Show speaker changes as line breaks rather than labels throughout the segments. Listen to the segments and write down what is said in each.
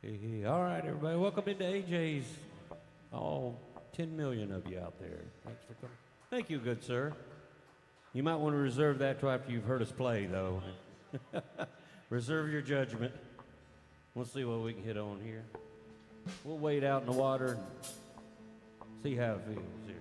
Hey, all right, everybody. Welcome into AJ's. All 10 million of you out there. Thanks for coming. Thank you, good sir. You might want to reserve that till after you've heard us play, though. Reserve your judgment. We'll see what we can hit on here. We'll wade out in the water and see how it feels here.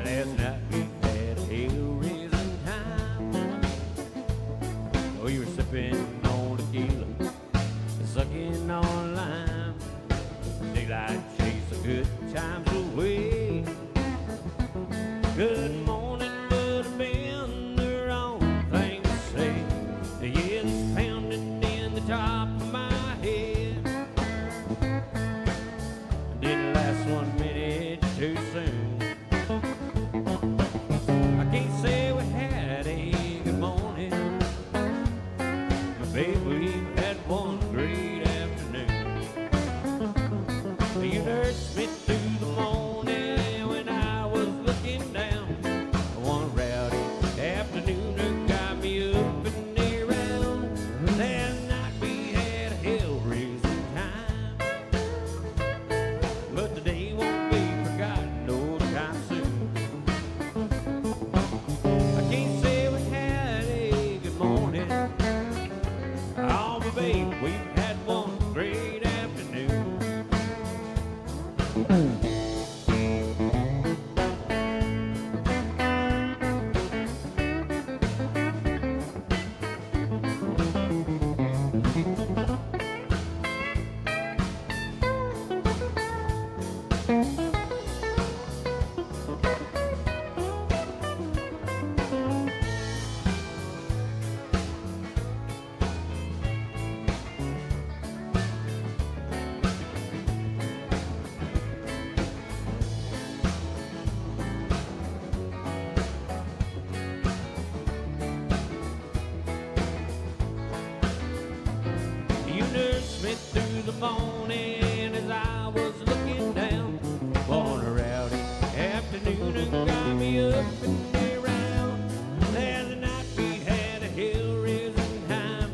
Last night we had a hell-raising time. Oh, you were sipping on tequila, sucking on lime. Daylight chased the good times away. Good morning would have been the wrong thing to say. Yeah, this pounding in the top of my head didn't last 1 minute too soon. I can't say we had a good morning, but babe, we had one great afternoon. You nursed me through the morning when I was looking down. One rowdy afternoon got me up and around. That night we had a hell-raising time, but the day won't be forgotten no time soon. I can't say we had a good morning, oh, but babe, we've had one great afternoon. You nursed me through the morning as I was looking down. One rowdy afternoon and got me up and around. The other night we had a hell-raising time,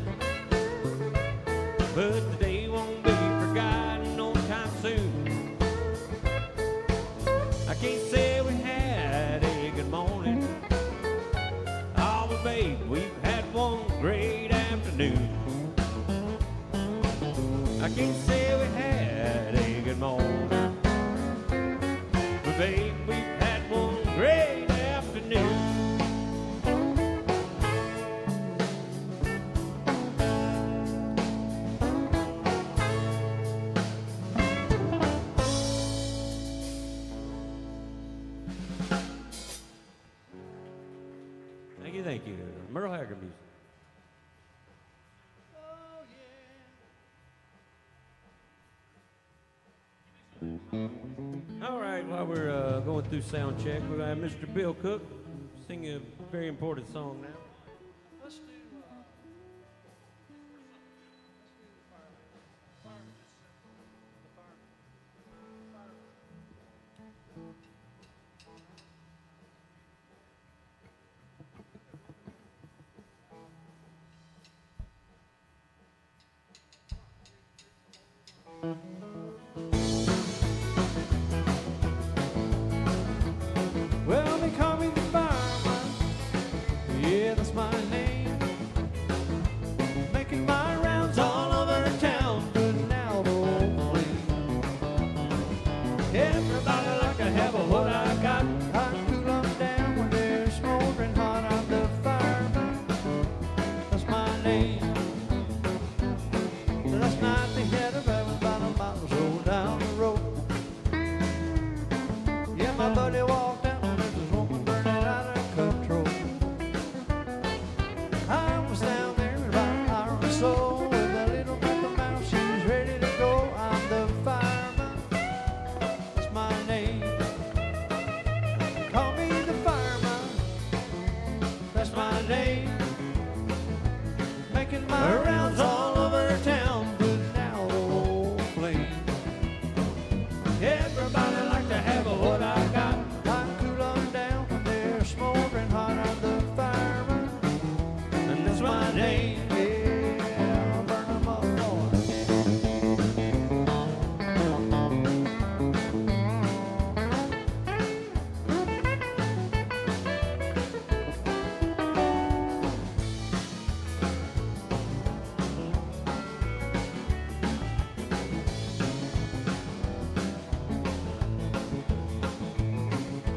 but the day won't be forgotten no time soon. I can't say we had a good morning, oh, but babe, we've had one great afternoon. I can't say we had a good morning, but babe, we've had one great afternoon. Thank you. Merle Haggard music. All right, while we're going through sound check, we're going to have Mr. Bill Cook sing a very important song now.
Let's do Well, they call me the fireman. Yeah, the
making my rounds all over town, putting out old flame. Everybody like to have what I got. I cool them down when they're smoldering hot. I'm the fireman, and that's my name. Yeah, I'll burn them up, Lord.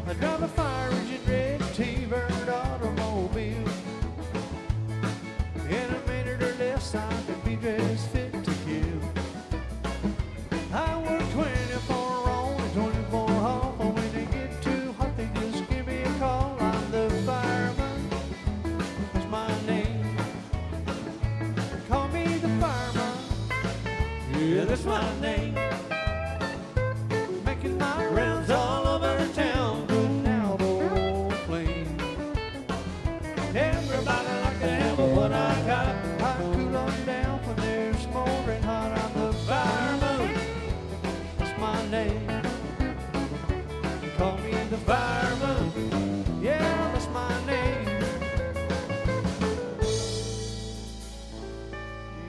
I drive a fire engine red T-burned automobile. In a minute or less I could be dressed fit to kill. I work 24 on and 24 off. When they get too hot they just give me a call. I'm the fireman, that's my name. Call me the fireman, yeah, that's my name. Making my rounds all over town, putting out old flame. Everybody like to have what I got. I cool them down when they're smoldering hot. I'm the fireman, that's my name. Call me the fireman, yeah, that's my name.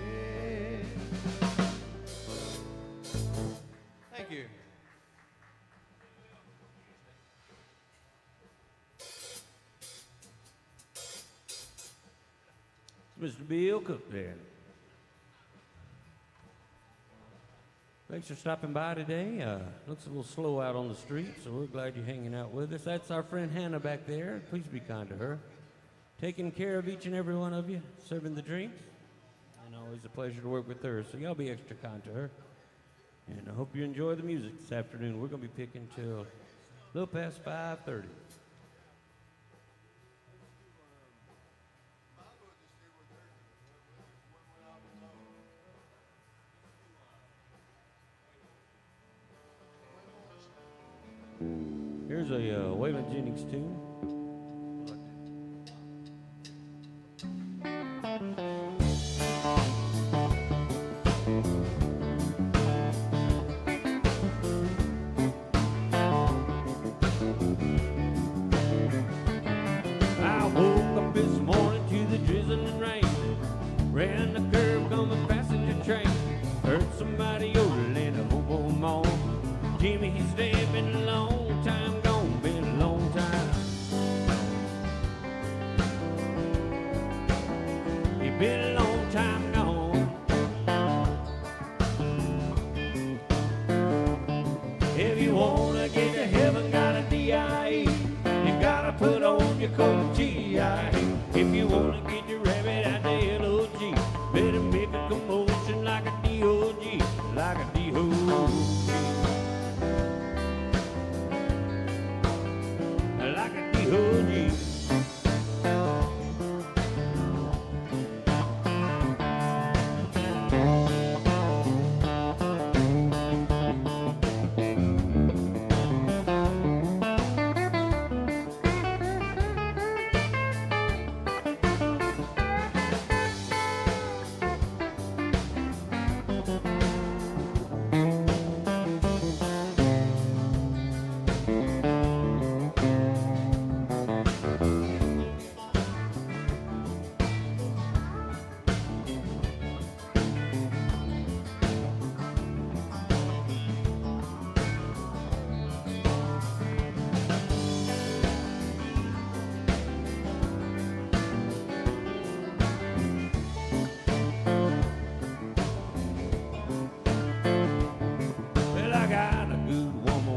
Yeah. Thank you. Mr. Bill Cook there. Thanks for stopping by today. Looks a little slow out on the street, so we're glad you're hanging out with us. That's our friend Hannah back there. Please be kind to her. Taking care of each and every one of you, serving the drinks. And always a pleasure to work with her, so y'all be extra kind to her. And I hope you enjoy the music this afternoon. We're going to be picking till a little past 5:30. Here's a Waylon Jennings tune. I woke up this morning to the drizzling rain. Ran the curve on the passenger train. Heard somebody yodeling a hobo moan. Jimmy, he's dead, been a long time gone, been a long time. He been a long time gone. If you wanna get to heaven, got a DIE. You gotta put on your coat GI. If you wanna get your rabbit out the LOG, better make a commotion like a DOG, like a DOG. Like a DOG.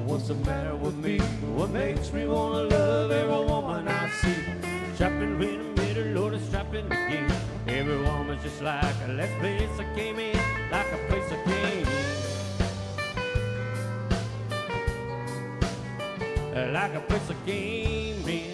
What's the matter with me? What makes me wanna love every woman I see? Shopping in the middle, Lord, is shopping again. Every woman's just like a last place I came in, like a place I came in, like a place I came in.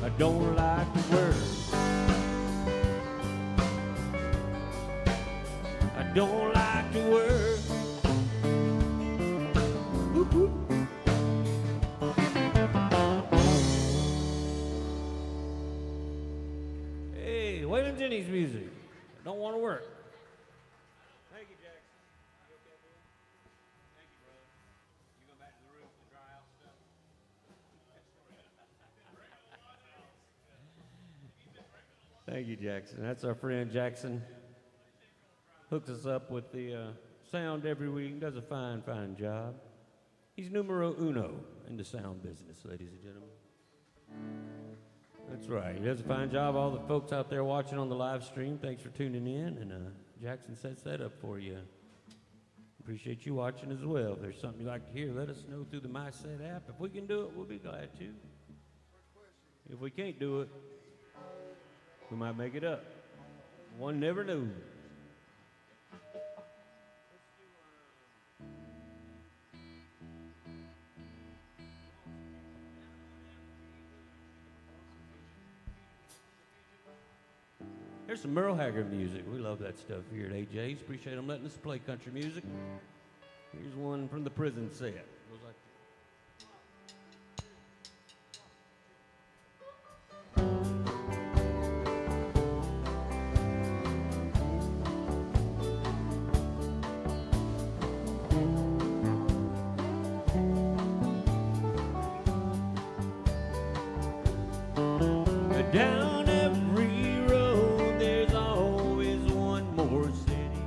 I don't like to work. I don't like to work. Woo-hoo. Hey, Waylon Jennings music. I don't want to work. Thank you, Jackson. You okay, man? Thank you, brother. You go back to the roof to dry out stuff? Thank you, Jackson. That's our friend Jackson. Hooks us up with the sound every week. Does a fine, fine job. He's numero uno in the sound business, ladies and gentlemen. That's right. He does a fine job. All the folks out there watching on the live stream, thanks for tuning in. And Jackson sets that up for you. Appreciate you watching as well. If there's something you'd like to hear, let us know through the MySet app. If we can do it, we'll be glad to. If we can't do it, we might make it up. One never knows. Here's some Merle Haggard music. We love that stuff here at AJ's. Appreciate them letting us play country music. Here's one from the prison set. Goes like down every road, there's always one more city.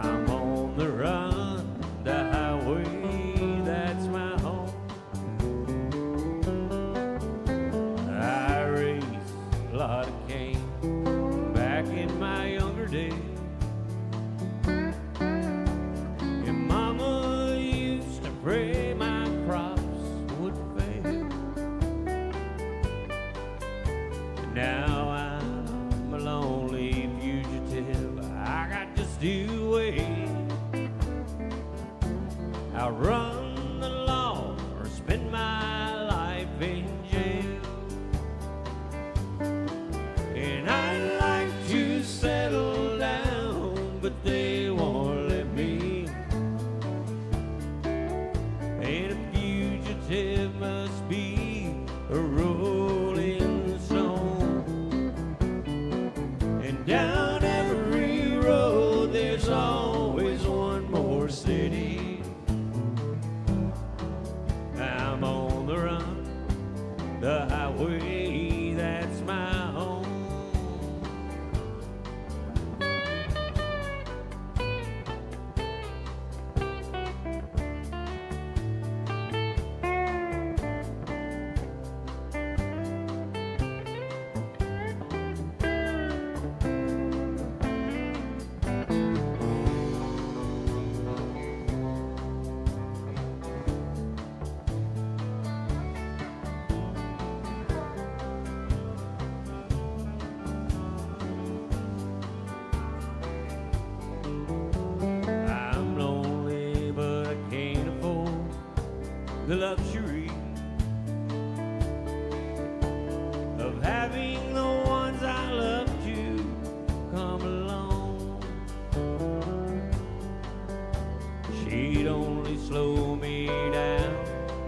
I'm on the run, the highway, that's my home. I raced a lot of cane back in my younger days. And Mama used to pray my crops would fail. Now I'm a lonely fugitive. I got just to wait. I'll run the law or spend my life in jail. And I'd like to settle down, but they won't let me. And a fugitive must be a rolling stone. And down every road there's always one more city. I'm on the run, the highway, that's my home. I'm lonely, but I can't afford the luxury of having the ones I love to come along. She'd only slow me down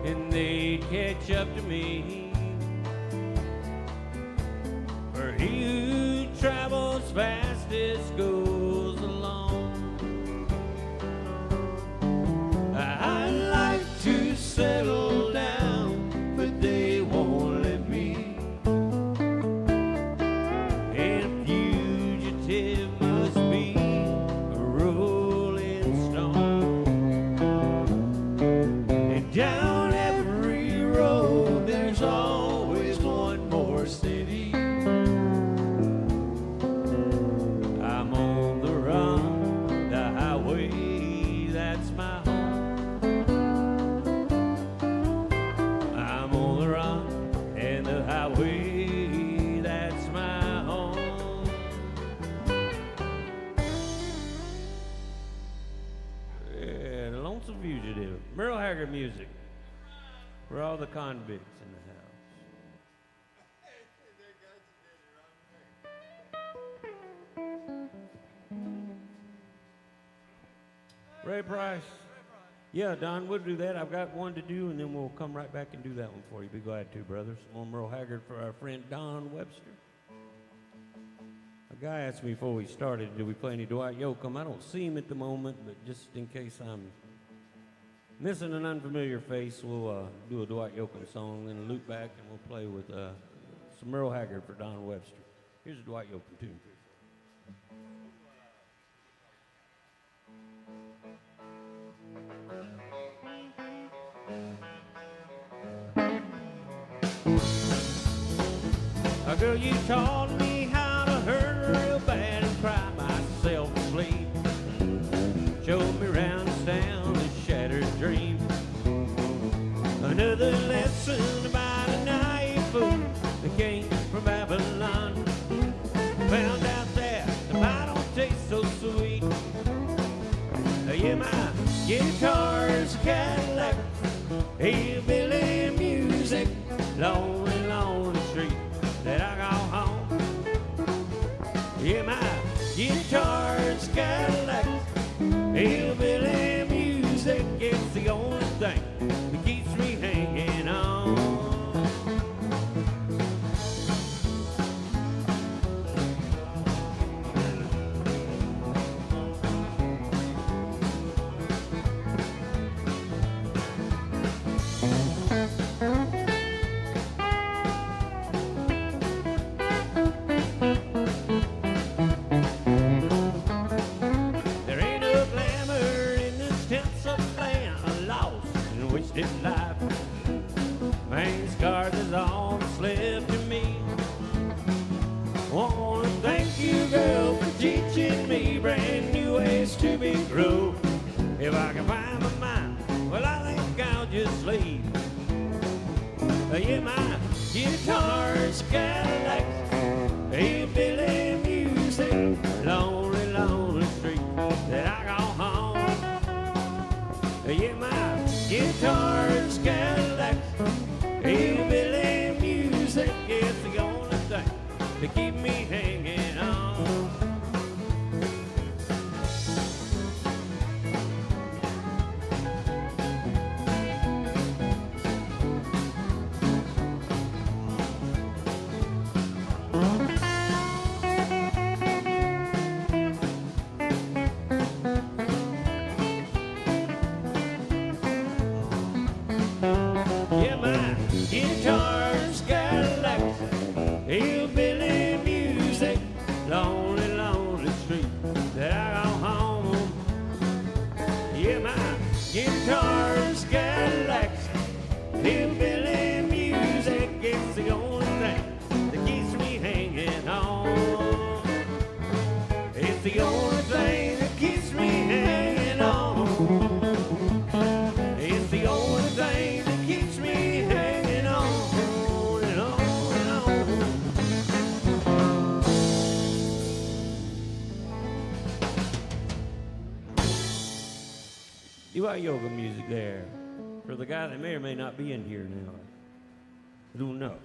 and they'd catch up to me. For he who travels fastest goes alone. I'd like to settle down, but they won't let me. And a fugitive must be a rolling stone. And down every road there's always one more city. the convicts in the house. Ray Price. Yeah, Don, we'll do that. I've got one to do, and then we'll come right back and do that one for you. Be glad to, brother. Some more Merle Haggard for our friend Don Webster. A guy asked me before we started, did we play any Dwight Yoakam? I don't see him at the moment, but just in case I'm missing an unfamiliar face, we'll do a Dwight Yoakam song, then loop back, and we'll play with some Merle Haggard for Don Webster. Here's a Dwight Yoakam tune. Girl, you taught me how to hurt real bad and cry myself to sleep. Showed me round and down a shattered dream. Another lesson about a naive fool that came from Babylon. Found out that the pie don't taste so sweet. Yeah, my guitar's a Cadillac, hillbilly music, lonely, lonely street that I go home. Yeah, my guitar's Cadillac, hillbilly music, it's the only thing that keeps me hanging on. Life. Man's scars is all that's left to me. Wanna thank you, girl, for teaching me brand new ways to be grow. If I can find my mind, well, I think I'll just leave. Yeah, my guitar's Cadillac, hillbilly music, lonely, lonely street that I go home. Yeah, my guitar's Cadillac, hillbilly music, it's the only thing to keep me hanging on. Guitar's Cadillac, hillbilly music, lonely, lonely street that I go home. Yeah, my guitar's Cadillac, hillbilly music, it's the only thing that keeps me hanging on. It's the only thing that keeps me hanging on. It's the only thing that keeps me hanging on. Dwight Yoakam music there for the guy that may or may not be in here now. I don't know.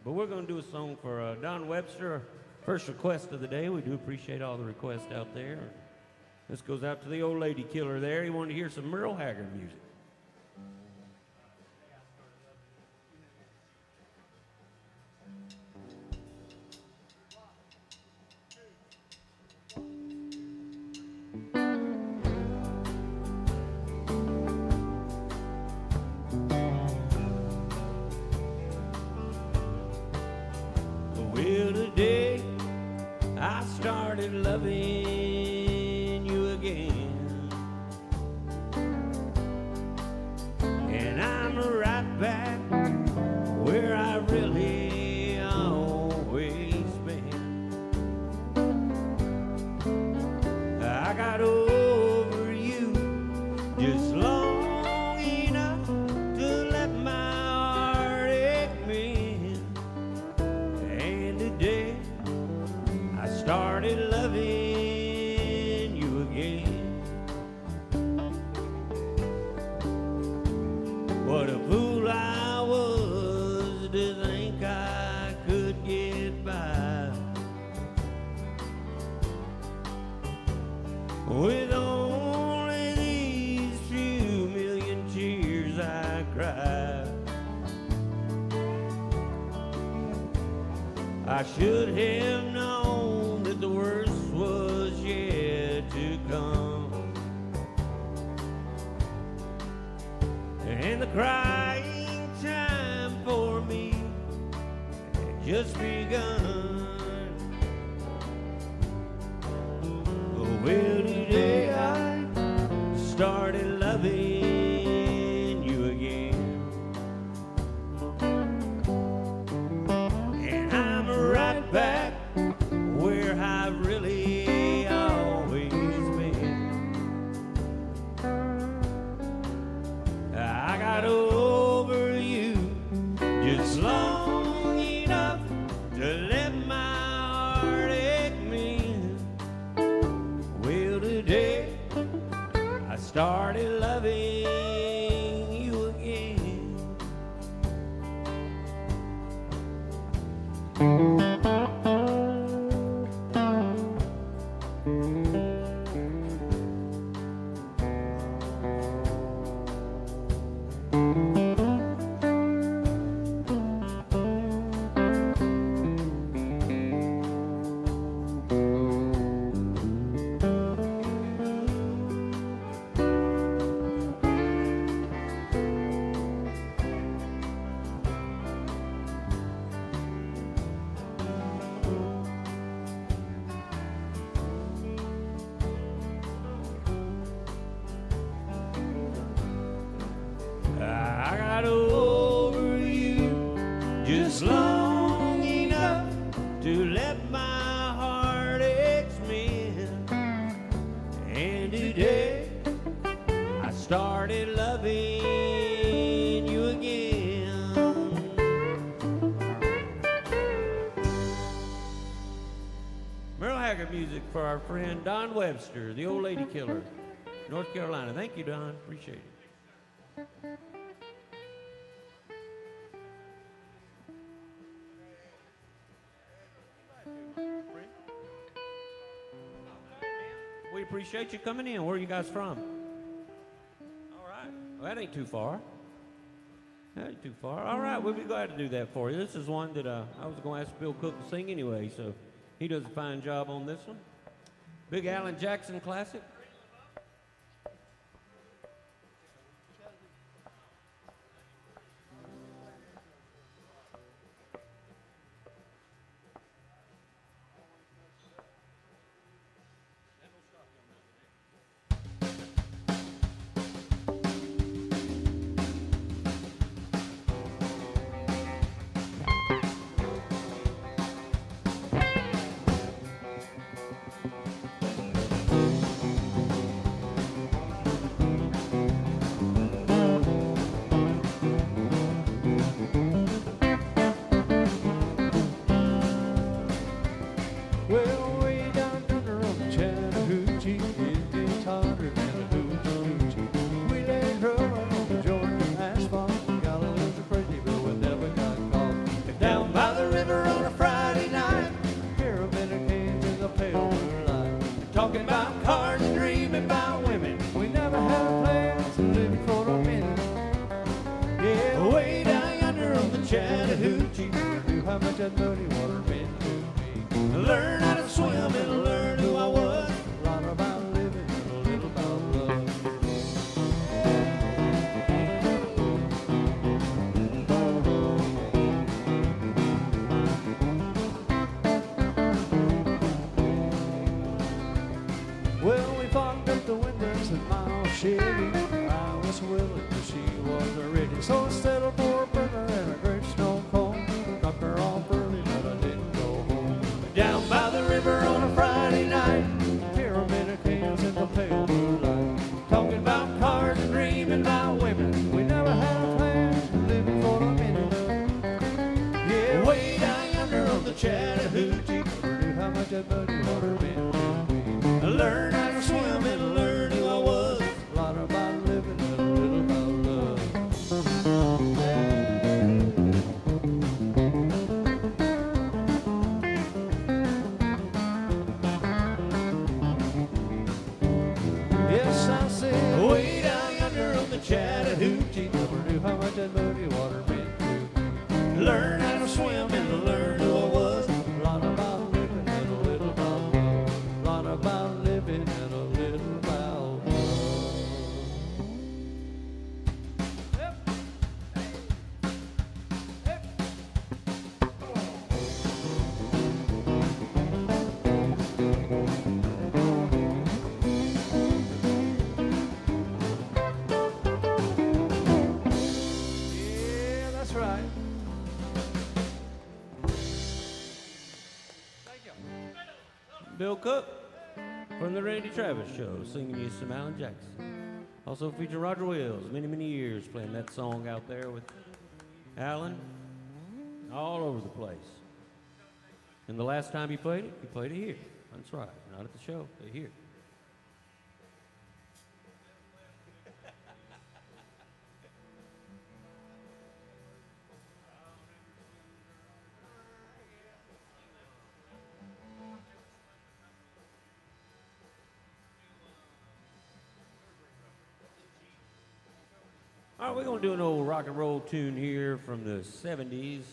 But we're going to do a song for Don Webster, first request of the day. We do appreciate all the requests out there. This goes out to the old lady killer there. He wanted to hear some Merle Haggard music. Well, today I started loving you again, and I'm right back where I really always been. I got over you just long enough to let my heart ache me. And today I started loving I should have known that the worst was yet to come. And the crying time for me had just begun. Well, today I started loving you again, and I'm right back where I've really always been. I got over you just long enough to let my heart ache me. Well, today I started loving you again. I got over you just long enough to let my heart expand. And today I started loving you again. Merle Haggard music for our friend Don Webster, the Old Lady Killer, North Carolina. Thank you, Don. Appreciate it. We appreciate you coming in. Where are you guys from? All right. Well, that ain't too far. That ain't too far. All right, we'll be glad to do that for you. This is one that I was going to ask Bill Cook to sing anyway, so he does a fine job on this one. Big Alan Jackson classic.
Well, way down under on the Chattahoochee, it gets hotter than a hoochie. We laid rubber on the Georgia asphalt. Galileo's are crazy, but we never got caught. Down by the river on a Friday night, Carabiner came in the pale moonlight. Talking about cars and dreaming about women. We never had plans to live for a minute. Yeah, way down yonder on the Chattahoochee, I knew how much that muddy water meant to me. Learn how to swim and learn who I was. A lot about living and a little about love. Well, we fogged up the windows in my old Chevy. I was willing, but she wasn't ready. So instead of poor burner and a great snow cone, dropped her off early, but I didn't go home. Down by the river on a Friday night, Carabiner cans in the pale moonlight. Talking about cars and dreaming about women. We never had a plan, living for a minute. Yeah, way down yonder on the Chattahoochee, never knew how much that muddy water meant to me. I learned how to swim and learn who I was. A lot about living and a little about love. Yes, I said, way down yonder on the Chattahoochee, never knew how much that muddy water meant to me. Learn how to swim and learn who I was. A
Bill Cook from the Randy Travis Show, singing you some Alan Jackson. Also featuring Roger Wills, many, many years playing that song out there with Alan all over the place. And the last time he played it here. That's right, not at the show, but here. All right, we're going to do an old rock and roll tune here from the 70s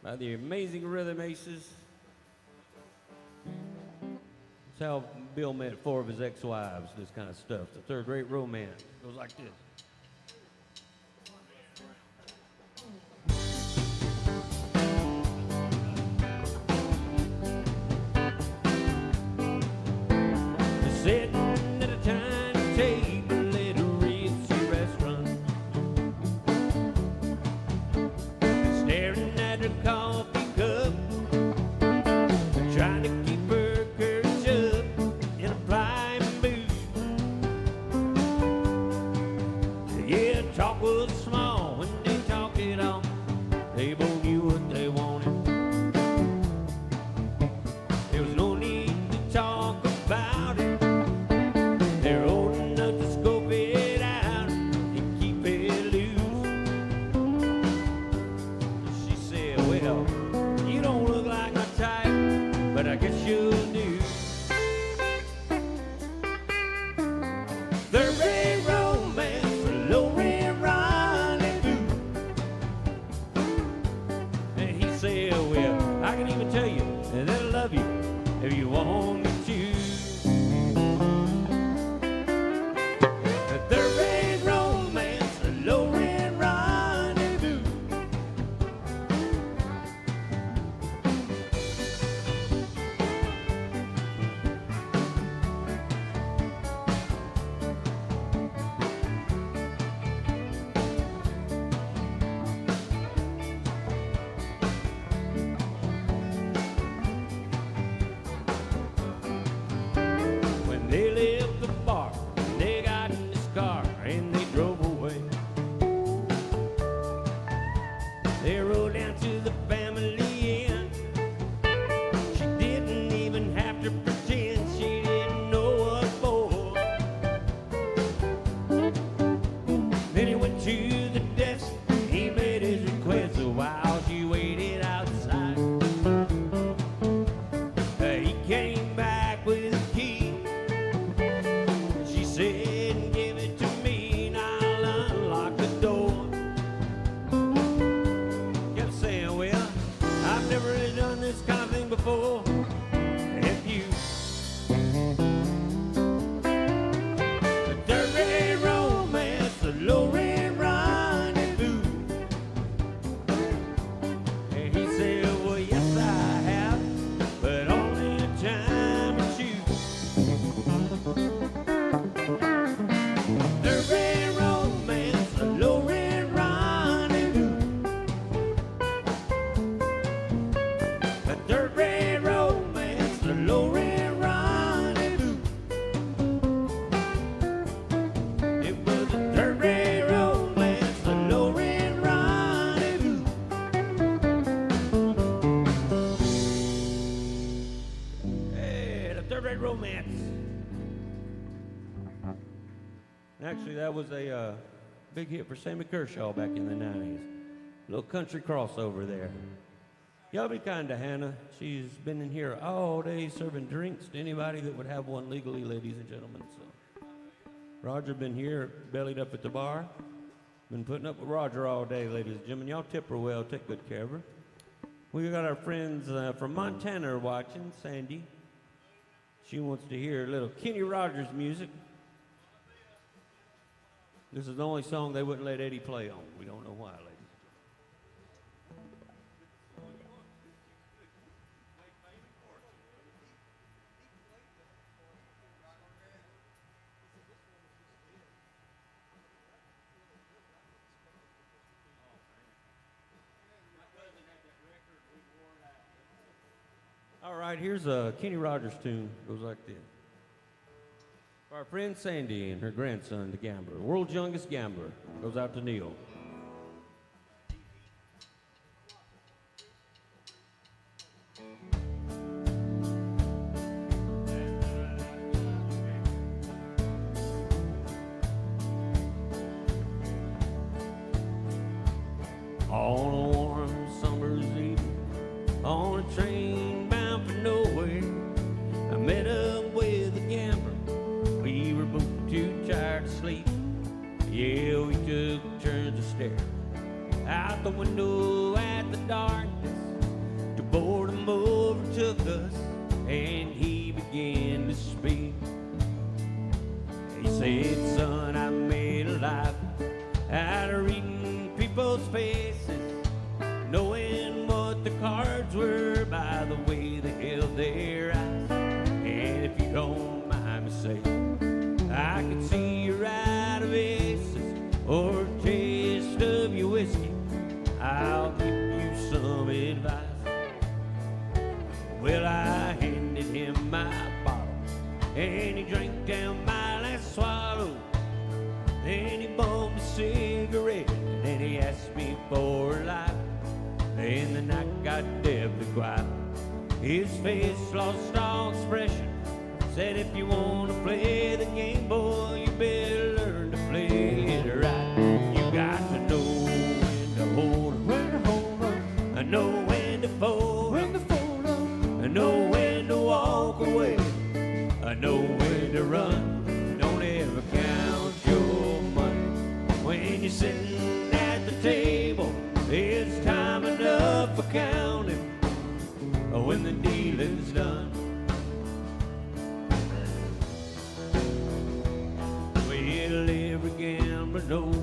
by the Amazing Rhythm Aces. That's how Bill met 4 of his ex-wives, this kind of stuff. The Third Rate Romance. It goes like this. Sitting at a tiny table at a ritzy restaurant, staring at her coffee cup, trying to keep her courage up in a prime mood. Yeah, talk was small when they talked it all. They both knew what they wanted. There was no need to talk about it. They're old enough to scope it out and keep it loose. She said, well, you don't look like my type, but I guess you'll do. Third rate romance, a low rent rendezvous. And he said, well, I can even tell you that I love you if you want me to. Third rate romance, a low rent rendezvous. When they left the bar, they got in this car and they drove away. They rode down to the family inn. She didn't even have to pretend she didn't know what for. Then he went to the desk, he made his request while she waited outside. He came back with a key. She said, give it to me and I'll unlock the door. Kept saying, well, I've never really done this kind of thing before. If you the third rate romance, the low rent rendezvous. And he said, well, yes, I have, but only a time to choose. Third rate romance, a low rent rendezvous. The third rate romance, a low rent rendezvous. It was a third rate romance, a low rent rendezvous. Hey, the third rate romance. Actually, that was a big hit for Sammy Kershaw back in the 90s. Little country crossover there. Y'all be kind to Hannah. She's been in here all day serving drinks to anybody that would have one legally, ladies and gentlemen. So, Roger been here, bellied up at the bar. Been putting up with Roger all day, ladies and gentlemen. Y'all tip her well, take good care of her. We got our friends from Montana watching, Sandy. She wants to hear a little Kenny Rogers music. This is the only song they wouldn't let Eddie play on. We don't know why, ladies. All right, here's a Kenny Rogers tune. Goes like this. For our friend Sandy and her grandson, the gambler, world's youngest gambler. Goes out to Neil. On a warm summer's evening, on a train bound for nowhere, I met up with a gambler. We were both too tired to sleep. Yeah, we took turns to stare out the window at the darkness. The boredom overtook us, and he began to speak. He said, son, I made a life out of reading people's faces, knowing what the cards were by the way they held their eyes. And if you don't mind me saying, I could see you're out of aces or a taste of your whiskey. I'll give you some advice. Well, I handed him my bottle, and he drank down my last swallow. Then he bummed a cigarette, and then he asked me for a light. Then the night got deadly quiet. His face lost all expression. Said, if you want to play the game, boy, you better learn to play it right. You got to know when to hold 'em,
When to hold up,
I know when to fold 'em,
when to fold up,
I know when to walk away, I know when to run. Don't ever count your money when you're sitting at the table. It's time enough for counting when the dealing's done. Well, every gambler knows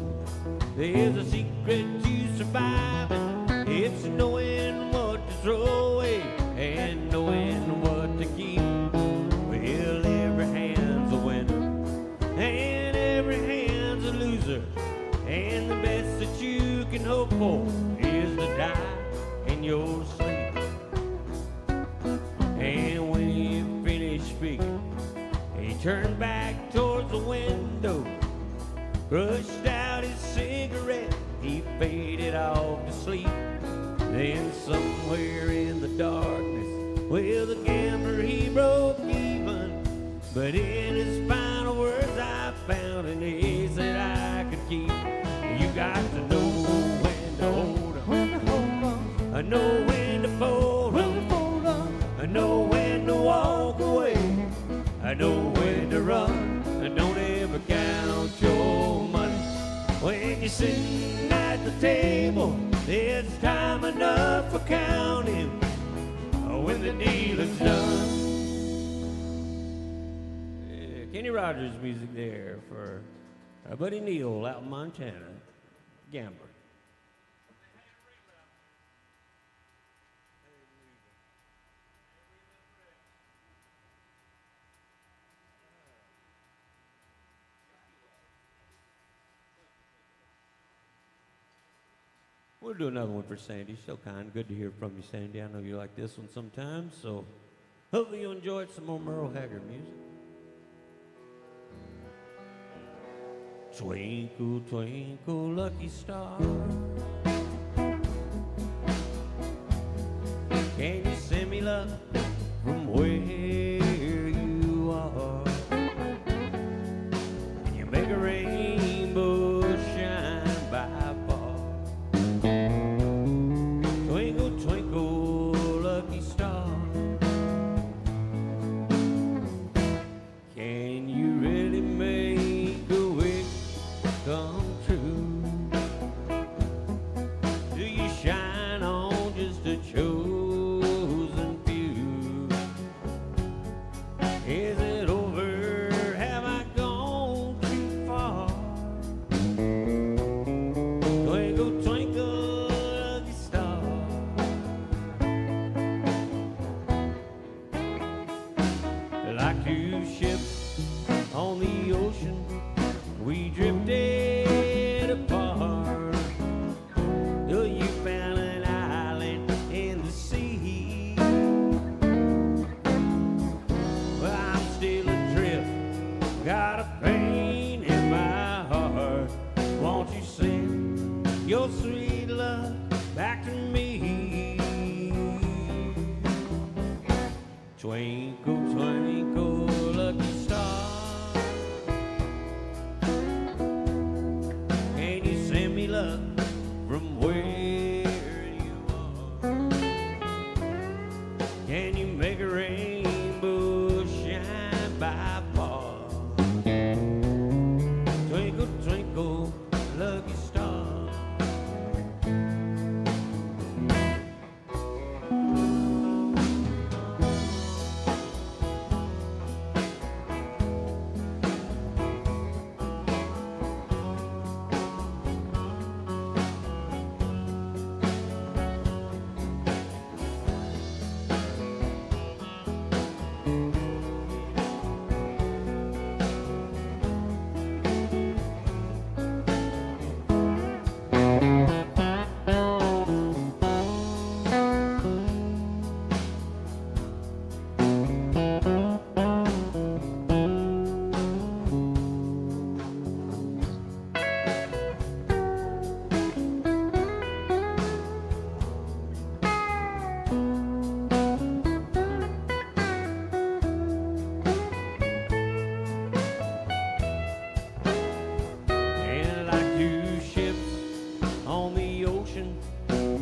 there's a secret to surviving. It's knowing what to throw away and knowing what to keep. Well, every hand's a winner and every hand's a loser, and the best that you can hope for is to die in your sleep. And when you finish speaking, he turned back towards the window, crushed out his cigarette, he faded off to sleep. Then somewhere in the darkness, well, the gambler, he broke even. But in his final words, I found an ace that I could keep. You got to know when to hold 'em,
when to hold up,
I know when to fold
when
'em,
to fold up,
I know when to walk away, I know when to run. And don't ever count your money when you're sitting at the table. It's time enough for counting when the dealing's done. Yeah, Kenny Rogers music there for our buddy Neil out in Montana, gambler. We'll do another one for Sandy. So kind. Good to hear from you, Sandy. I know you like this one sometimes, so hopefully you enjoyed some more Merle Haggard music. Twinkle, twinkle, lucky star, can you send me love from where you are? Can you make a rainbow shine by far? Twinkle, twinkle, lucky star, can you really make a wish come true? Do you shine on just a chosen few?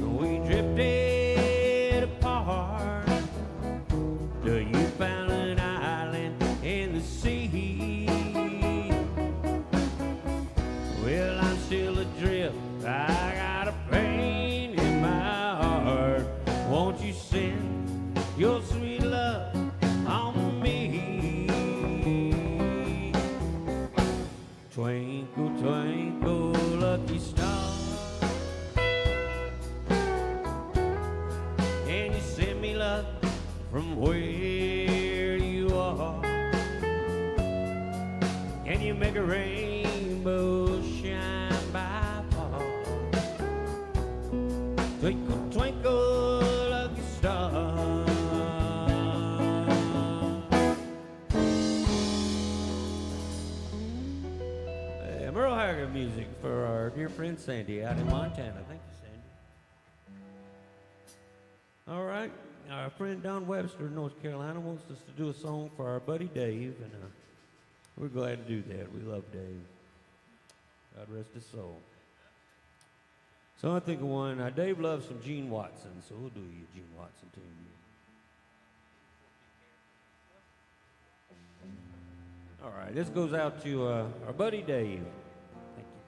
We drifted apart till you found an island in the sea. Well, I'm still adrift. I got a pain in my heart. Won't you send your sweet love on me? Twinkle, twinkle, lucky star, can you send me love from where you are? Can you make a rainbow shine by far? Twinkle, twinkle, lucky star. Merle Haggard music for our dear friend Sandy out in Montana. Thank you, Sandy. All right, our friend Don Webster in North Carolina wants us to do a song for our buddy Dave, and we're glad to do that. We love Dave. God rest his soul. So I think of one. Dave loves some Gene Watson, so we'll do you a Gene Watson tune. All right, this goes out to our buddy Dave. Thank you.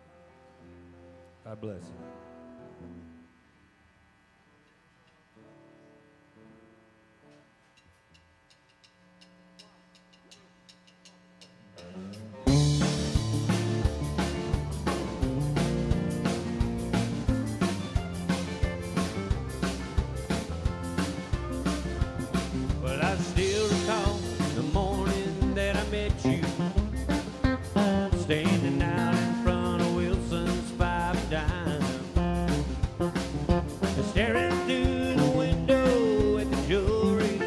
God bless him. Well, I still recall the morning that I met you, standing out in front of Wilson's Five Dime, staring through the window at the jewelry,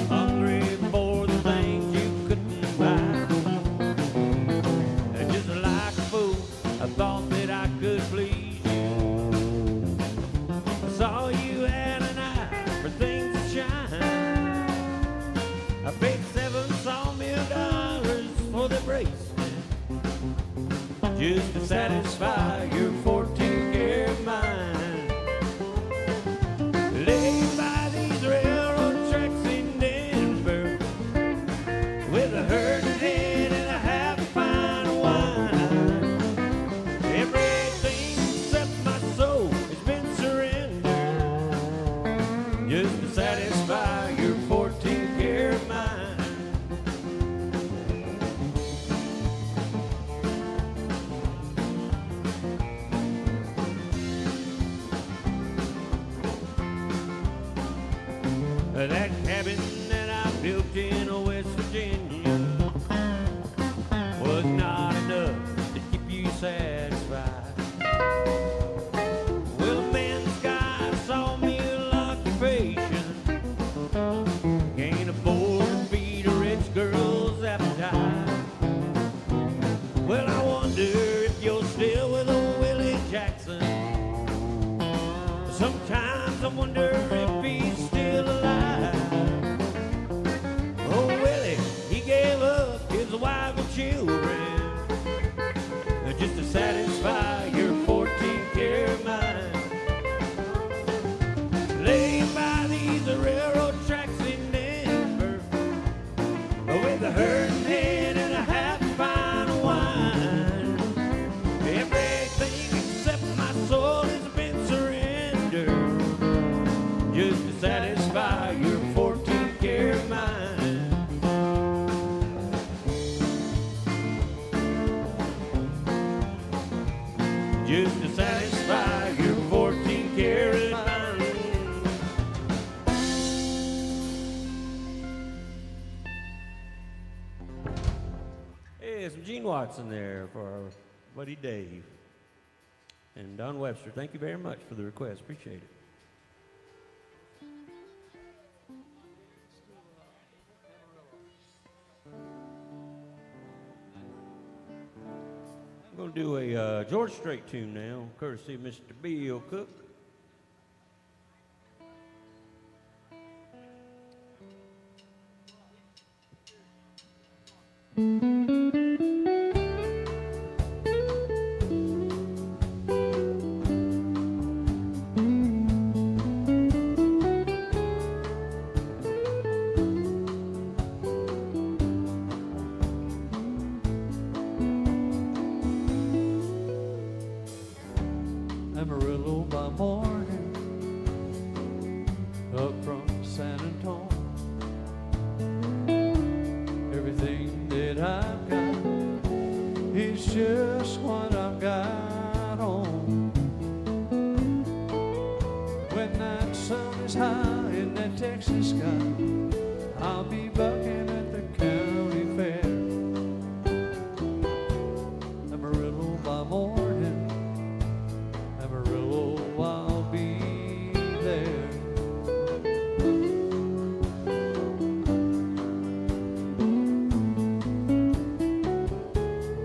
hungry for the things you couldn't buy. And just like a fool, I thought that I could please you. I saw you had an eye for things that shine. I paid $7 sawmill for the bracelet, just to satisfy your 14-karat mind. Laid by these railroad tracks in Denver, with a hurting head and a half a pint of wine. Everything except my soul has been surrendered, just to satisfy your 14-karat mind. That cabin that I built in West Virginia was not enough to keep you satisfied. Well, a man's got a sawmill occupation, can't afford to feed a rich girl's appetite. Well, I wonder if you're still with old Willie Jackson. Sometimes I wonder if he's still alive. Oh, Willie, he gave up his wife and children just to satisfy your 14-karat mind. Laid by these railroad tracks in Denver, with a hurting head and a half pint of wine. Everything except my soul has been surrendered, just to satisfy your 14-karat mind. Just to satisfy your 14-karat mind. Hey, some Gene Watson there for our buddy Dave. And Don Webster, thank you very much for the request. Appreciate it. I'm going to do a George Strait tune now, courtesy of Mr. Bill Cook.
sun is high in that Texas sky, I'll be bucking at the county fair. Amarillo by morning, Amarillo, I'll be there.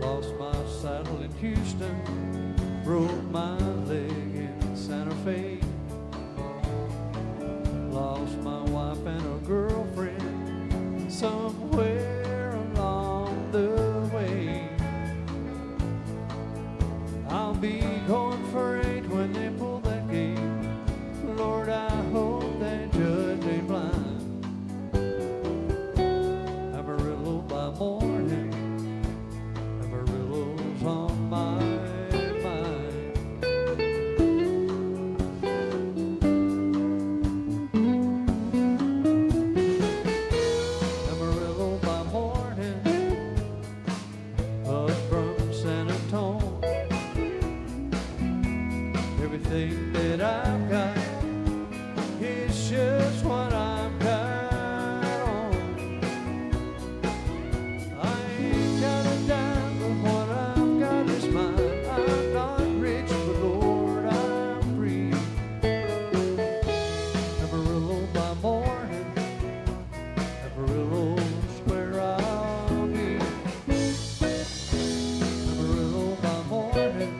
Lost my saddle in Houston, broke my leg in Santa Fe. Lost my wife and a girlfriend somewhere along the way. I'll be going for 8 when they pull that gate. Lord, I hope that judge ain't blind. Amarillo by morning, Amarillo's on my mind. Amarillo by morning, up from San Antonio. Everything that I've got is just what I'm got on. I ain't got a dime, but what I've got is mine. I'm not rich, but Lord, I'm free. Amarillo by morning, Amarillo's where I'll be. Amarillo by morning,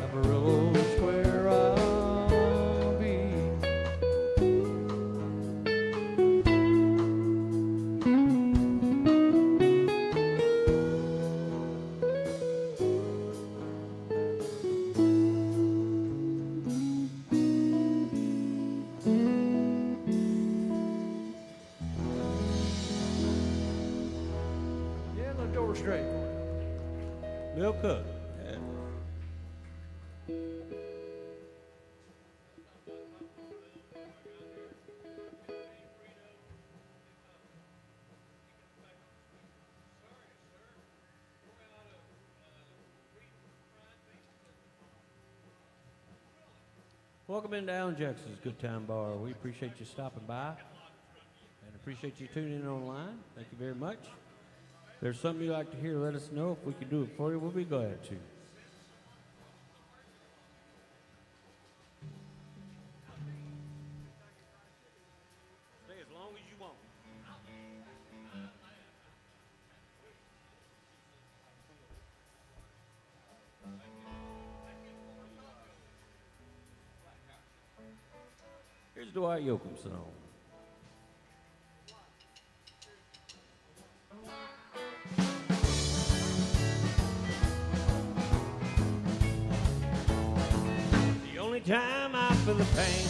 Amarillo's where I'll be. Yeah, the door straight.
Bill Cook. Yeah. Welcome in Down Jackson's Good Time Bar. We appreciate you stopping by and appreciate you tuning in online. Thank you very much. If there's something you'd like to hear, let us know. If we can do it for you, we'll be glad to. Stay as long as you want. Here's Dwight Yoakam song. The only time I feel the pain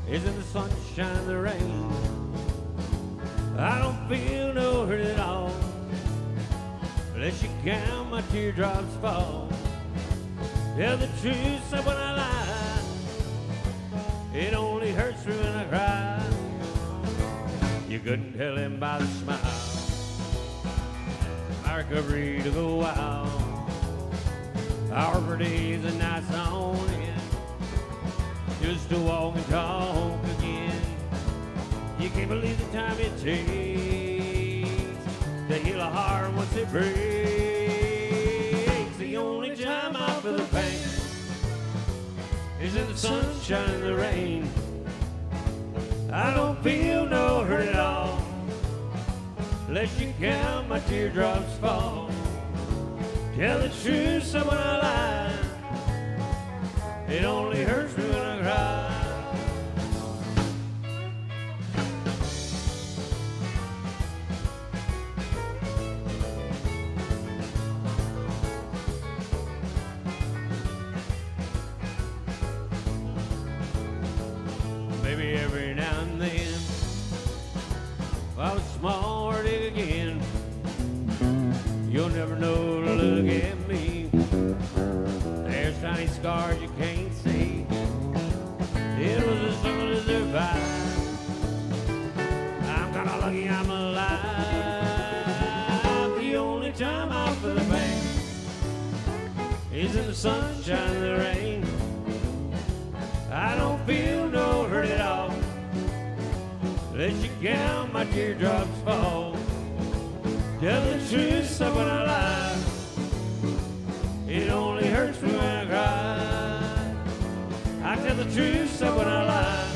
is in the sunshine, the rain. I don't feel no hurt at all unless you count my teardrops fall. Tell the truth, so when I lie, it only hurts me when I cry. You couldn't tell him by the smile. My recovery took a while. Hour for days and nights on end, just to walk and talk again. You can't believe the time it takes to heal a heart once it breaks. The only time I feel the pain is in the sunshine and the rain. I don't feel no hurt at all unless you count my teardrops fall. Tell the truth, so when I lie, it only hurts me when I cry. Maybe every now and then, while it's small or big again, you'll never know to look at me. There's tiny scars you can't see. It was a struggle to survive. I'm kinda lucky I'm alive. The only time I feel the pain is in the sunshine and the rain. I don't let you count my teardrops fall. Tell the truth, stop when I lie. It only hurts me when I cry. I tell the truth, stop when I lie.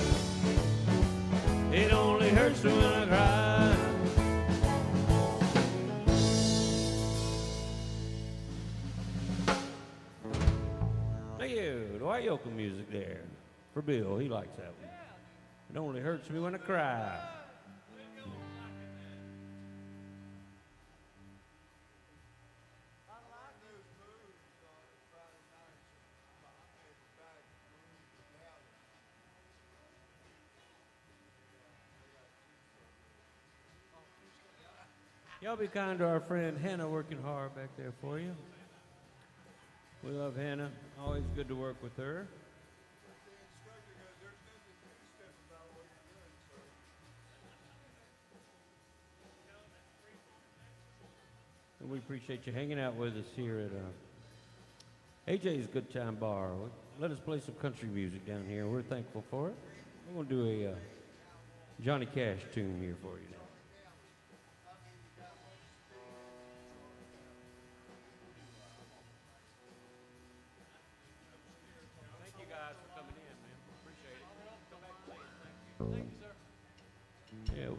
It only hurts me when I cry. Thank you. Dwight Yoakam music there for Bill. He likes that one. It only hurts me when I cry. Y'all be kind to our friend Hannah working hard back there for you. We love Hannah. Always good to work with her. And we appreciate you hanging out with us here at AJ's Good Time Bar. Let us play some country music down here. We're thankful for it. We're going to do a Johnny Cash tune here for you now. Yeah.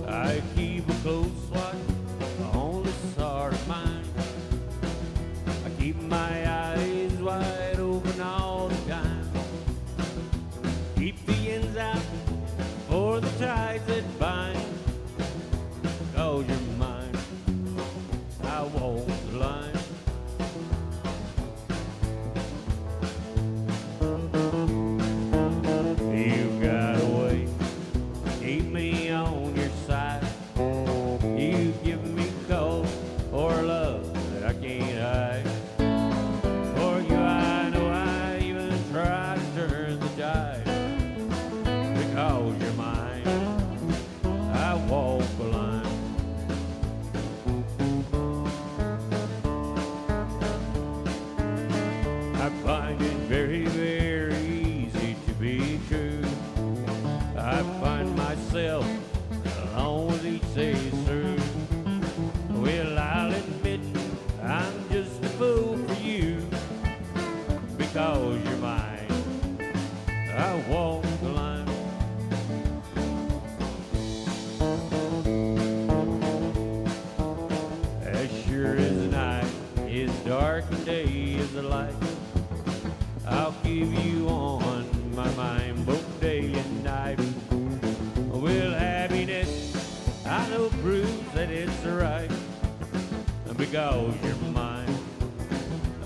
I keep a close watch on this heart of mine. I keep my eyes wide open all the time. Keep the ends out for the ties that bind. Cause you're mine, I walk the line. You got a way, keep me on your side. You give me cause for love that I can't hide. For you I know I even try to turn the tide. Because you're mine, I walk the line. I find it very, very easy to be true. I find myself alone with each day through. Well, I'll admit I'm just a fool for you. Because you're mine, I walk the line. As sure as the night is dark and day is the light, I'll keep you on my mind both day and night. Well, happiness, I know proves that it's right. Because you're mine,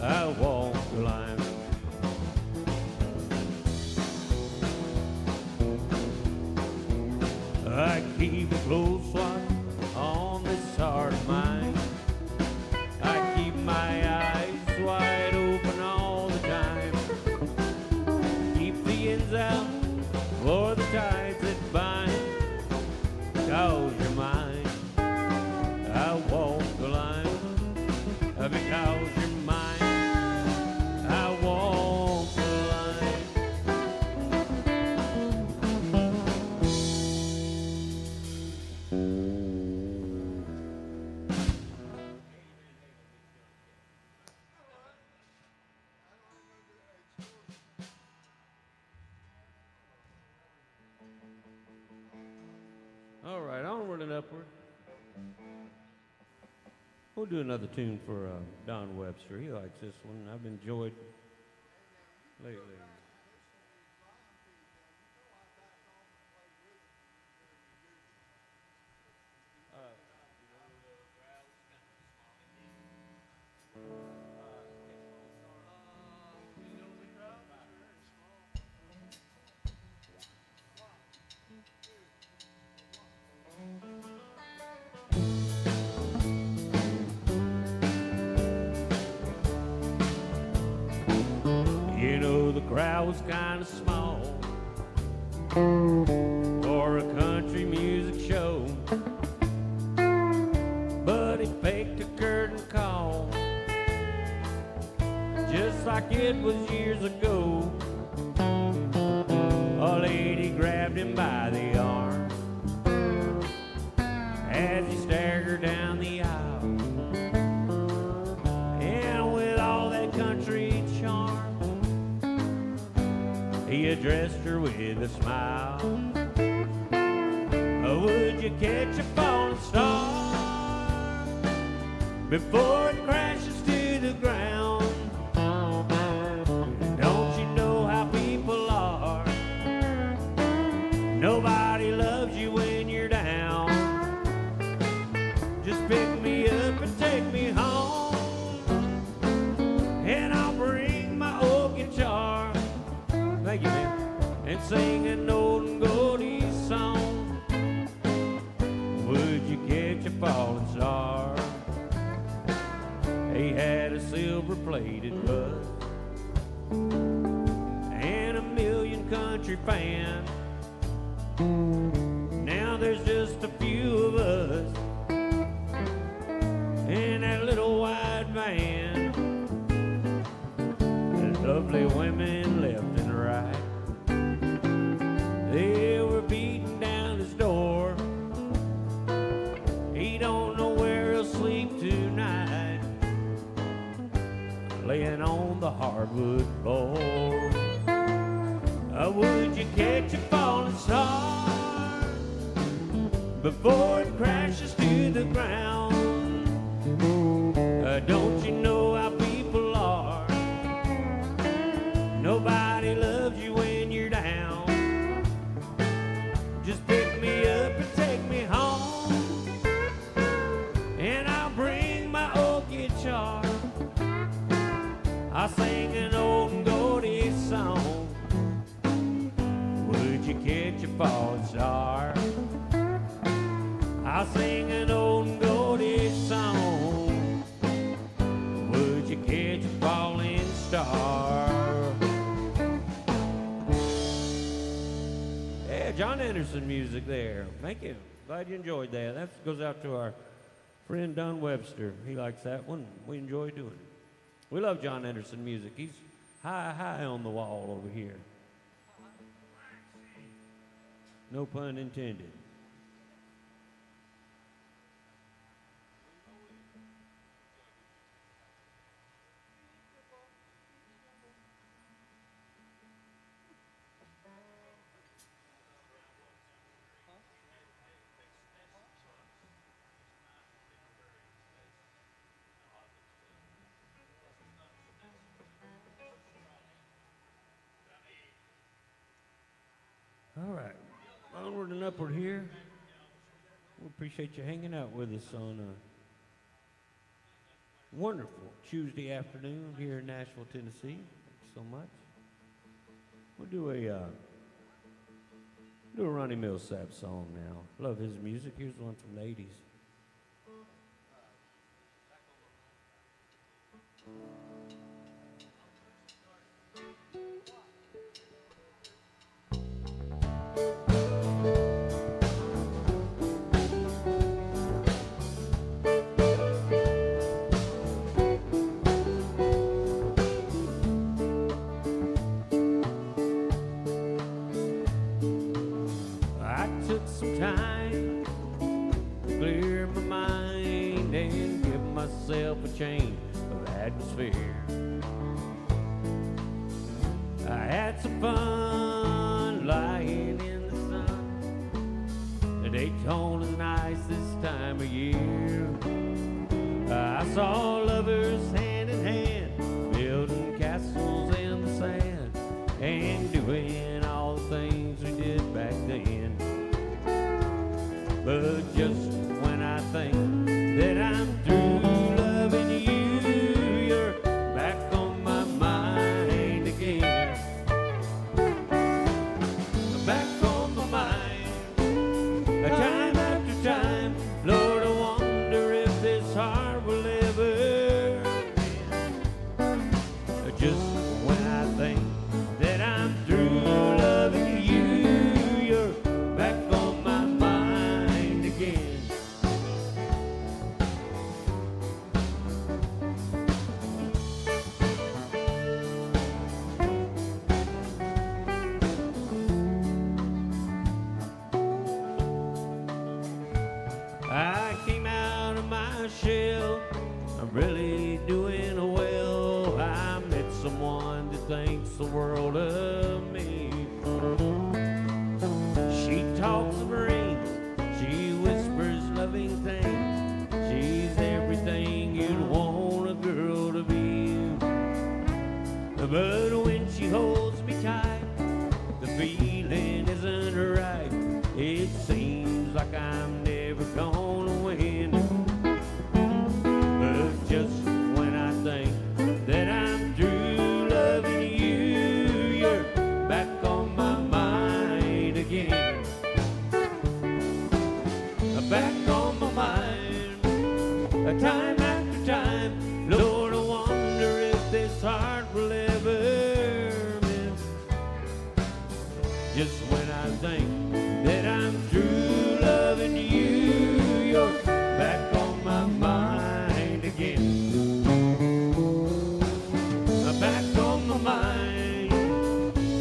I walk the line. I keep a close watch on this heart of mine. I keep my eyes wide open all the time. Keep the ends out for the ties that bind. Because you're mine, I walk the line. Because you're mine, I walk the line. All right, onward and upward. We'll do another tune for Don Webster. He likes this one. I've enjoyed lately. You know, the crowd was kind of small for a country music show, but he faked a curtain call just like it was years ago. A lady grabbed him by the arm as he staggered down the aisle, and with all that country charm, he addressed her with a smile. Would you catch a falling star before it crashes to the ground? Don't you know how people are? Nobody loves you when you're down. Just pick me up and take me home, and I'll bring my old guitar. Thank you, man. And sing an old and goldie song. Would you catch a falling star? He had a silver-plated bus and a million country fans. Now there's just a few of us in that little white van. There's lovely women left and right. They were beating down his door. He don't know where he'll sleep tonight, laying on the hardwood floor. Would you catch a falling star before it crashes to the ground? Don't you know how people are? Nobody loves you when you're down. Just pick me up and take me home, and I'll bring my old guitar. I'll sing an old and goldie song. Would you catch a falling star? I'll sing an old and goldie song. Would you catch a falling star? Yeah, John Anderson music there. Thank you. Glad you enjoyed that. That goes out to our friend Don Webster. He likes that one. We enjoy doing it. We love John Anderson music. He's high, high on the wall over here. No pun intended. All right. Onward and upward here. We appreciate you hanging out with us on a wonderful Tuesday afternoon here in Nashville, Tennessee. Thanks so much. We'll do a Ronnie Millsap song now. Love his music. Here's one from the 80s. Change of atmosphere. I had some fun lying in the sun. Daytona's nice this time of year. I saw lovers hand in hand, building castles in the sand, and doing all the things we did back then. But just when I think that I'm through loving you, you're back on my mind again. Back on my mind, time after time. Lord, I want my shell. I'm really doing well. I met someone that thinks the world of me. She talks of rings, she whispers loving things. She's everything you'd want a girl to be. But when she holds me tight, the feeling isn't right. It seems like I'm never gonna win. But just when I think that I'm through loving you, you're back on my mind again. Back on my mind, time after time. Lord, I wonder if this heart will ever mend. Just when I think that I'm through loving you, you're back on my mind again. Back on my mind,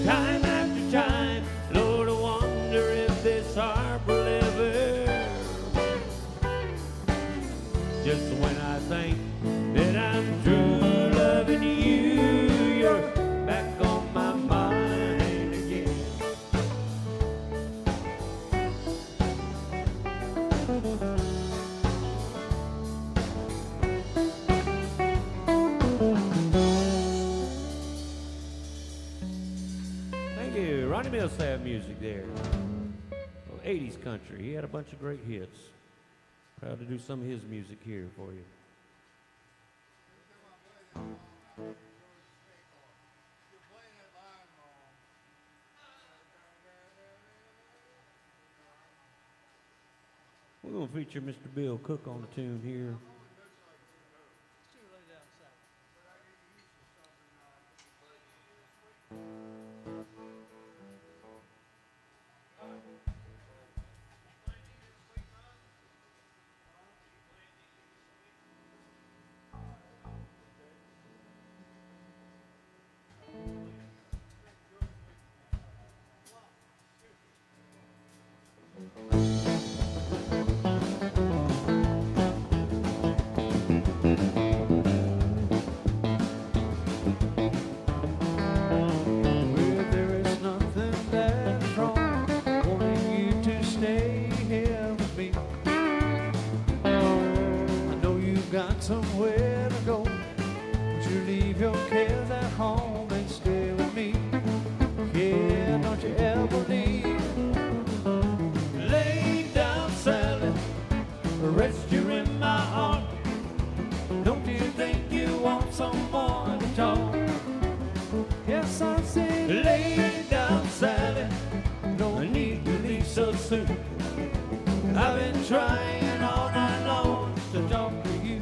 time after time. Lord, I wonder if this heart will ever. Just when I think that I'm through loving you, you're back on my mind again. Thank you. Ronnie Millsap music there. Well, 80s country. He had a bunch of great hits. Proud to do some of his music here for you. We're going to feature Mr. Bill Cook on the tune here.
Somewhere to go. Would you leave your cares at home and stay with me? Yeah, don't you ever leave. Lay down, Sally, rest you in my arms. Don't you think you want someone to talk? Yes, I say, lay down, Sally, no need to leave so soon. I've been trying all night long to talk to you.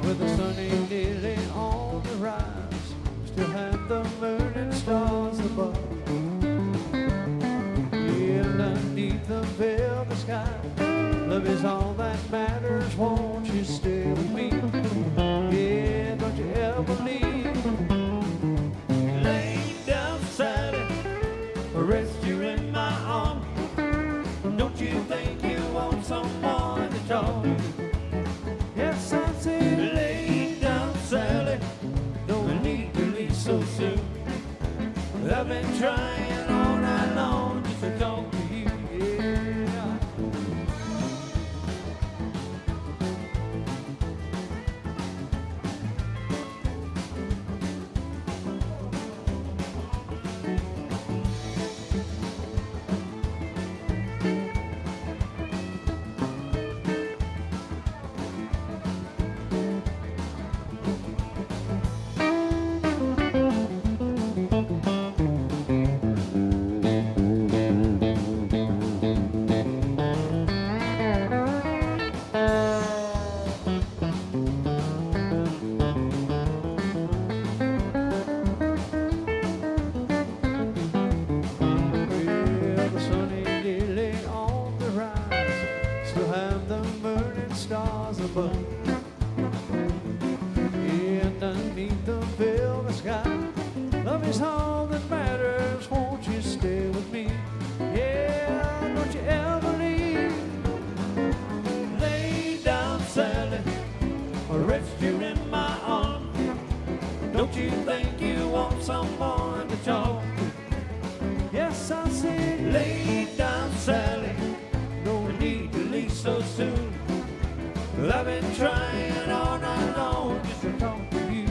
With the sun ain't nearly on the rise, still have the moon and stars above. Yeah, underneath the velvet sky, love is all that matters. Won't you stay with me? Yeah, don't you ever leave. Lay down, Sally, rest you in my arms. Don't you think you want someone to talk? Yes, I said, lay down, Sally, don't need to leave so soon. I've been trying all night long just to talk to you, yeah. Underneath the velvet sky, love is all that matters. Won't you stay with me? Yeah, don't you ever leave.
so soon. 'Cause I've been trying all night long just to talk to you.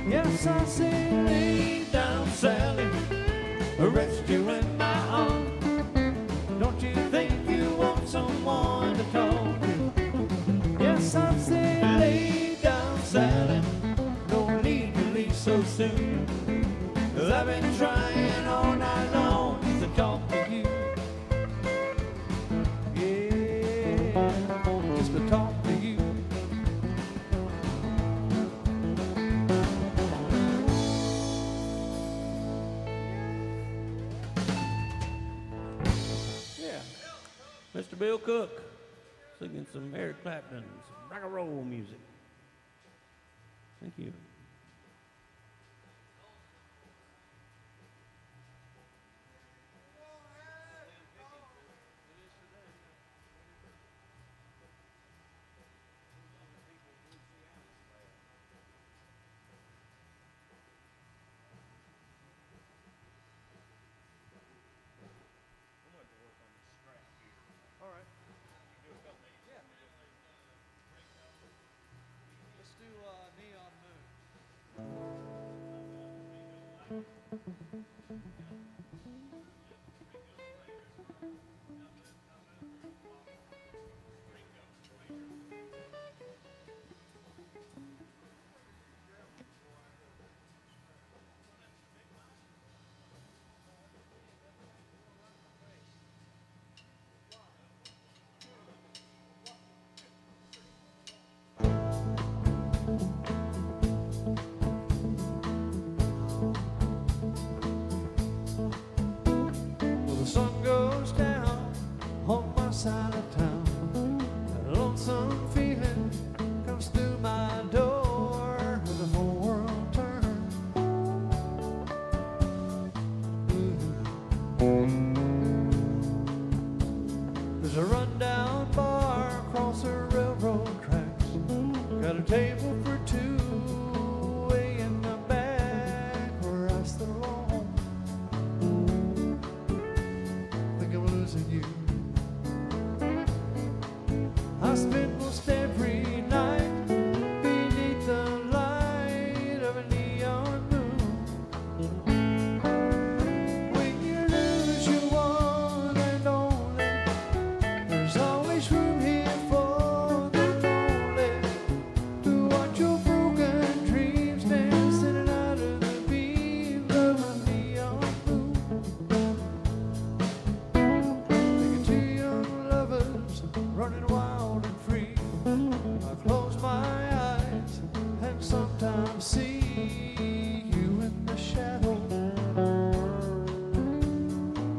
Yes, I say,
Lay down, Sally, rest you in my arms. Don't you think you want someone to talk to?
yes, I say,
Lay down, Sally, no need to leave so soon. 'Cause I've been trying all night long just to talk to you.
yeah, just to talk to you.
Yeah. Mr. Bill Cook singing some Eric Clapton, some rock and roll music. Thank you.
All right. Yeah. Let's do Neon Moon. Well, the sun goes down on my side of town. A lonesome feeling comes through my door. The whole world turns. There's a rundown bar across the railroad tracks. Got a table for two way in the back where I sit alone. Think I'm losing you. I spend most every night beneath the light of a neon moon. When you lose your one and only, there's always room here for the lonely to watch your broken dreams dance in and out of the beams of a neon moon. Like two young lovers running wild and free. I close my eyes and sometimes see you in the shadow,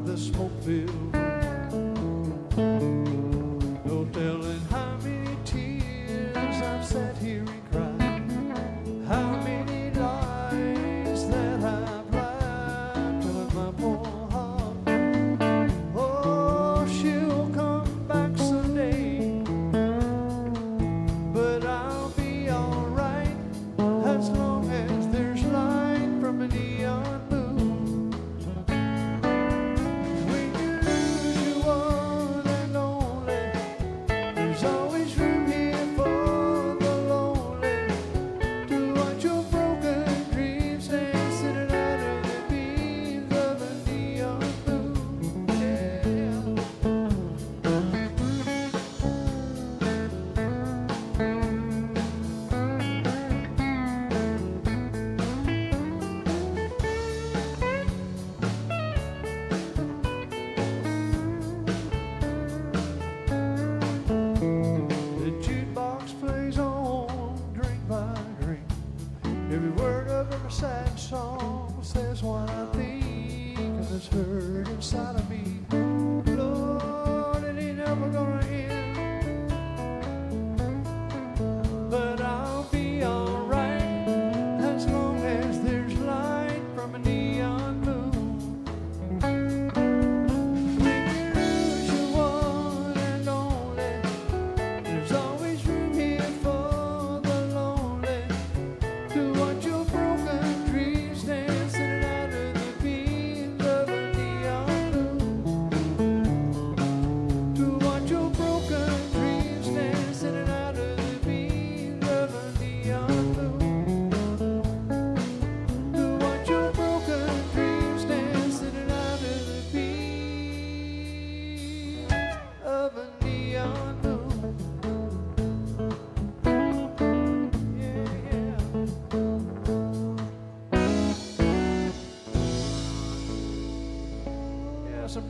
the smoke-filled room. No telling how many tears I've sat here and cried, how many lies that I've lied to my poor heart. Oh, she'll come back someday, but I'll be alright as long as there's light from a neon moon. When you lose your one and only, there's always room here for the lonely to watch your broken dreams dance in and out of the beams of a neon moon. Yeah.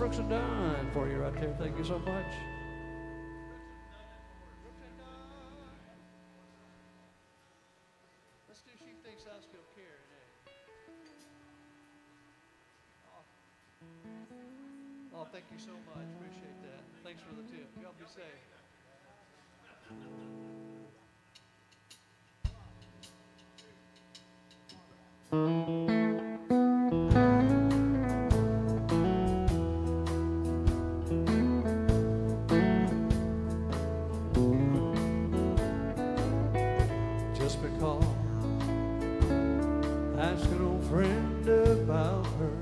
Brooks and Dunn for you right there. Thank you so much. Let's do She Thinks I Still Care today. Oh, thank you so much. Appreciate that. Thanks for the tip. Y'all be safe. Just because I asked an old friend about her,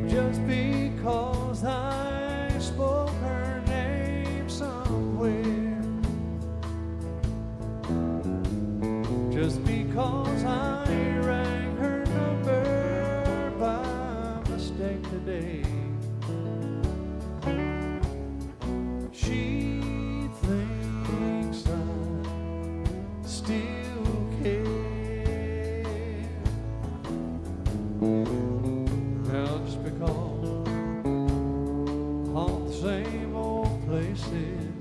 just because I spoke her name somewhere, just because I rang her number by mistake today, she thinks I still care. Now just because all the same old places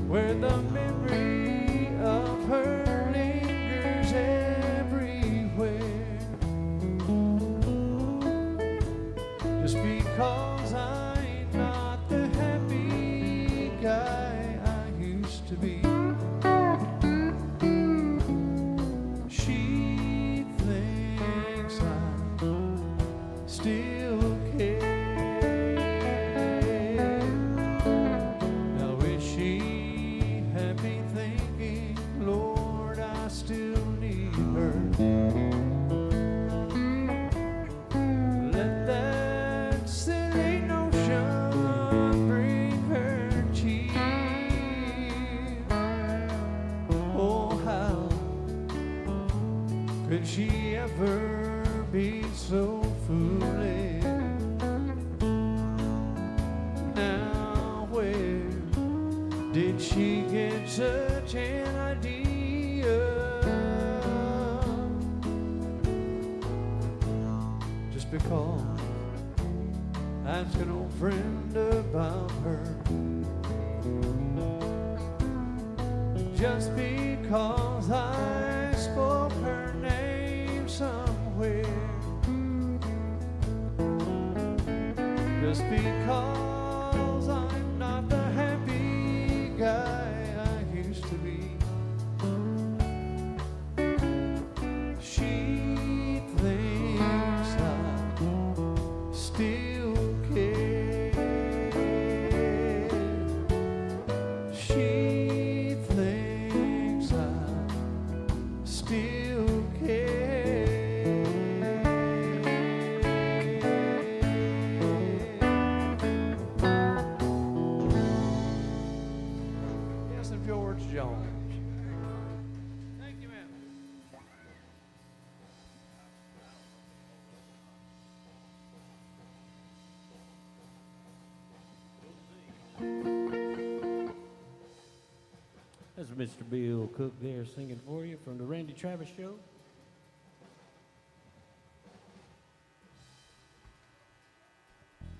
where the memory of her lingers everywhere, just because I'm not the happy guy I used to be, she thinks I still care. Now is she happy thinking, Lord, I still need her? Let that silly notion bring her cheer. Oh, how could she ever be so foolish? Now where did she get such an idea? Just because I asked an old friend about her, just because I spoke her name somewhere, just because I'm not the happy guy I used to be, she thinks I still care. She thinks I still care. Yes, and George Jones. Thank you, ma'am.
That's Mr. Bill Cook there singing for you from the Randy Travis Show.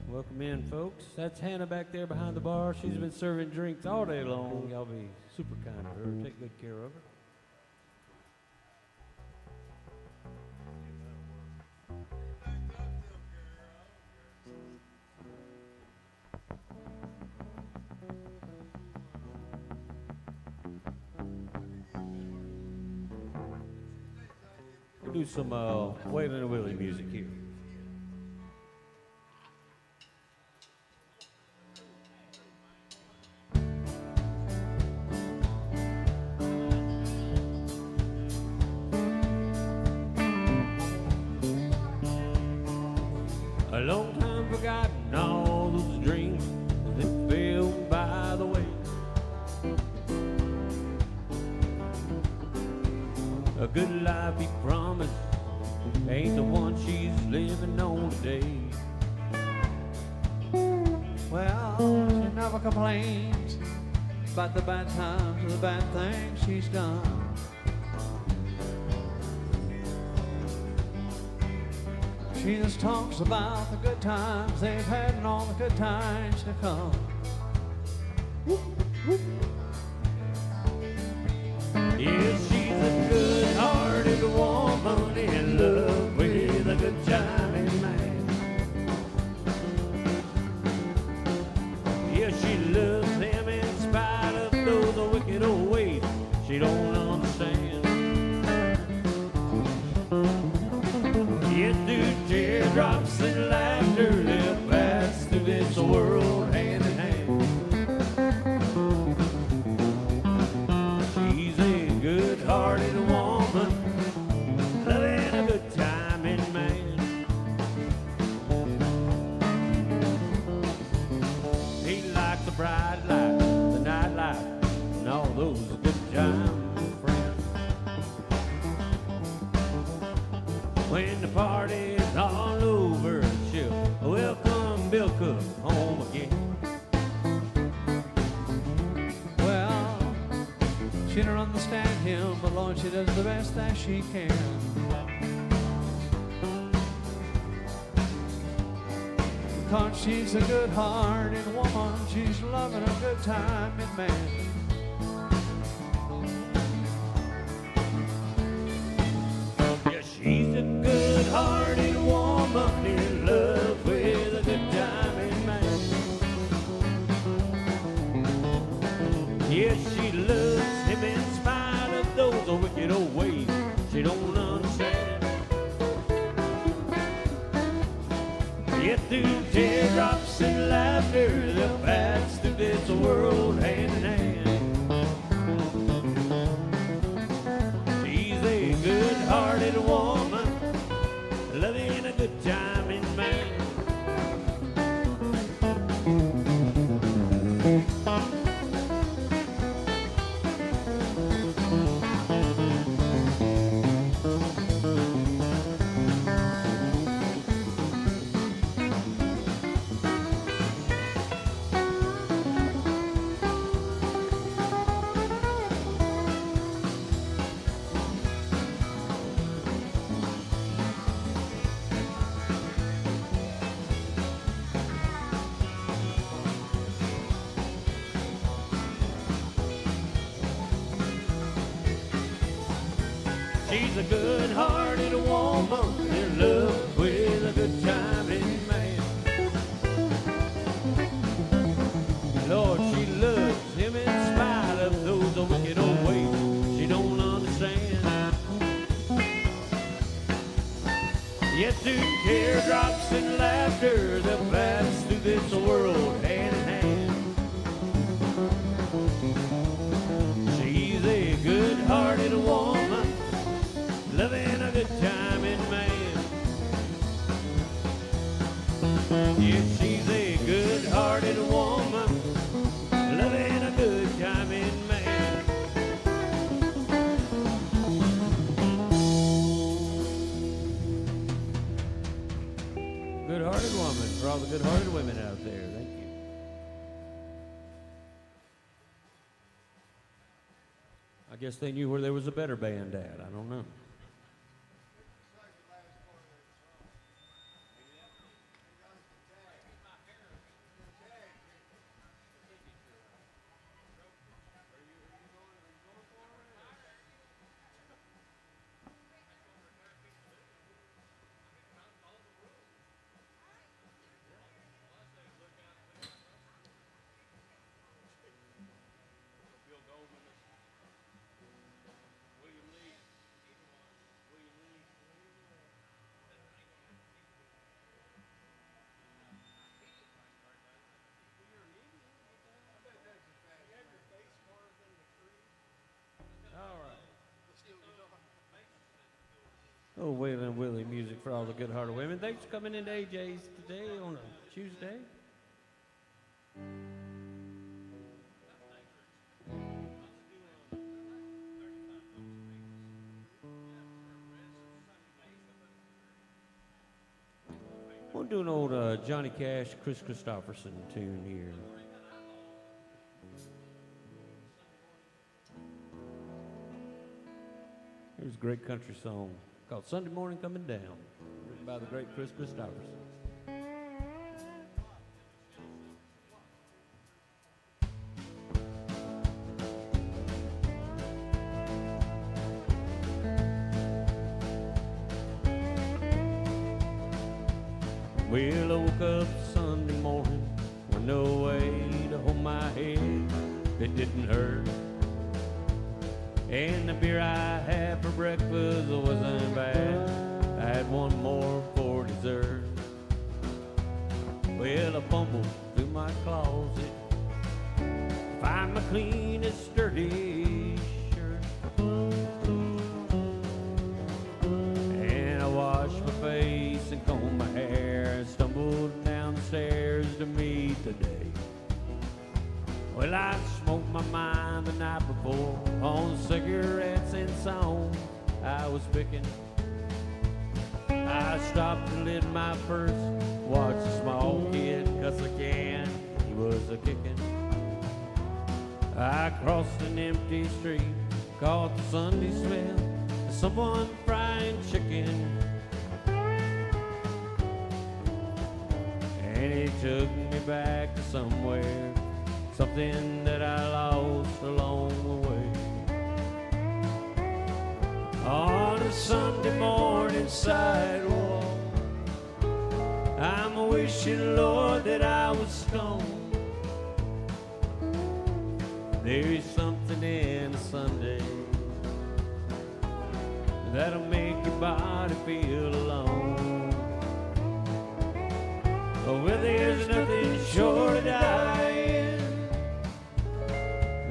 Welcome in, folks. That's Hannah back there behind the bar. She's been serving drinks all day long. Y'all be super kind to her. Take good care of her. We'll do some Waylon and Willie music here. A long time forgotten all those dreams that fell by the way. A good life he promised ain't the one she's living on today.
Well, she never complains about the bad times or the bad things she's done. She just talks about the good times they've had and all the good times to come.
Yes, she's a good-hearted woman in love with a good timing man. Yes, she loves him in spite of those wicked old ways she don't understand. Yet through teardrops and laughter they'll pass through this world hand in hand. She's a good-hearted woman, loving a good timing man. He likes the bright light, the night life, and all those good time friends. When the party's all over, she'll welcome Bill Cook home again.
Well, she don't understand him, but Lord, she does the best that she can. Cause she's a good-hearted woman, she's loving a good time in man.
Yeah, she's a good-hearted woman in love with a good timing man. Yes, she loves him in spite of those wicked old ways she don't understand. Yet through teardrops and laughter they'll pass through this world hand in hand. She's a good-hearted woman, loving a good timing man. She's a good-hearted woman in love with a good timing man. Lord, she loves him in spite of those wicked old ways she don't understand. Yet through teardrops and laughter they'll pass through this world hand in hand. She's a good-hearted woman, loving a good timing man. Yes, she's a good-hearted woman, loving a good timing man. Good-hearted woman for all the good-hearted women out there. Thank you. I guess they knew where there was a better band at. I don't know. Oh, Waylon Willie music for all the good-hearted women. Thanks for coming into AJ's today on a Tuesday. We'll do an old Johnny Cash, Chris Christopherson tune here. Here's a great country song called Sunday Morning Coming Down. written by the great Chris Christopherson. Well, I woke up Sunday morning with no way to hold my head that didn't hurt. And the beer I had for breakfast wasn't bad. I had one more for dessert. Well, I fumbled through my closet, find my cleanest, dirty shirt. And I washed my face and combed my hair and stumbled down the stairs to meet the day. Well, I smoked my mind the night before on cigarettes and songs I was picking. I stopped and lit my first, watched a small kid cuss a can he was a-kicking. I crossed an empty street, caught the Sunday smell of someone frying chicken. And it took me back to somewhere, something that I lost along the way. On a Sunday morning sidewalk, I'm wishing, Lord, that I was stoned. There is something in a Sunday that'll make your body feel alone. Oh, well, there's nothing short of dying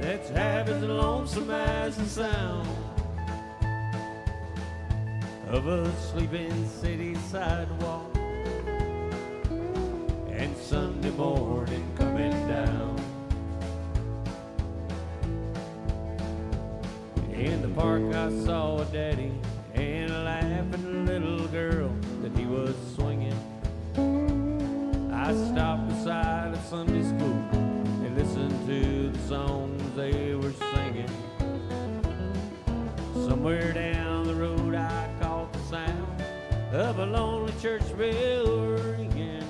that's half as lonesome as the sound of a sleeping city sidewalk and Sunday morning coming down. In the park I saw a daddy and a laughing little girl that he was swinging. I stopped beside a Sunday school and listened to the songs they were singing. Somewhere down the road I caught the sound of a lonely church bell ringing,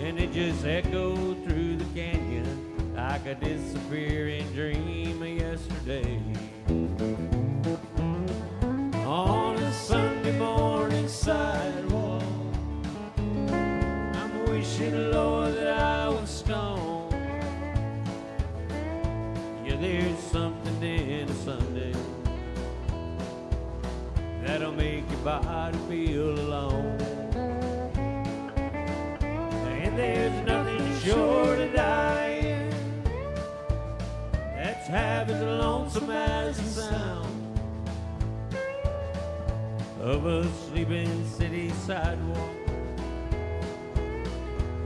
and it just echoed through the canyon like a disappearing dream of yesterday. On a Sunday morning sidewalk, I'm wishing, Lord, that I was stoned. Yeah, there's something in a Sunday that'll make your body feel alone. And there's nothing short of dying that's half as lonesome as the sound of a sleeping city sidewalk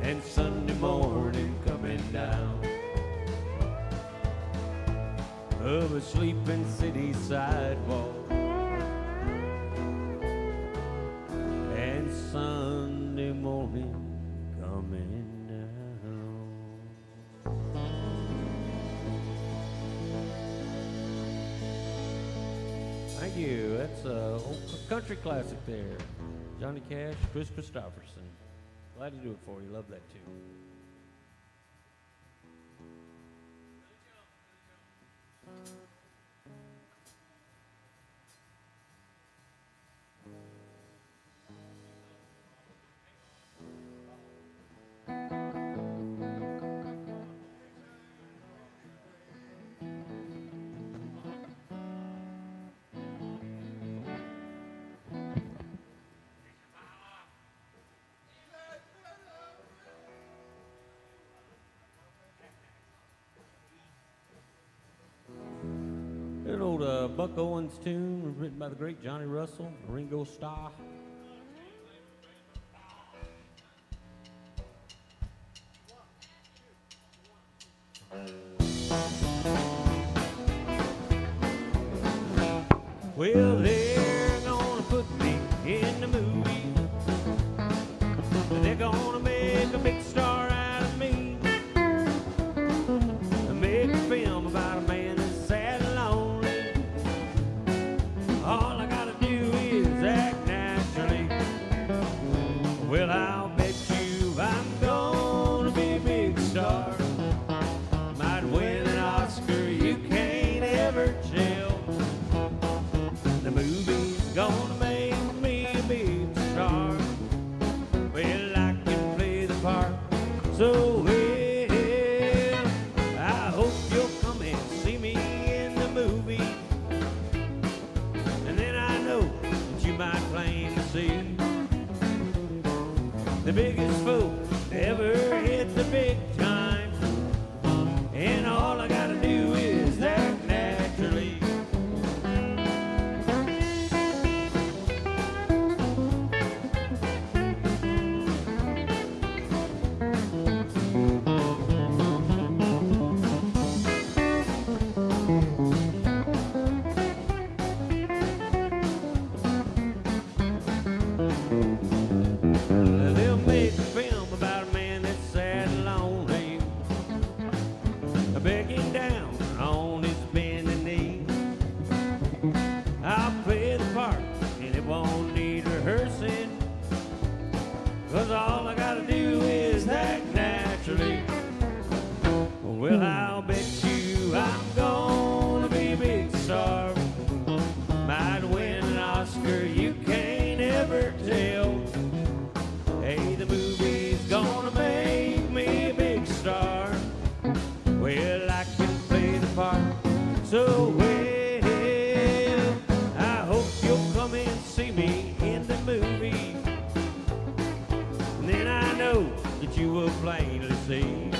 and Sunday morning coming down. Of a sleeping city sidewalk and Sunday morning coming down. Thank you. That's a country classic there. Johnny Cash, Chris Christopherson. Glad to do it for you. Love that too. An old Buck Owens tune written by the great Johnny Russell, Ringo Starr. Well, they're gonna put me in the movie. They're gonna make a big star out of me. Make a film about a man that's sad and lonely. All I gotta do is Well, I'll bet you I'm gonna be a big star. Might win an Oscar, you can't ever tell. The movie's gonna make me a big star. Well, I can play the part so well. I hope you'll come and see me in the movie. And then I know that you might claim to see the biggest fool to ever hit the big time. And all I gotta do is act naturally. They'll make a film about a man that's sad and lonely, begging down on his bending knee. I'll play the part and it won't need rehearsing, 'cause all I gotta do is act naturally. Well, I'll bet you I'm gonna be a big star. Might win an Oscar, you can't ever tell. Hey, the movie's gonna make me a big star. Well, I can play the part so well. I hope you'll come and see me in the movie. And then I know that you will plainly see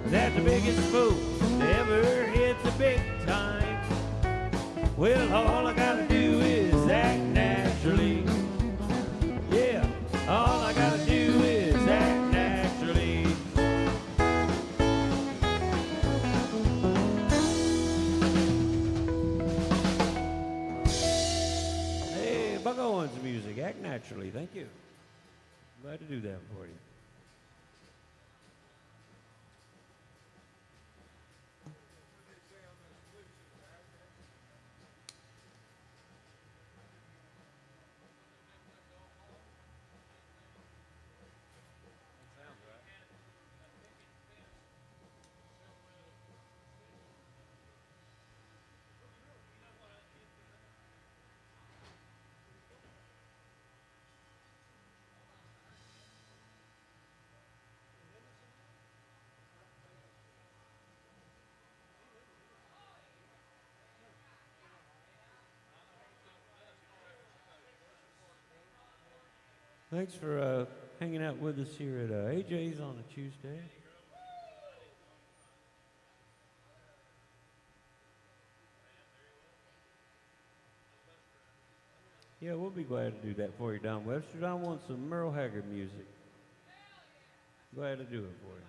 that the biggest fool to ever hit the big time. Well, all I gotta do is act naturally. Yeah, all I gotta do is act naturally. Hey, Buck Owens music, act naturally. Thank you. Glad to do that for you. Thanks for hanging out with us here at AJ's on a Tuesday. Yeah, we'll be glad to do that for you, Don Webster. Don wants some Merle Haggard music. Glad to do it for you.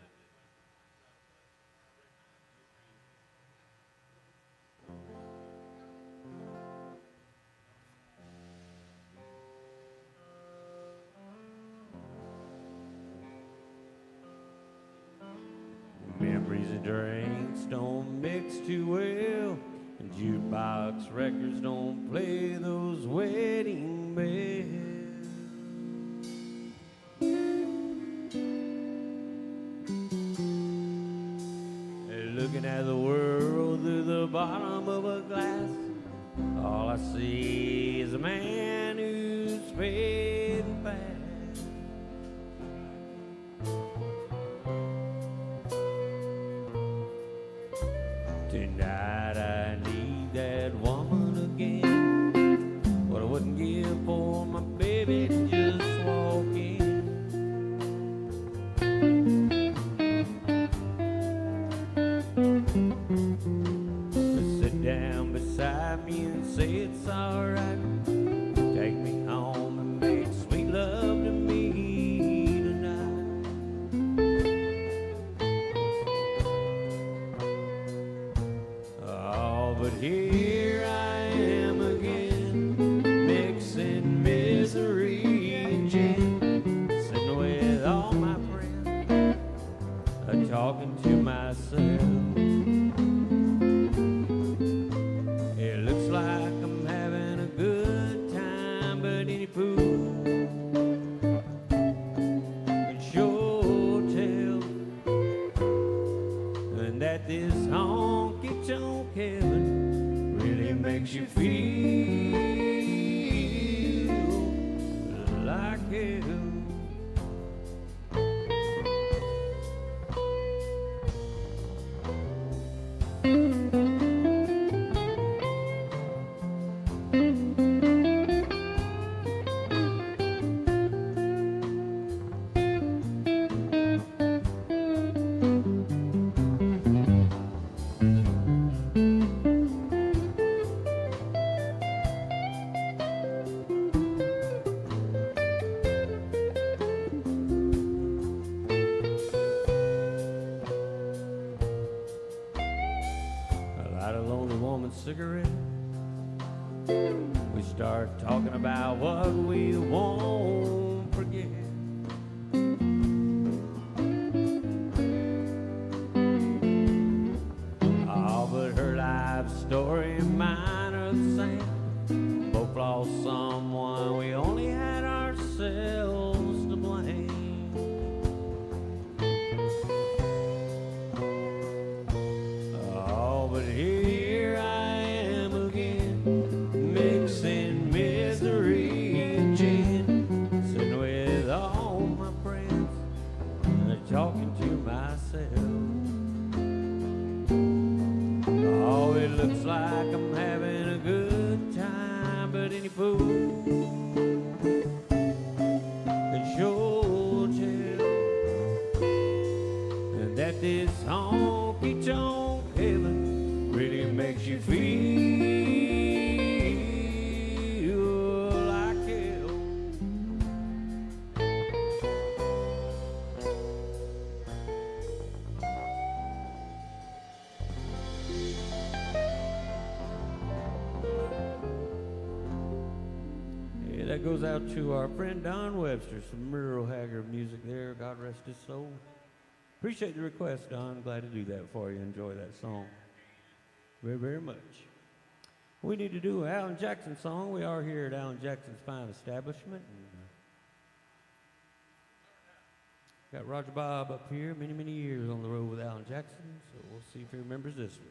Memories and drinks don't mix too well, and jukebox records don't play those wedding bells. Looking at the world through the bottom of a glass, all I see is a man who's fading fast. Tonight I need that woman again, what I wouldn't give for my baby to just walk in. Sit down beside me and say it's alright, take me home and make sweet love to me tonight. hell. Light a lonely woman's cigarette. We start talking about what we won't forget. Oh, but her life story and mine are the same. Both lost someone, we only had ourselves to blame. Oh, but here I am again, mixing misery and gin, sitting with all my friends and talking to myself. Oh, it looks like I'm having a good time, but any fool can sure tell that this honky-tonk heaven really makes you feel like hell. Yeah, that goes out to our friend Don Webster, some Merle Haggard music there. God rest his soul. Appreciate the request, Don. Glad to do that for you. Enjoy that song very, very much. We need to do an Alan Jackson song. We are here at Alan Jackson's Fine Establishment. Got Roger Bob up here, many, many years on the road with Alan Jackson, so we'll see if he remembers this one.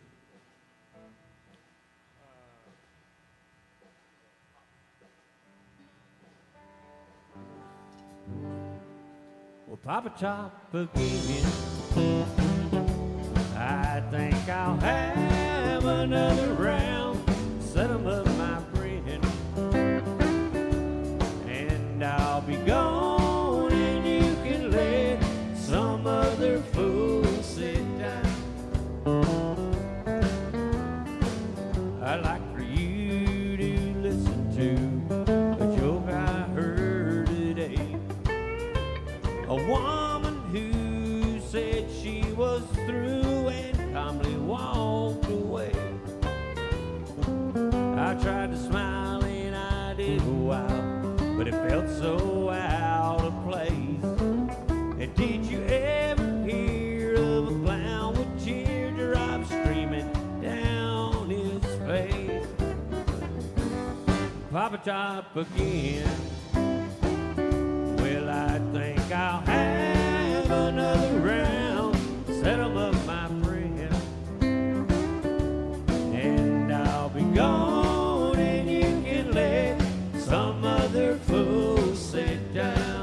Well, Papa Top again. I think I'll have another round. Set 'em up, my friend, and I'll be gone, and you can let some other fool sit down. I'd like for you to listen to a joke I heard today. A woman who said she was through and calmly walked away. I tried to smile and I did a while, but it felt so out of place. And did you ever hear of a clown with teardrops streaming down his face? Papa Top again. Well, I think I'll have another round. Set 'em up, my friend, and I'll be gone, and you can let some other fool sit down.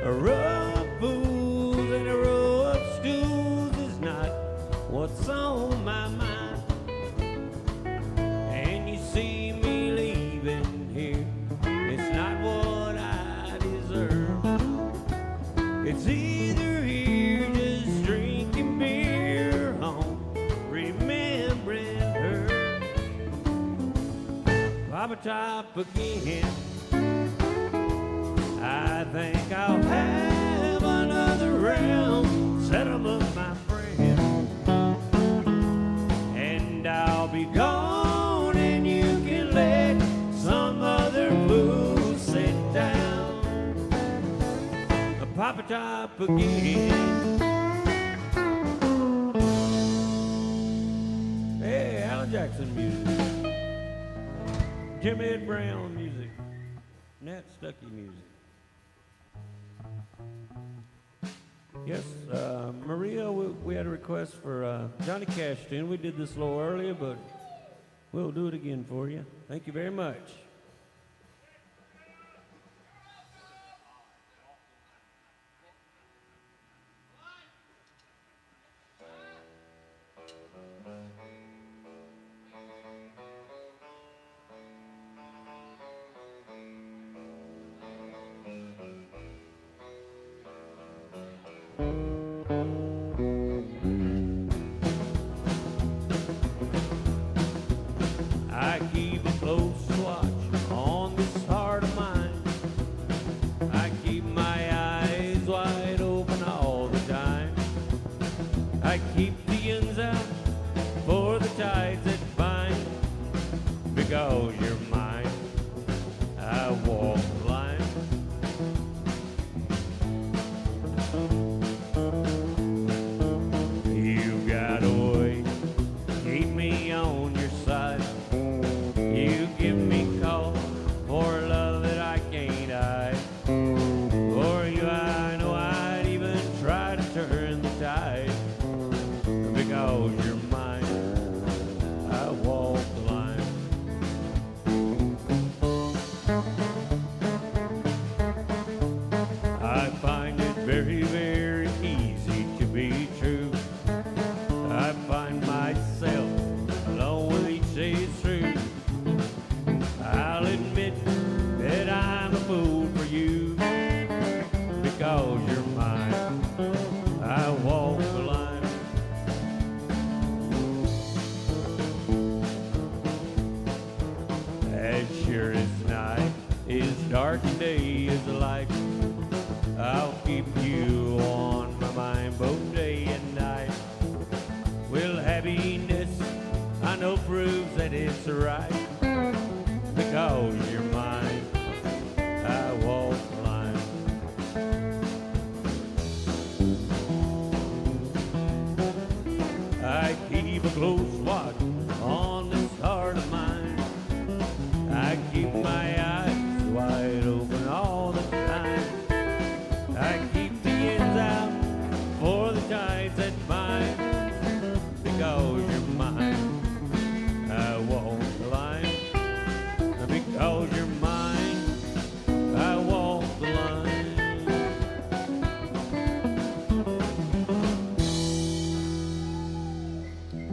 A row of fools and a row of stools is not what's on my mind. And you see me leaving here, it's not what I deserve. It's either here just drinking beer, home remembering her. Papa Top again. I think I'll have another forget. Hey, Alan Jackson music. Jimmy Ed Brown music. Nat Stuckey music. Yes, Maria, we had a request for Johnny Cash tune. We did this a little earlier, but we'll do it again for you. Thank you very much. I keep a close watch on this heart of mine. I keep my eyes wide open all the time. I keep the ends out for the tides that bind. Because you're mine, I walk the line. You got a way, keep me on your side. You give me cause for love that I can't hide. For you I know I'd even try to turn the tide. Because you're mine, I walk the line. I find it very, very easy to be true. I find myself alone with each day it's through. I'll admit that I'm a fool for you. Because you're mine, I walk the line. As sure as night is dark and day is light, I'll keep you on my mind both day and night. Well, happiness I know proves that it's right. Because you're mine, I walk the line. I keep a close watch on this heart of mine. I keep my eyes wide open all the time. I keep the ends out for the tides that bind. Because you're mine, I walk the line. Because you're mine, I walk the line.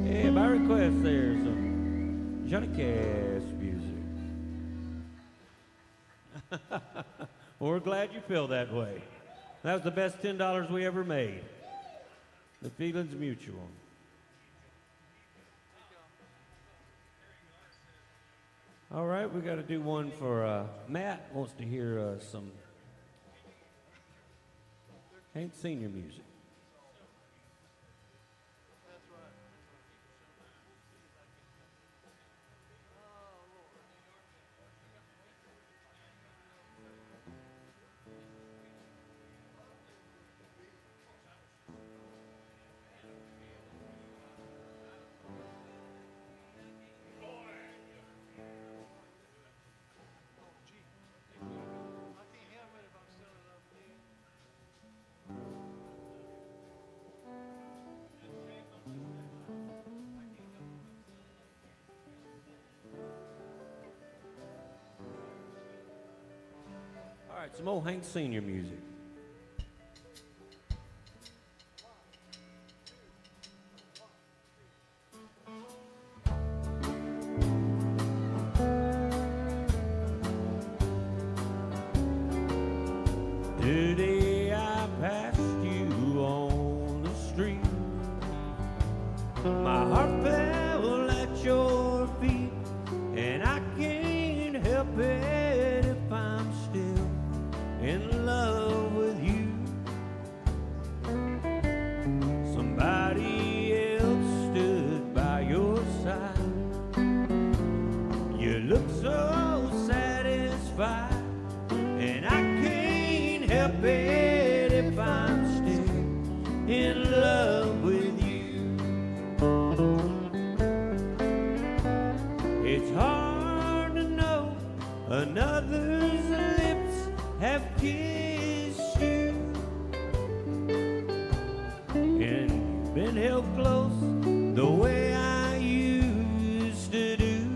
Hey, by request there's some Johnny Cash music. Well, we're glad you feel that way. That was the best $10 we ever made. The feeling's mutual. All right, we got to do one for Matt. Wants to hear some Hank Senior music. All right, some old Hank Senior music. Today I passed you on the street. My heart fell at your feet, and I can't help it if I'm still in love been held close the way I used to do.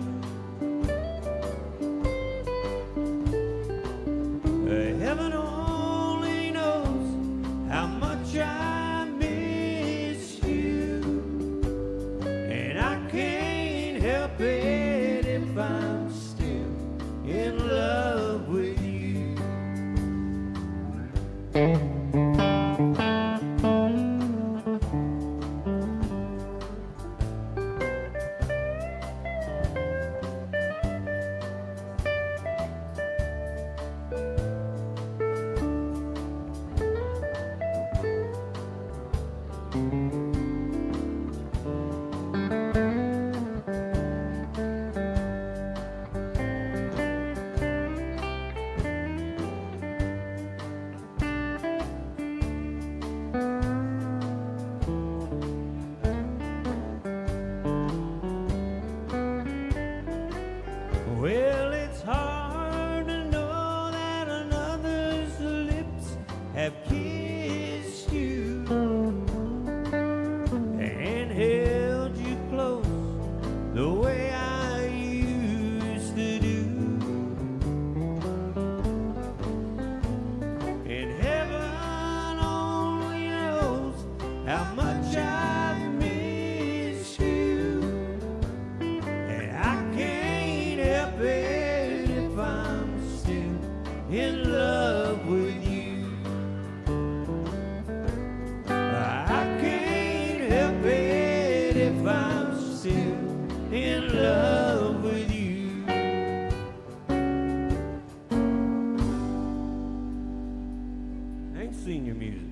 Heaven only knows how much I miss you, and I can't help it if I'm still in love with you. Well, it's hard to know that another's lips have kissed you and held you close the way I used to do. And heaven only knows how much I've missed you, and I can't help it if I'm still in love with you. I can't help it if I'm still in love with you. I ain't seen your music.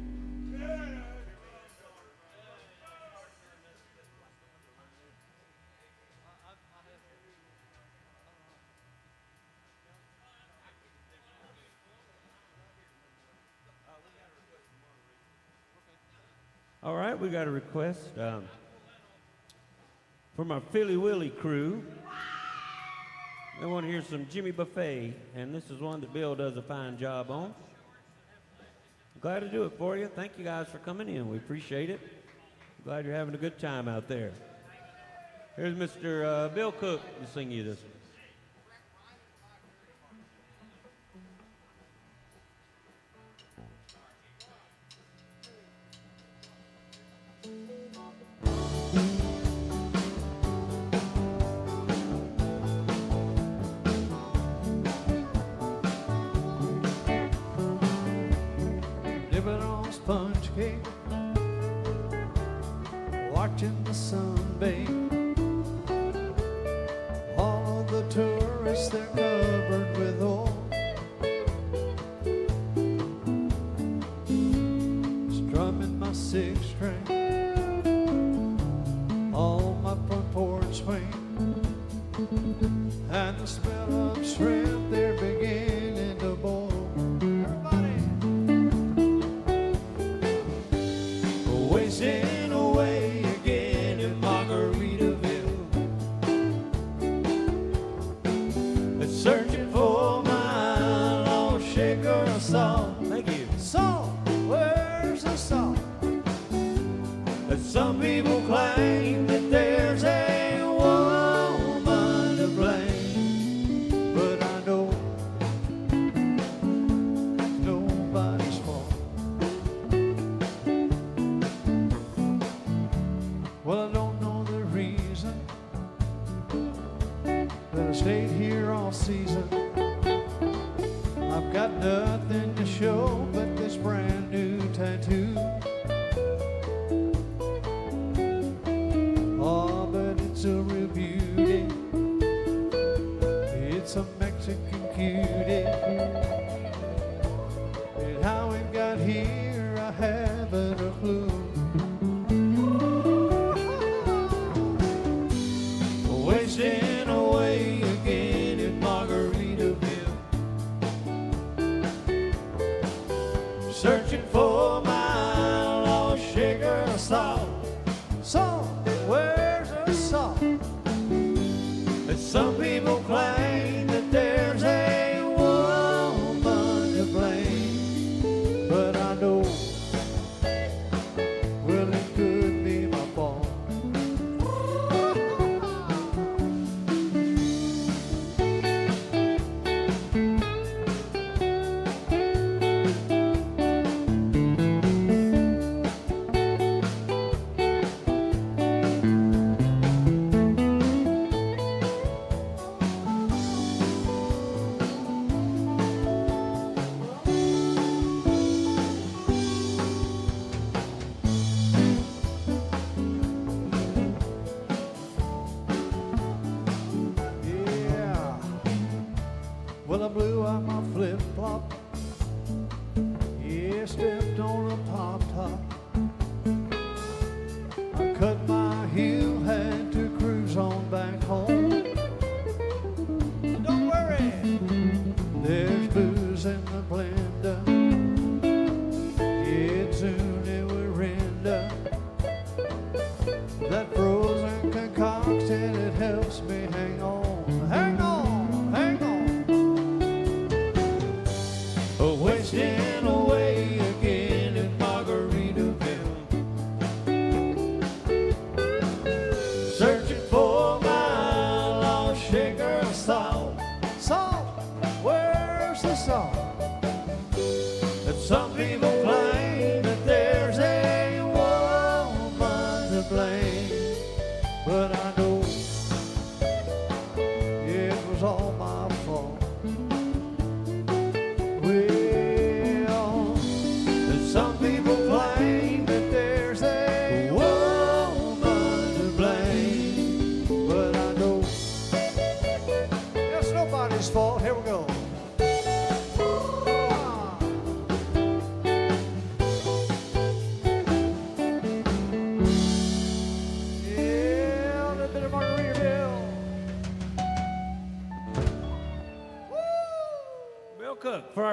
All right, we got a request from our Philly Willie crew. They want to hear some Jimmy Buffet, and this is one that Bill does a fine job on. Glad to do it for you. Thank you guys for coming in. We appreciate it. Glad you're having a good time out there. Here's Mr. Bill Cook to sing you this one.
Dipping on sponge cake, watching the sun bathe. All of the tourists, they're covered with oil. Strumming my six string on my front porch swing, and the smell of shrimp, they're beginning to boil. Wasting away again in Margaritaville, searching for my lost shaker of salt.
Thank you.
Salt, where's the salt?
Some people claim that there's a
Woman to blame, but I know nobody's fault. Well, I don't know the reason that I stayed here all season. I've got nothing to show but this brand new tattoo. Oh, but it's a real beauty. It's a Mexican cutie. And how it got here, I haven't a clue. Wasting away again in Margaritaville, searching for my lost shaker of salt. Salt, where's the salt? Some people claim that there's a woman to blame, but I know, well, it could be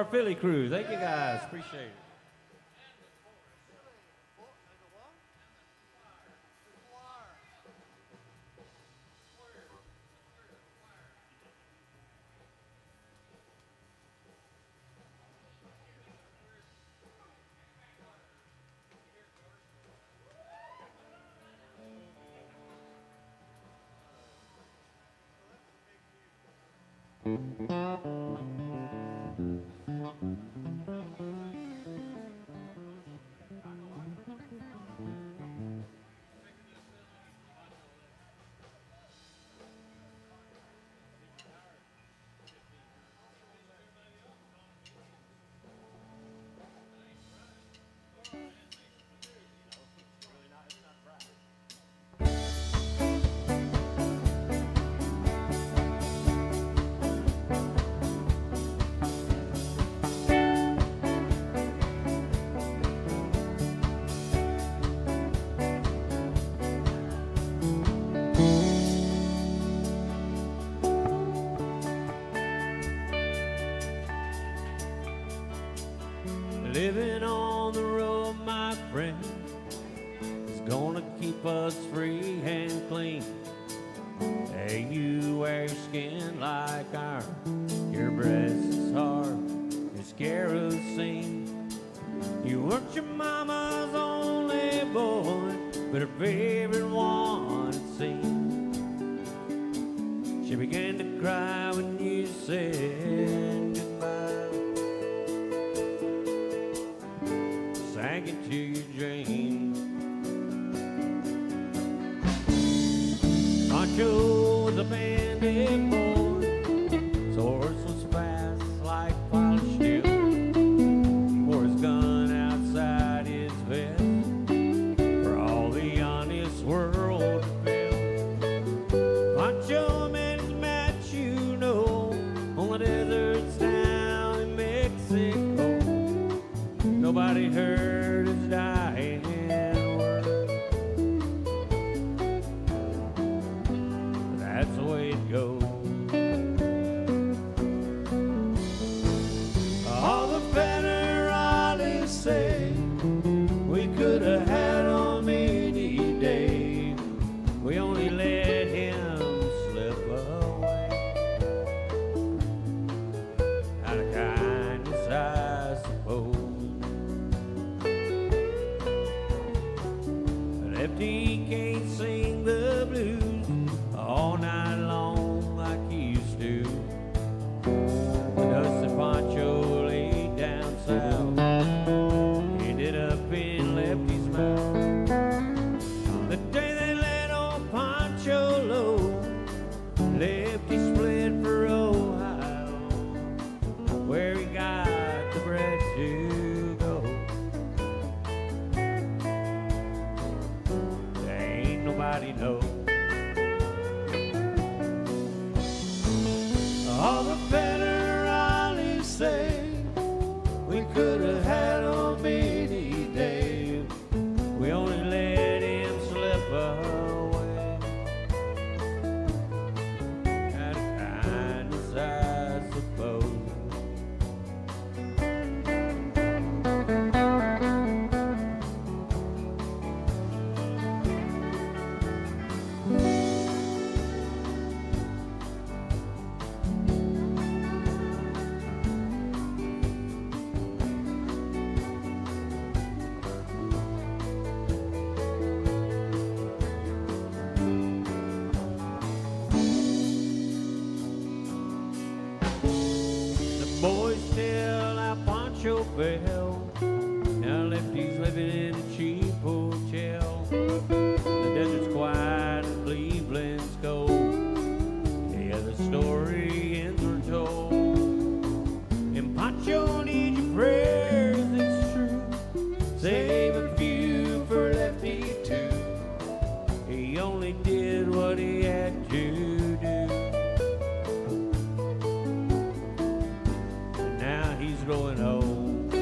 our Philly crew. Thank you guys. Appreciate it. Living on the road, my friend, is gonna keep us free and clean. Hey, you wear skin like iron, your breast is hard, it's kerosene. You weren't your mama's only boy, but her favorite one, it seemed. She began to cry when you said goodbye. Sank into your dreams. Pancho was a bandit boy, his horse was fast like polished steel. Wore his gun outside his vest for all the honest world to feel. Pancho met his match, you know, on the deserts down in Mexico. Nobody heard his dying word. That's the way it goes. All the federales say we could have had him any day. We only let him slip away. Out of kindness, I suppose. Lefty can't sing the blues all night long like he used to. The dusty Pancho laid down south, ended up in Lefty's mouth. The day they let old Pancho low, Lefty split for Ohio, where he got the bread to go. Nobody knows. All the federales say we could have had him any day. We only let him slip away. Out of kindness, I suppose. Boys tell how Pancho fell. Now Lefty's living in a cheap hotel. The desert's quiet and Cleveland's cold. Yeah, the story ends are told. And Pancho needs your prayers, it's true. Save a few for Lefty too. He only did what he had to do. He's growing old.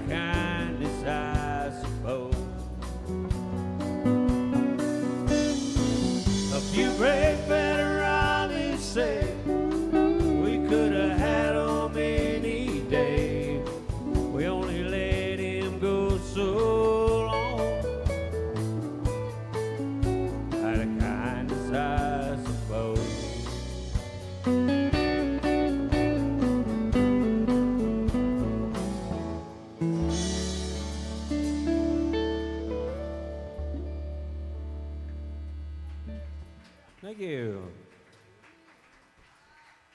of kindness, I suppose. A few brave federales say we could have had him any day. We only let him go so long. Out of kindness, I suppose. Thank you.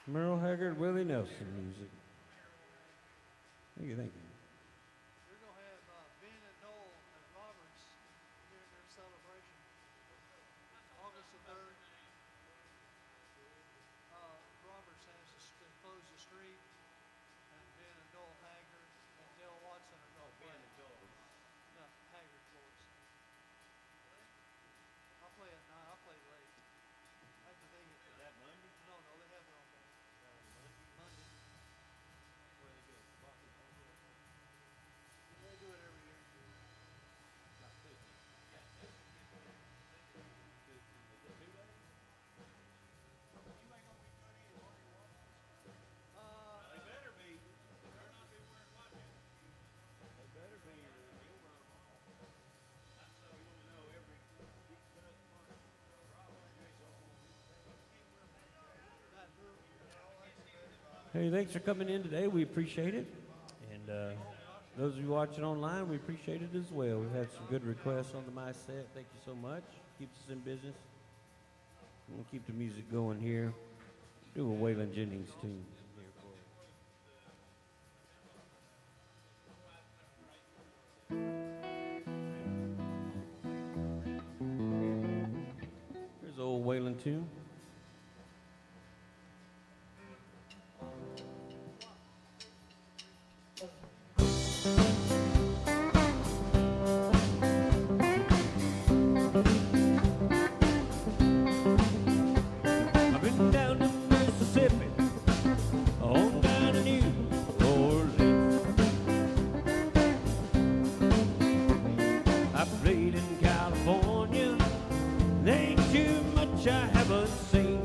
Merle Haggard, Willie Nelson music. Thank you, thank you.
We're going to have Ben and Noel at Roberts during their celebration. August the 3rd. Roberts has to close the street, and Ben and Noel Haggard and Dale Watson are going to play. Ben and Joel. No, Haggard boys. I'll play at 9. I'll play late. After they get there. Is that Monday? No, they have their own band. Monday. Where they do it? They do it every year. They better be. They better not be wearing white hats. They better be. You'll run them off. That's so you want to know every big cut part.
Hey, thanks for coming in today. We appreciate it. And those of you watching online, we appreciate it as well. We've had some good requests on the My Set. Thank you so much. Keeps us in business. We'll keep the music going here. Do a Waylon Jennings tune. Here's an old Waylon tune. I've been down to Mississippi, on down to New Orleans. I played in California, there ain't too much I haven't seen.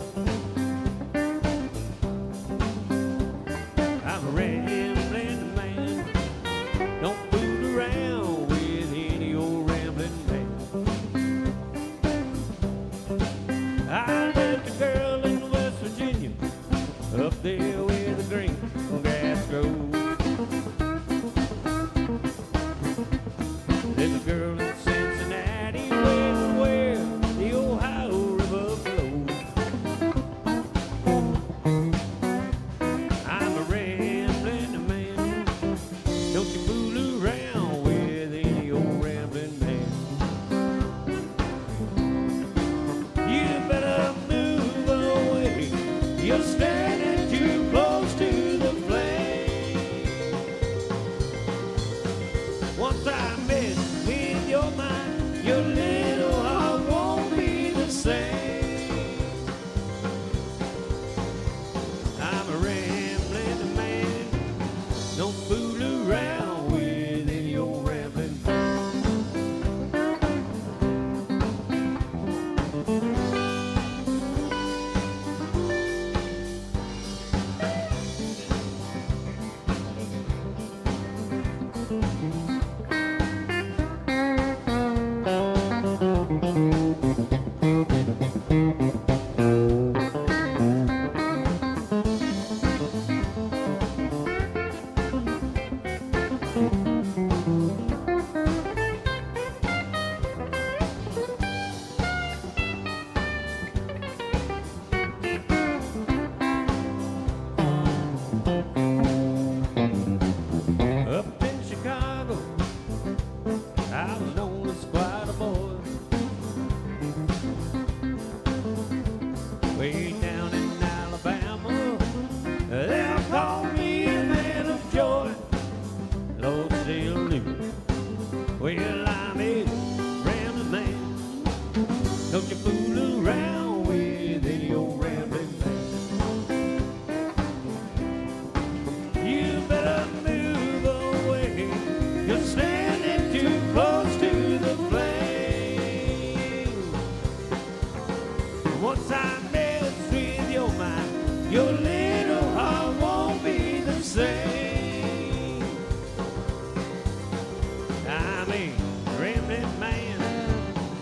I'm a rambling man, don't fool around with any old rambling man. I left a girl in West Virginia, up there where the green grass grows. There's a girl in Cincinnati, where the Ohio River flows. I'm a rambling man, don't you fool around with any old rambling man. You better move away, you're standing too close to the flame. Once I mess with your mind, your little heart won't be the same. I'm a rambling man, don't fool around with any old rambling man. Up in Chicago, I was known as quite a boy. Way down in Alabama, they'll call me a man of joy. Lord, still do. Well, I'm a rambling man. Don't you fool around with any old rambling man. You better move away, I'm a rambling man.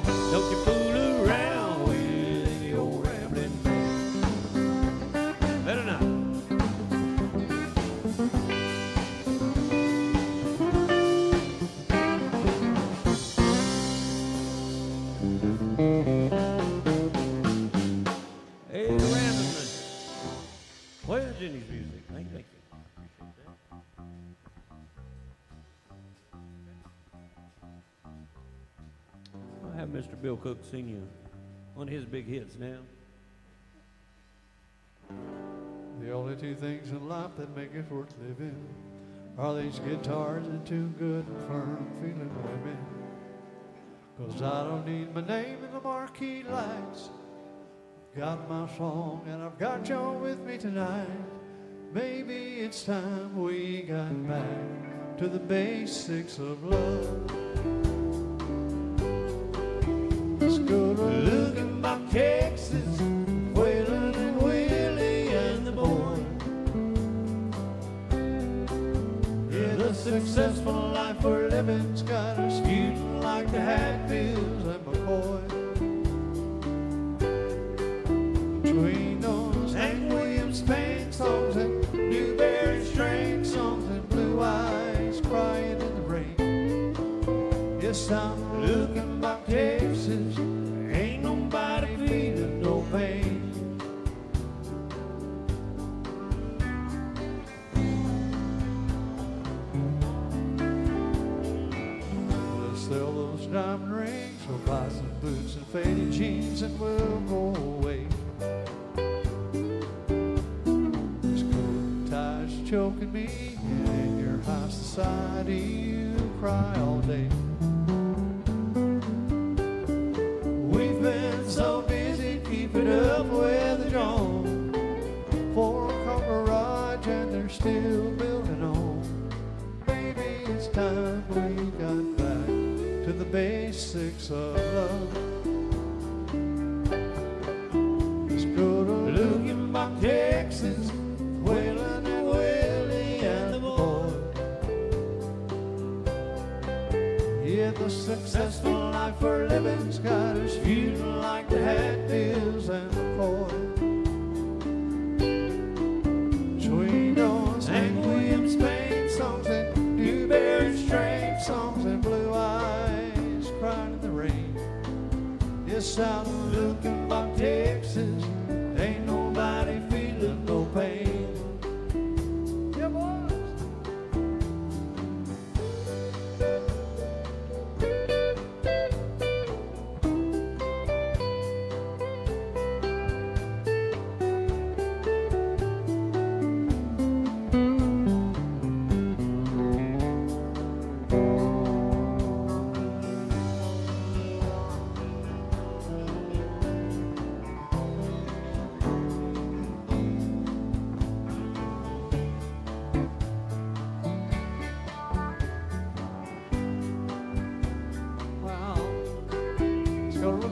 Don't you fool around with any old rambling man. Better not. Hey, rambling man. Where's Jenny's music? Thank you. Appreciate that. I'll have Mr. Bill Cook sing you one of his big hits now.
The only two things in life that make it worth living are these guitars and two good and firm feeling women. 'Cause I don't need my name in the marquee lights. Got my song and I've got you with me tonight. Maybe it's time we got back to the basics of love. Let's go to Looking Back, Texas, Waylon and Willie and the boy. Yeah, the successful life we're living's got us feuding like the Hatfields and McCoy. Between those Hank Williams pain songs and Newberry string songs and blue eyes crying in the rain. Yes, I'm looking back Texas, ain't nobody feeling no pain. We'll sell those diamond rings, we'll buy some boots and faded jeans, and we'll go away. Choking me, and in your high society you cry all day. We've been so busy keeping up with the Jones, 4-car garage and they're still building on. Baby, it's time we got back to the basics of love. Let's go to Looking Back, Texas, Waylon and Willie and the boy. Yeah, the successful life we're living's got us feuding like the Hatfields and McCoy. Between those Hank Williams pain songs and Newberry string songs and blue eyes crying in the rain. Yes, I'm looking back Texas, ain't nobody feeling no pain.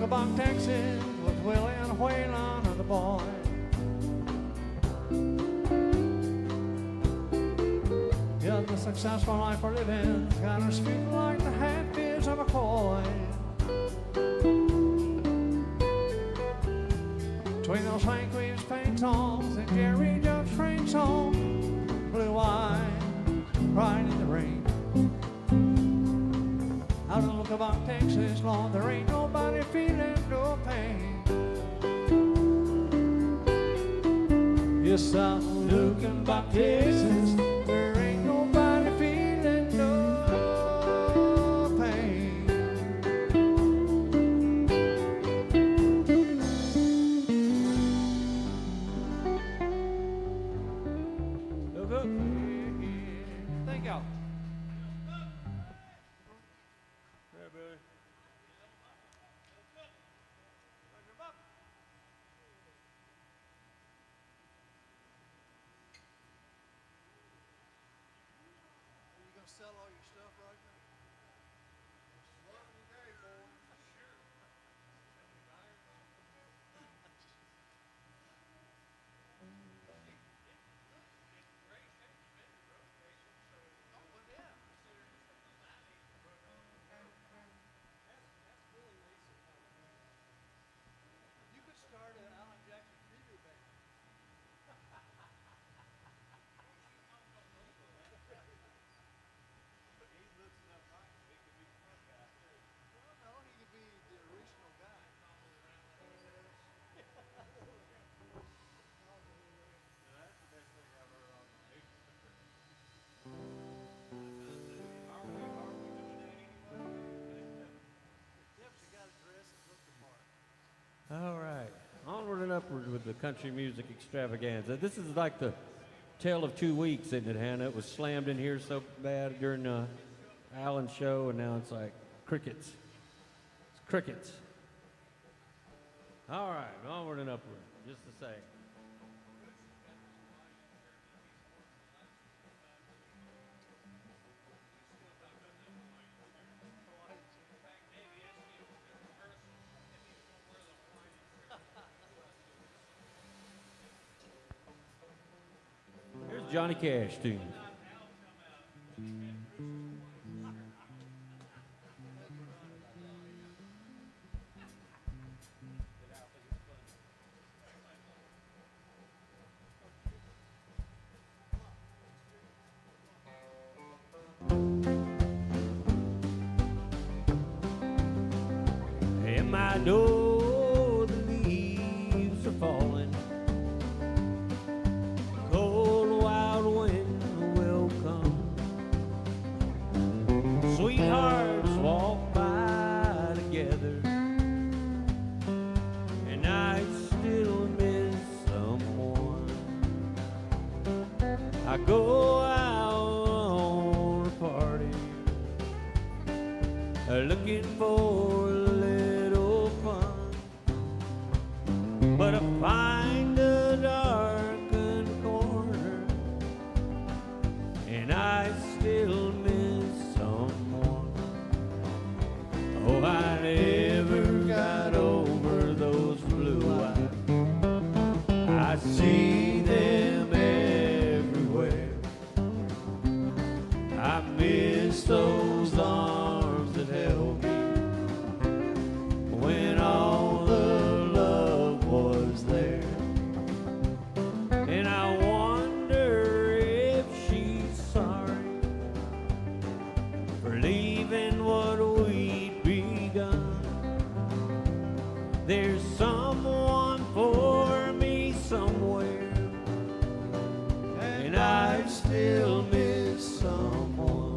About Texas with Willie and Waylon and the boy. Yeah, the successful life we're living got us feeling like the Hatfields and McCoy. Between those Hank Williams pain songs and Jerry Jones train songs, blue eyes crying in the rain. Out of Look About Texas, Lord, there ain't nobody feeling no pain. Yes, I'm looking back Texas, there ain't nobody feeling no pain. Look up. Thank y'all.
upward with the country music extravaganza. This is like the tale of 2 weeks, isn't it, Hannah? It was slammed in here so bad during Alan's show, and now it's like crickets. It's crickets. All right, onward and upward, just the same. Here's Johnny Cash tune. And I know the leaves are falling. Cold wild wind will come. Sweethearts walk by together, and I still miss someone. I go out on a party, looking for a little fun, but I find a darkened corner, and I still miss someone. Oh, I never got over those blue eyes. I see them everywhere. I miss those arms that held me when all the love was there. And I wonder if she's sorry for leaving what we'd begun. There's someone for me somewhere, and I still miss someone.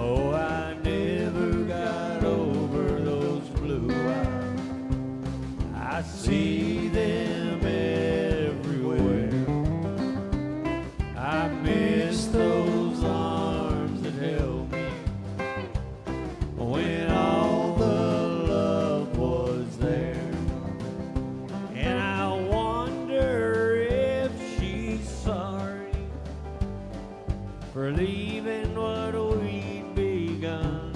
Oh, I never got over those blue eyes. I see them everywhere. I miss those arms that held me when all the love was there. And I wonder if she's sorry for leaving what we'd begun.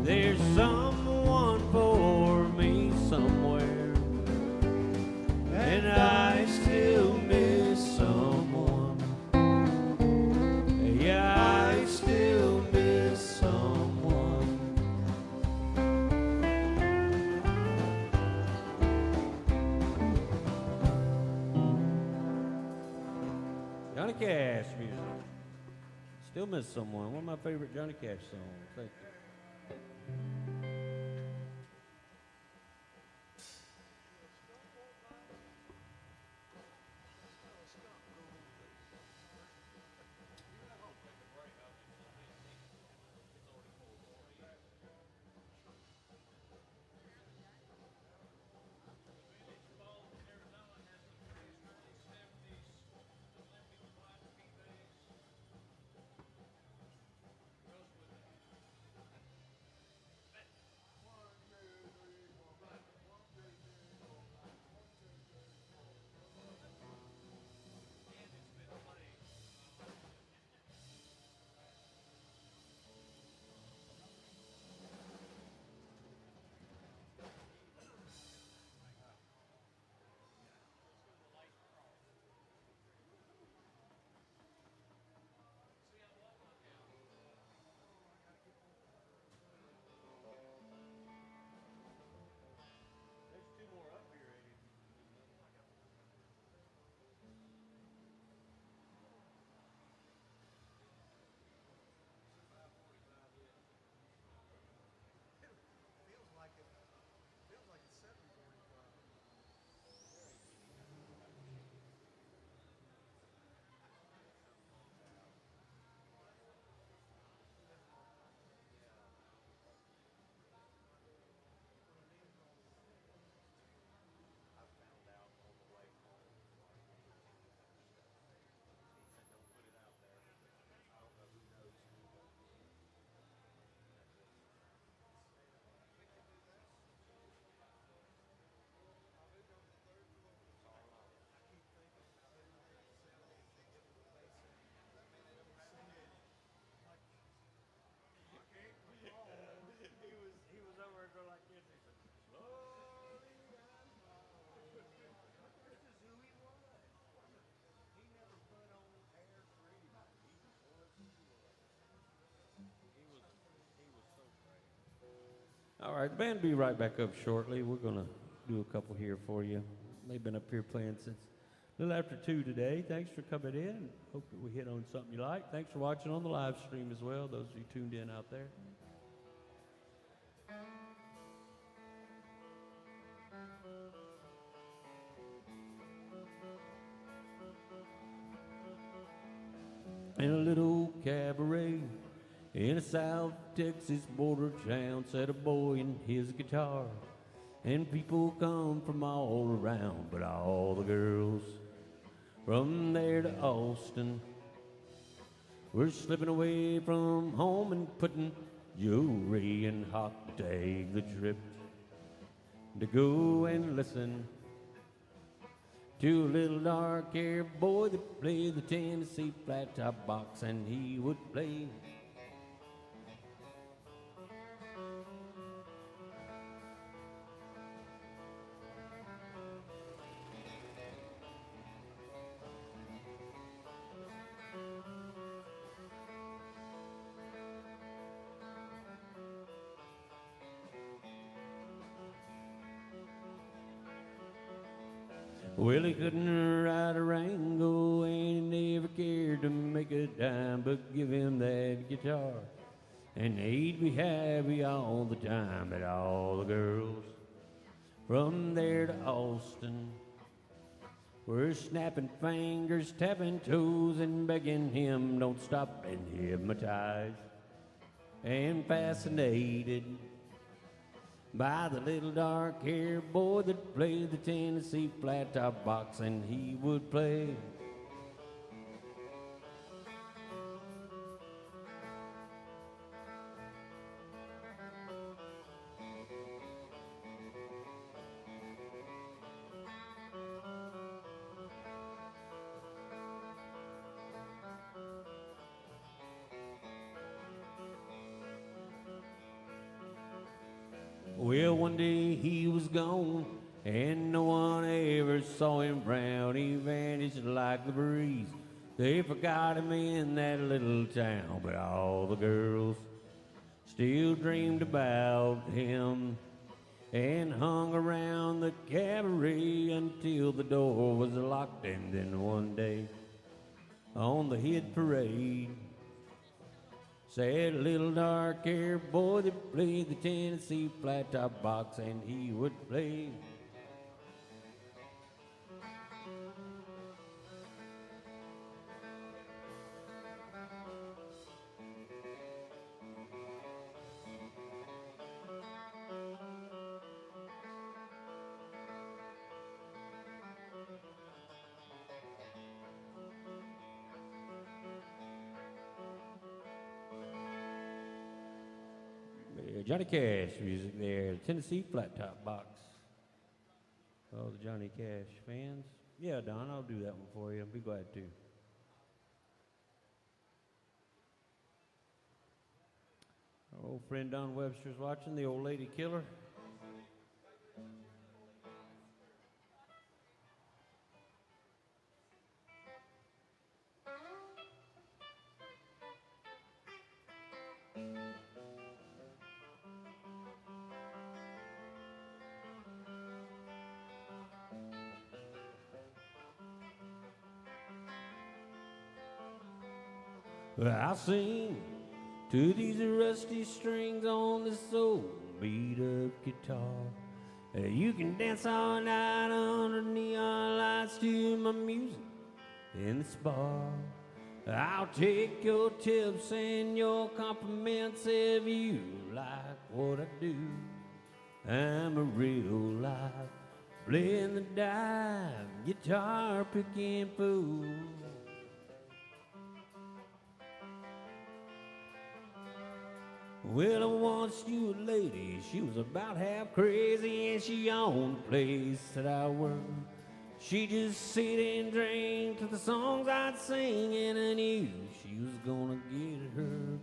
There's someone for me somewhere, and I still miss someone. Yeah, I still miss someone. Johnny Cash music. Still miss someone. One of my favorite Johnny Cash songs. Thank you. All right, the band will be right back up shortly. We're going to do a couple here for you. They've been up here playing since a little after 2 today. Thanks for coming in. Hope that we hit on something you like. Thanks for watching on the live stream as well, those of you tuned in out there. In a little cabaret in a South Texas border town sat a boy and his guitar, and people come from all around, but all the girls from there to Austin were slipping away from home and putting jewelry in hot to take the trip to go and listen to a little dark-haired boy that played the Tennessee flat-top box, and he would play. Well, he couldn't ride a Rango, and he never cared to make a dime, but give him that guitar, and he'd be happy all the time. But all the girls from there to Austin were snapping fingers, tapping toes, and begging him, don't stop, and hypnotized and fascinated by the little dark-haired boy that played the Tennessee flat-top box, and he would play. Well, one day he was gone, and no one ever saw him round. He vanished like the breeze. They forgot him in that little town, but all the girls still dreamed about him and hung around the cabaret until the door was locked. And then one day on the hit parade sat a little dark-haired boy that played the Tennessee flat-top box, and he would play. Johnny Cash music there, Tennessee Flat Top Box. All the Johnny Cash fans. Yeah, Don, I'll do that one for you. I'll be glad to. Our old friend Don Webster's watching, the old lady killer. I'll sing to these rusty strings on this old beat-up guitar. You can dance all night under neon lights to my music in this bar. I'll take your tips and your compliments if you like what I do. I'm a real life playing the dive guitar picking fool. Well, I once knew a lady, she was about half crazy, and she owned the place that I worked. She just sit and drink to the songs I'd sing, and I knew she was gonna get her.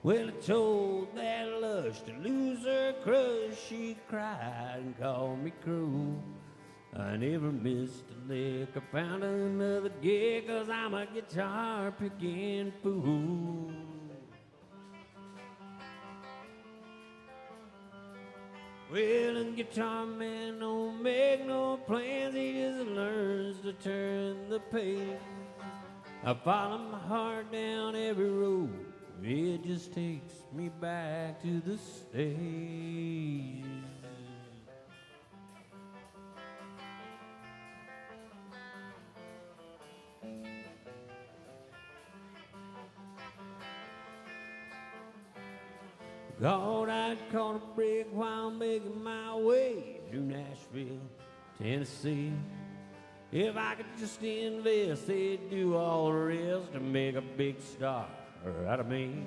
Well, I told that lush to lose her crush. She cried and called me cruel. I never missed a lick. I found another gig, 'cause I'm a guitar picking fool. Well, a guitar man don't make no plans, he just learns to turn the page. I follow my heart down every road, it just takes me back to the stage. God, I'd caught a break while making my way through Nashville, Tennessee. If I could just invest, they'd do all the rest to make a big star out of me.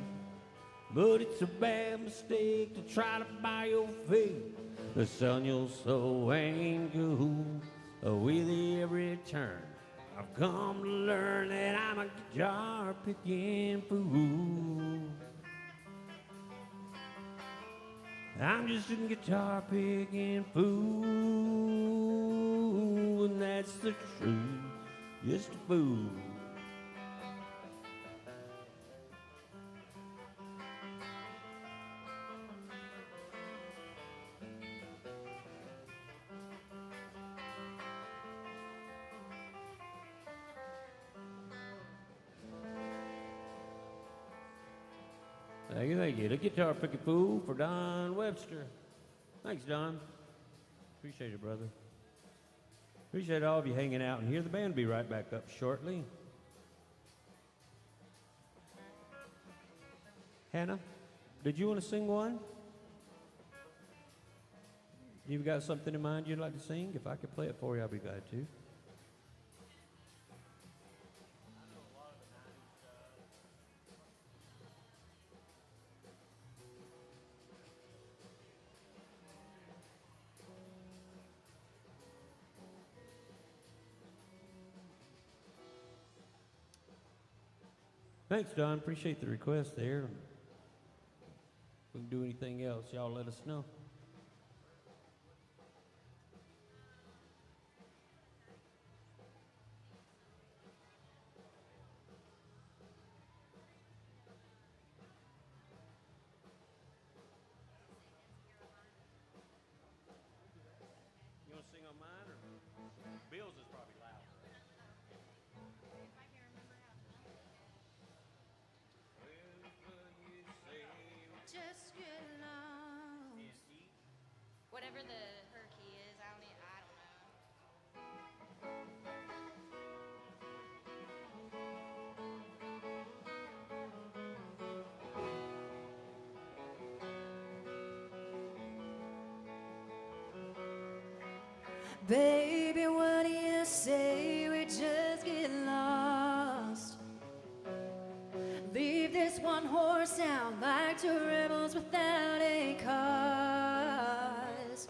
But it's a bad mistake to try to buy your fate. The sun your soul ain't good with every turn. I've come to learn that I'm a guitar picking fool. I'm just a guitar picking fool, and that's the truth, just a fool. Thank you. The guitar picking fool for Don Webster. Thanks, Don. Appreciate it, brother. Appreciate all of you hanging out in here. The band will be right back up shortly. Hannah, did you want to sing one? You've got something in mind you'd like to sing? If I could play it for you, I'd be glad to. Thanks, Don. Appreciate the request there. If we can do anything else, y'all let us know. You want to sing on mine, or Bill's is probably loud.
Just get along. Whatever her key is, I don't know. Baby, what do you say we just get lost? Leave this one horse down like two rebels without a cause.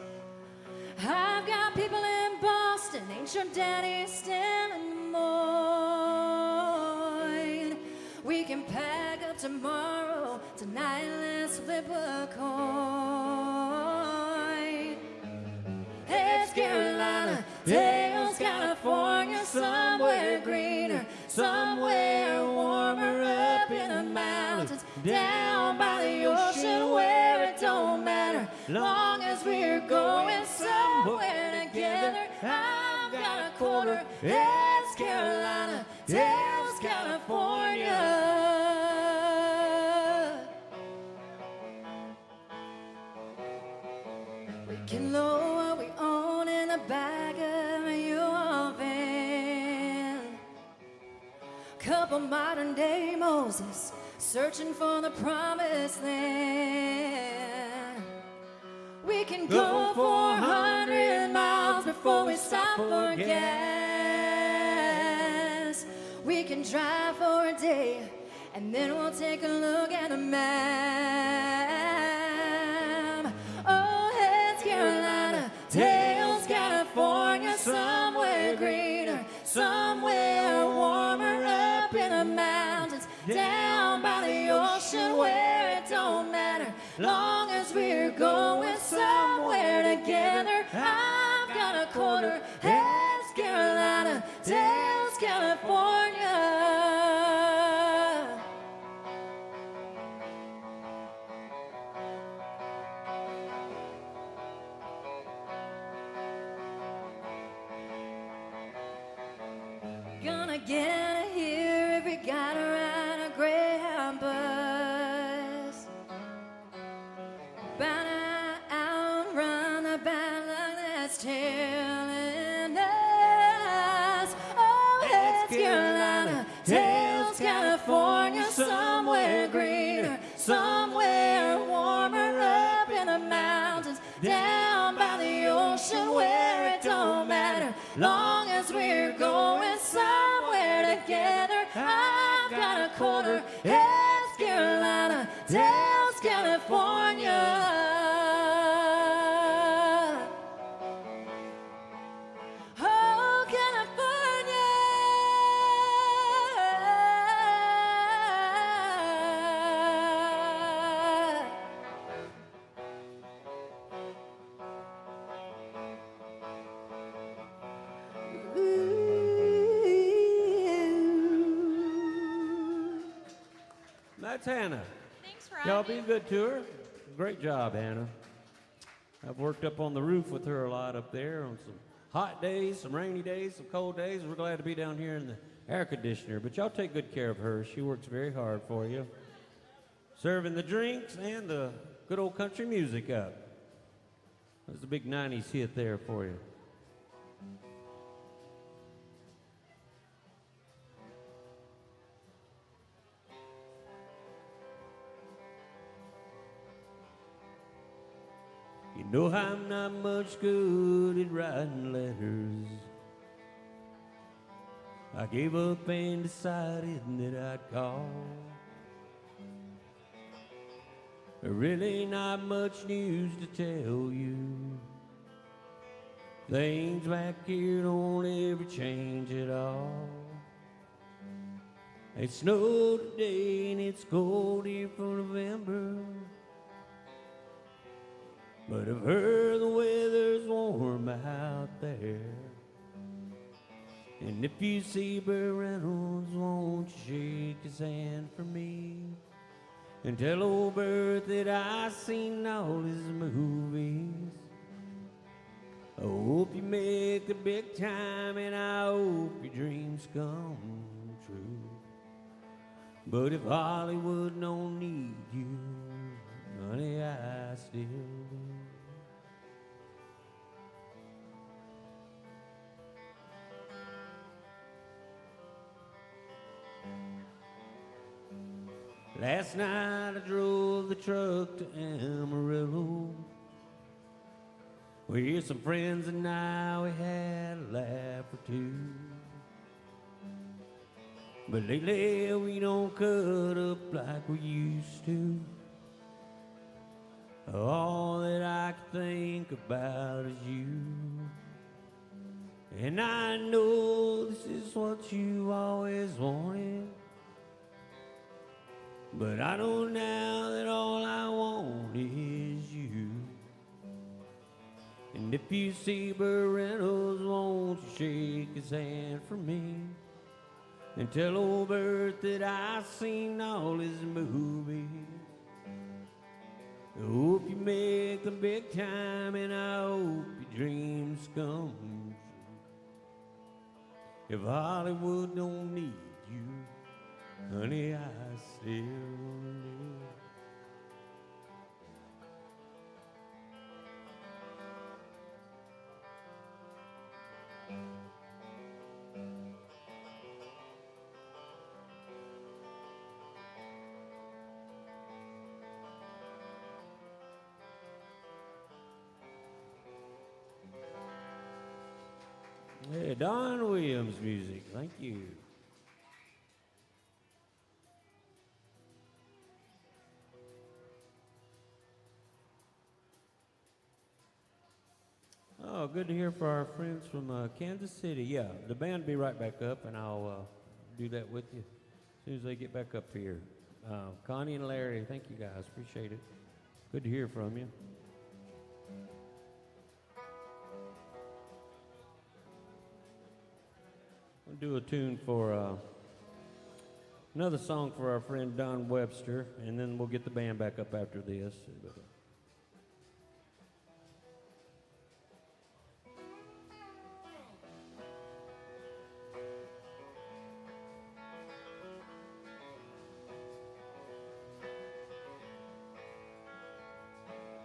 I've got people in Boston, ain't your daddy still in Des Moines? We can pack up tomorrow, tonight let's flip a coin. Heads Carolina, tails California, somewhere greener, somewhere warmer up in the mountains, down by the ocean where it don't matter, long as we're going somewhere together. I've got a quarter, heads Carolina, tails California. We can lower what we own in the back of a U-Haul van. Couple modern day Moses searching for the promised land. We can go 400 miles before we stop for gas. We can drive for a day and then we'll take a look at a map. Oh, heads Carolina, tails California, somewhere greener, somewhere warmer up in the mountains, down by the ocean where it don't matter, long as we're going somewhere together. I've got a quarter, heads Carolina, tails California. gonna get out of here if we gotta ride a Greyhound bus. Bound to outrun the bad luck that's telling us. Oh, heads Carolina, tails California, somewhere greener, somewhere warmer, up in the mountains, down by the ocean where it don't matter, long as we're going somewhere together. I've got a quarter, heads Carolina, tails California. Oh, California.
That's Hannah.
Thanks,
Y'all
Robbie.
be good to her. Great job, Hannah. I've worked up on the roof with her a lot up there on some hot days, some rainy days, some cold days. We're glad to be down here in the air conditioner, but y'all take good care of her. She works very hard for you, serving the drinks and the good old country music up. There's a big 90s hit there for you. You know I'm not much good at writing letters. I gave up and decided that I'd call. There really not much news to tell you. Things back here don't ever change at all. It snowed today and it's cold here for November, but I've heard the weather's warm out there. And if you see Burt Reynolds, won't you shake his hand for me and tell old Burt that I seen all his movies. I hope you make the big time and I hope your dreams come true. But if Hollywood don't need you, honey, I still do. Last night I drove the truck to Amarillo. With some friends and I, we had a laugh or two. But lately we don't cut up like we used to. All that I can think about is you. And I know this is what you always wanted, but I know now that all I want is you. And if you see Burt Reynolds, won't you shake his hand for me and tell old Burt that I seen all his movies. I hope you make the big time and I hope your dreams come true. If Hollywood don't need you, honey, I still do. Hey, Don Williams music. Thank you. Oh, good to hear for our friends from Kansas City. Yeah, the band will be right back up, and I'll do that with you as soon as they get back up here. Connie and Larry, thank you guys. Appreciate it. Good to hear from you. We'll do a tune for another song for our friend Don Webster, and then we'll get the band back up after this.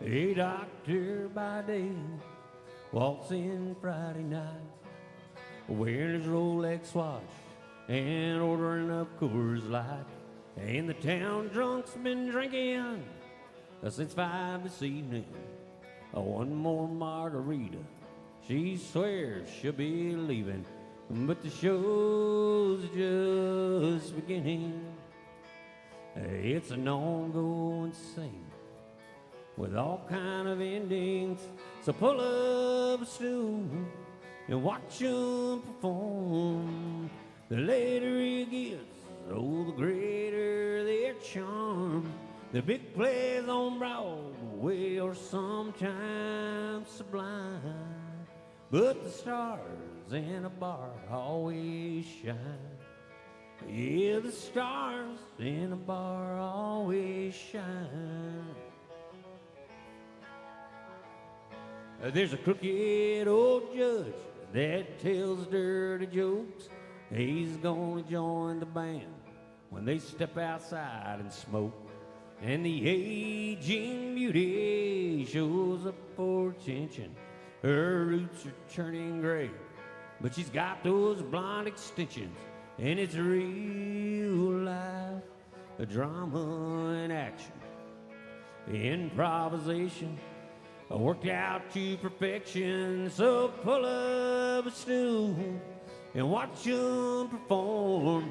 A doctor by day walks in Friday night, wearing his Rolex watch and ordering up Coors Light. And the town drunk's been drinking since 5 this evening. One more margarita, she swears she'll be leaving, but the show's just beginning. It's an ongoing scene with all kind of endings. So pull up a stool and watch them perform. The later it gets, oh, the greater their charm. The big plays on Broadway are sometimes sublime, but the stars in a bar always shine. Yeah, the stars in a bar always shine. There's a crooked old judge that tells dirty jokes. He's gonna join the band when they step outside and smoke. And the aging beauty shows up for attention. Her roots are turning gray, but she's got those blonde extensions. And it's real life, a drama in action, improvisation worked out to perfection. So pull up a stool and watch them perform.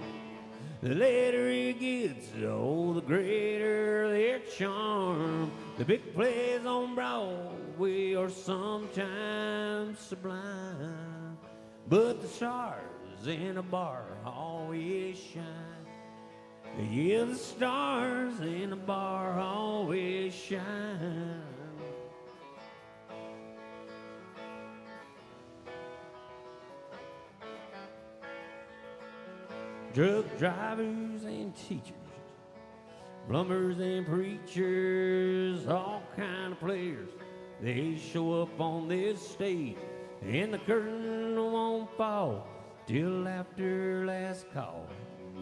The later it gets, oh, the greater their charm. The big plays on Broadway are sometimes sublime, but the stars in a bar always shine. Yeah, the stars in a bar always shine. Drug drivers and teachers, plumbers and preachers, all kind of players, they show up on this stage, and the curtain won't fall till after last call.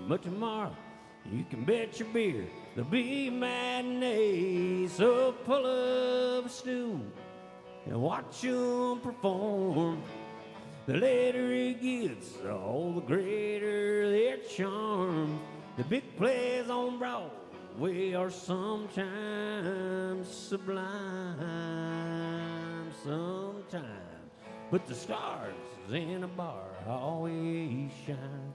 But tomorrow, you can bet your beer there'll be matinee. So pull up a stool and watch them perform. The later it gets, oh, the greater their charm. The big plays on Broadway are sometimes sublime, sometimes, but the stars in a bar always shine.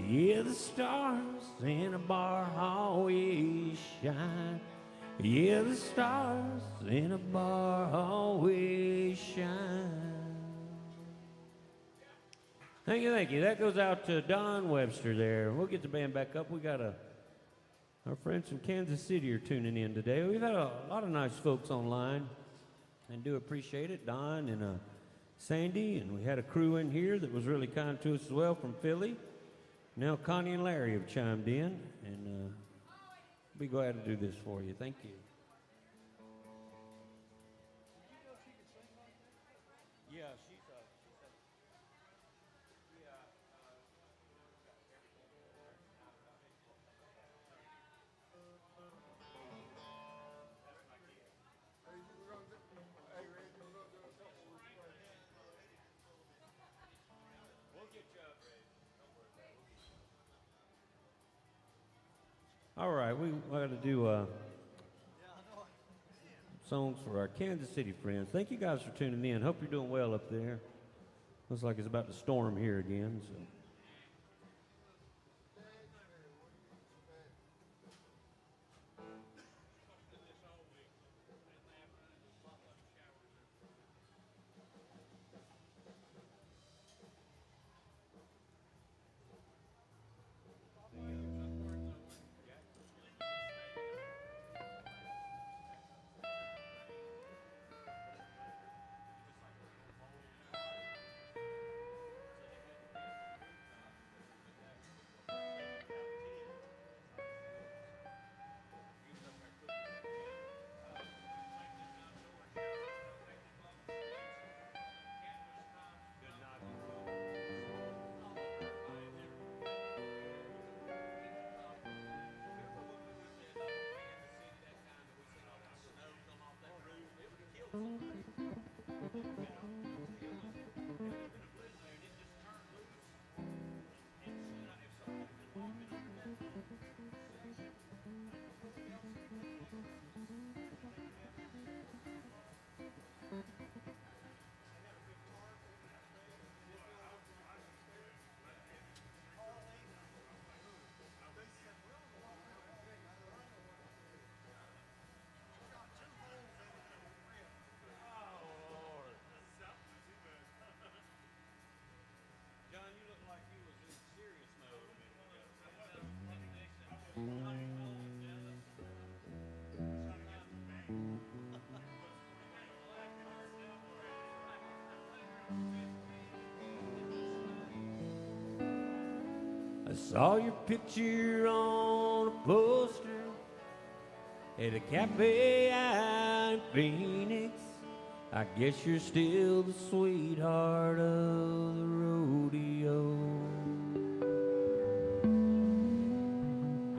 Yeah, the stars in a bar always shine. Yeah, the stars in a bar always shine. Thank you, thank you. That goes out to Don Webster there. We'll get the band back up. We got our friends from Kansas City are tuning in today. We've had a lot of nice folks online and do appreciate it. Don and Sandy, and we had a crew in here that was really kind to us as well from Philly. Now Connie and Larry have chimed in, and we'll be glad to do this for you. Thank you. Yeah, she's all right, we got to do songs for our Kansas City friends. Thank you guys for tuning in. Hope you're doing well up there. Looks like it's about to storm here again. So. saw your picture on a poster at a cafe out in Phoenix. I guess you're still the sweetheart of the rodeo.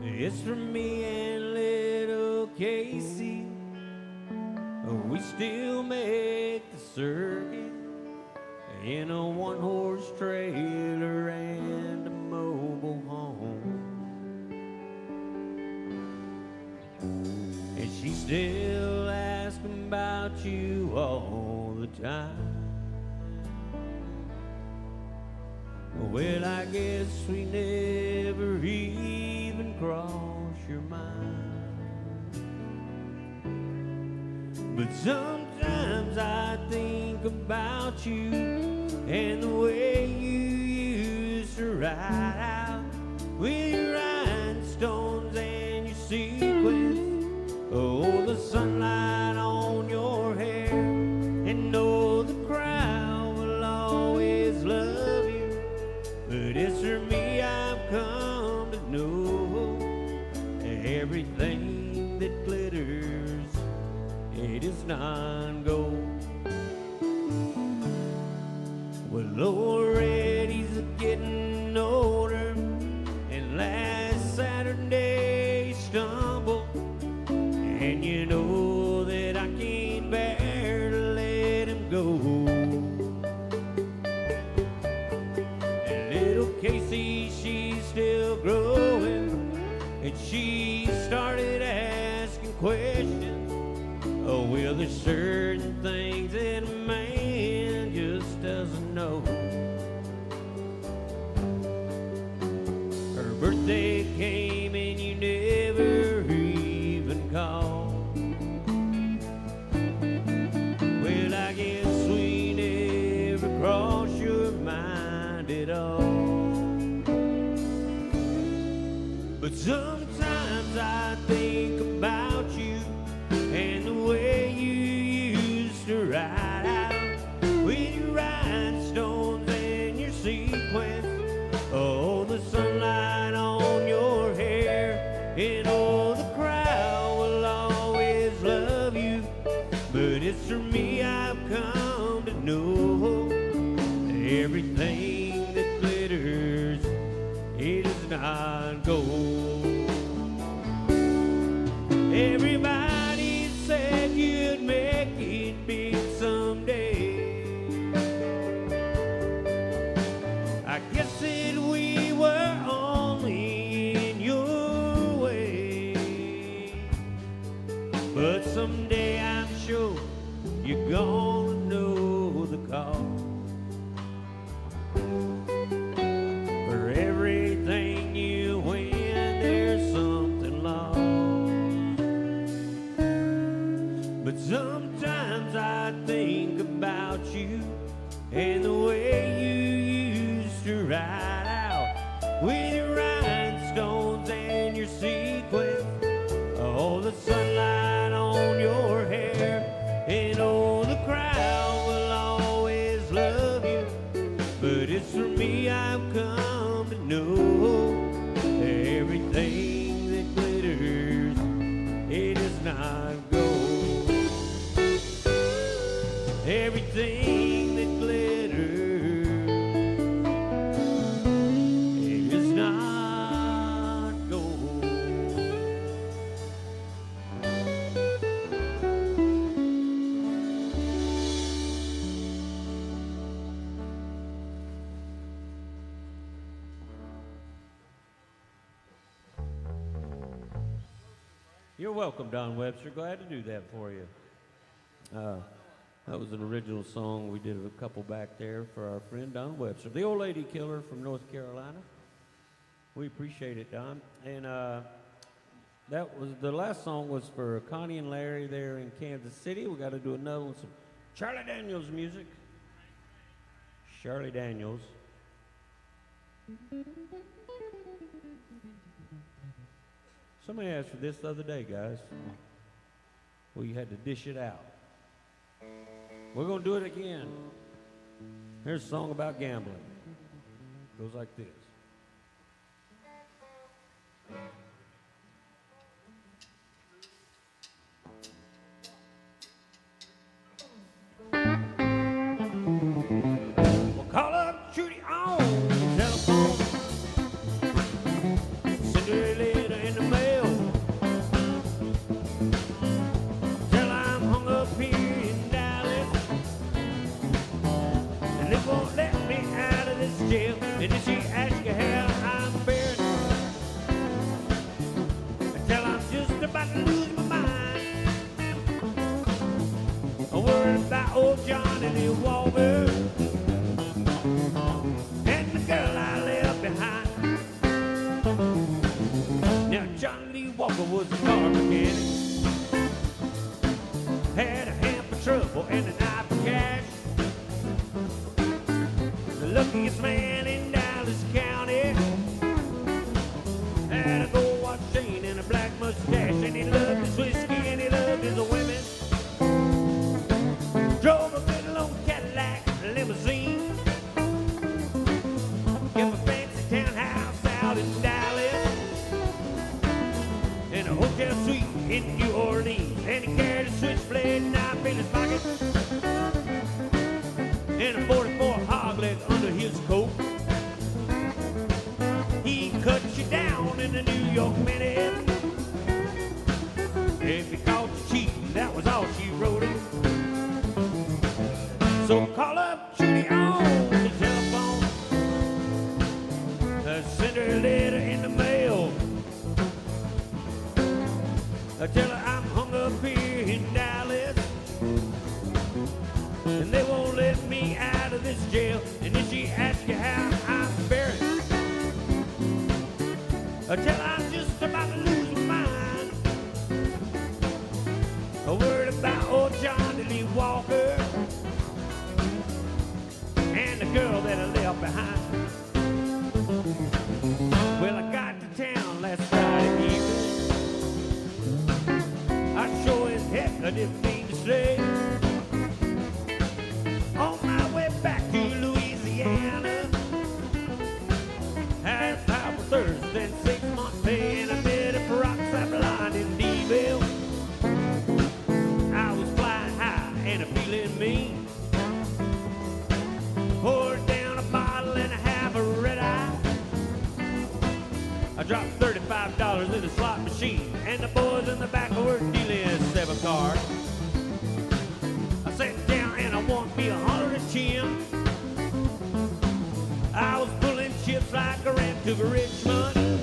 It's from me and little Casey. We still make the circuit in a one-horse trailer and a mobile home. And she's still asking about you all the time. Well, I guess we never even cross your mind. But sometimes I think about you and the way you used to ride out with your rhinestones and your sequins. Oh, the sunlight on your hair, and know the crowd will always love you. But it's for me I've come to know everything that glitters, it is not gold. Well, old Reddy's getting older, and last Saturday he stumbled, and you know that I can't bear to let him go. And little Casey, she's still growing, and she started asking questions. Oh, well, there's certain things that a man just doesn't know. Her birthday came and you never even called. Well, I guess we never crossed your mind at all. But sometimes I think about you and the way you used to ride out with your rhinestones and your sequins. Oh, the sunlight on your hair, and oh, the crowd will always love you. But it's for me I've come to know everything that glitters, it is not gold. Everybody said you'd make it big someday. I guess that we were only in your way. But someday I'm sure you're gonna know the cause. For everything you win, there's something lost. But sometimes I think about you and the way you used to ride out with your rhinestones and your sequins. Oh, the sunlight on your hair, and oh, the crowd will always love you. But it's for me I've come to know everything that glitters, it is not gold. Everything that glitters, it is not gold. You're welcome, Don Webster. Glad to do that for you. That was an original song we did a couple back there for our friend Don Webster, the old lady killer from North Carolina. We appreciate it, Don. And that was the last song was for Connie and Larry there in Kansas City. We got to do another one, some Charlie Daniels music. Charlie Daniels. Somebody asked for this the other day, guys. Well, you had to dish it out. We're going to do it again. Here's a song about gambling. Goes like this. Well, call up Judy on the telephone. Send her a letter in the mail. Tell her I'm hung up here in Dallas, and they won't let me out of this jail. And if she asks you how I'm faring, I tell her I'm just about to lose my mind. I'm worried about old Johnny Lee Walker and the girl I left behind. Now Johnny Lee Walker was a car mechanic, had a hand for trouble and an eye for cash. The luckiest man in Dallas County, had a gold watch chain and a black mustache, and he loved his whiskey and he loved his women. Drove a good long Cadillac limousine, kept a fancy townhouse out in Dallas, and a hotel suite in New Orleans, and he carried a switchblade knife in his pocket, and a 44 hog leg under his coat. He cut you down in the New York Minute. If he caught you cheating, that was all she wrote him. So call up Judy on the telephone, send her a letter in the mail. Tell her I'm hung up here in Dallas, and they won't let me out of this jail. And if she asks you how I'm faring, tell her I'm just about to lose my mind. A word about old Johnny Lee Walker and the girl that I left behind. Well, I got to town last Friday evening. I sure as heck I didn't mean to stay. On my way back to Louisiana, had a powerful Thursday and 6-month pay, and I met a peroxide blonde in Deville. I was flying high and a feeling mean. Poured down a bottle and a half a red eye. I dropped $35 in the slot machine, and the boys in the back were dealing 7 cards. I sat down and I won me 110. I was pulling chips like a rat to Richmond.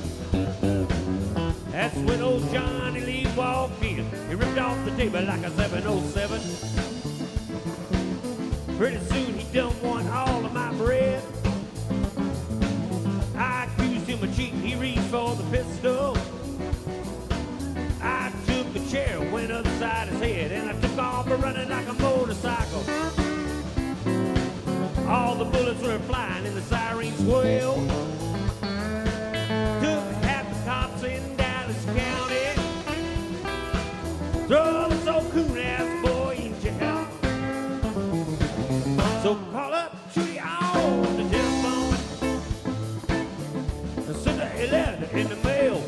That's when old Johnny Lee walked in. He ripped off the table like a 707. Pretty soon he done won all of my bread. I accused him of cheating, he reached for the pistol. I took a chair, went upside his head, and I took off running like a motorcycle. All the bullets were flying and the sirens wailed. Took half the cops in Dallas County, throw this old coon-ass boy in jail. So call up Judy on the telephone, send her a letter in the mail.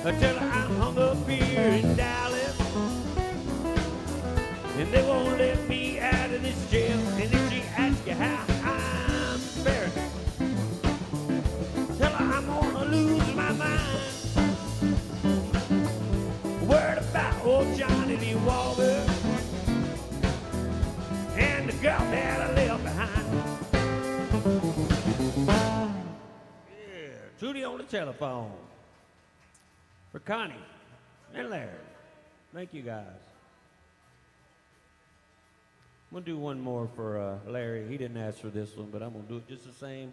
Tell her I'm hung up here in Dallas, and they won't let me out of this jail. And if she asks you how I'm faring, tell her I'm gonna lose my mind. Word about old Johnny Lee Walker and the girl that I left behind. Yeah, Judy on the telephone. For Connie and Larry. Thank you, guys. I'm going to do one more for Larry. He didn't ask for this one, but I'm going to do it just the same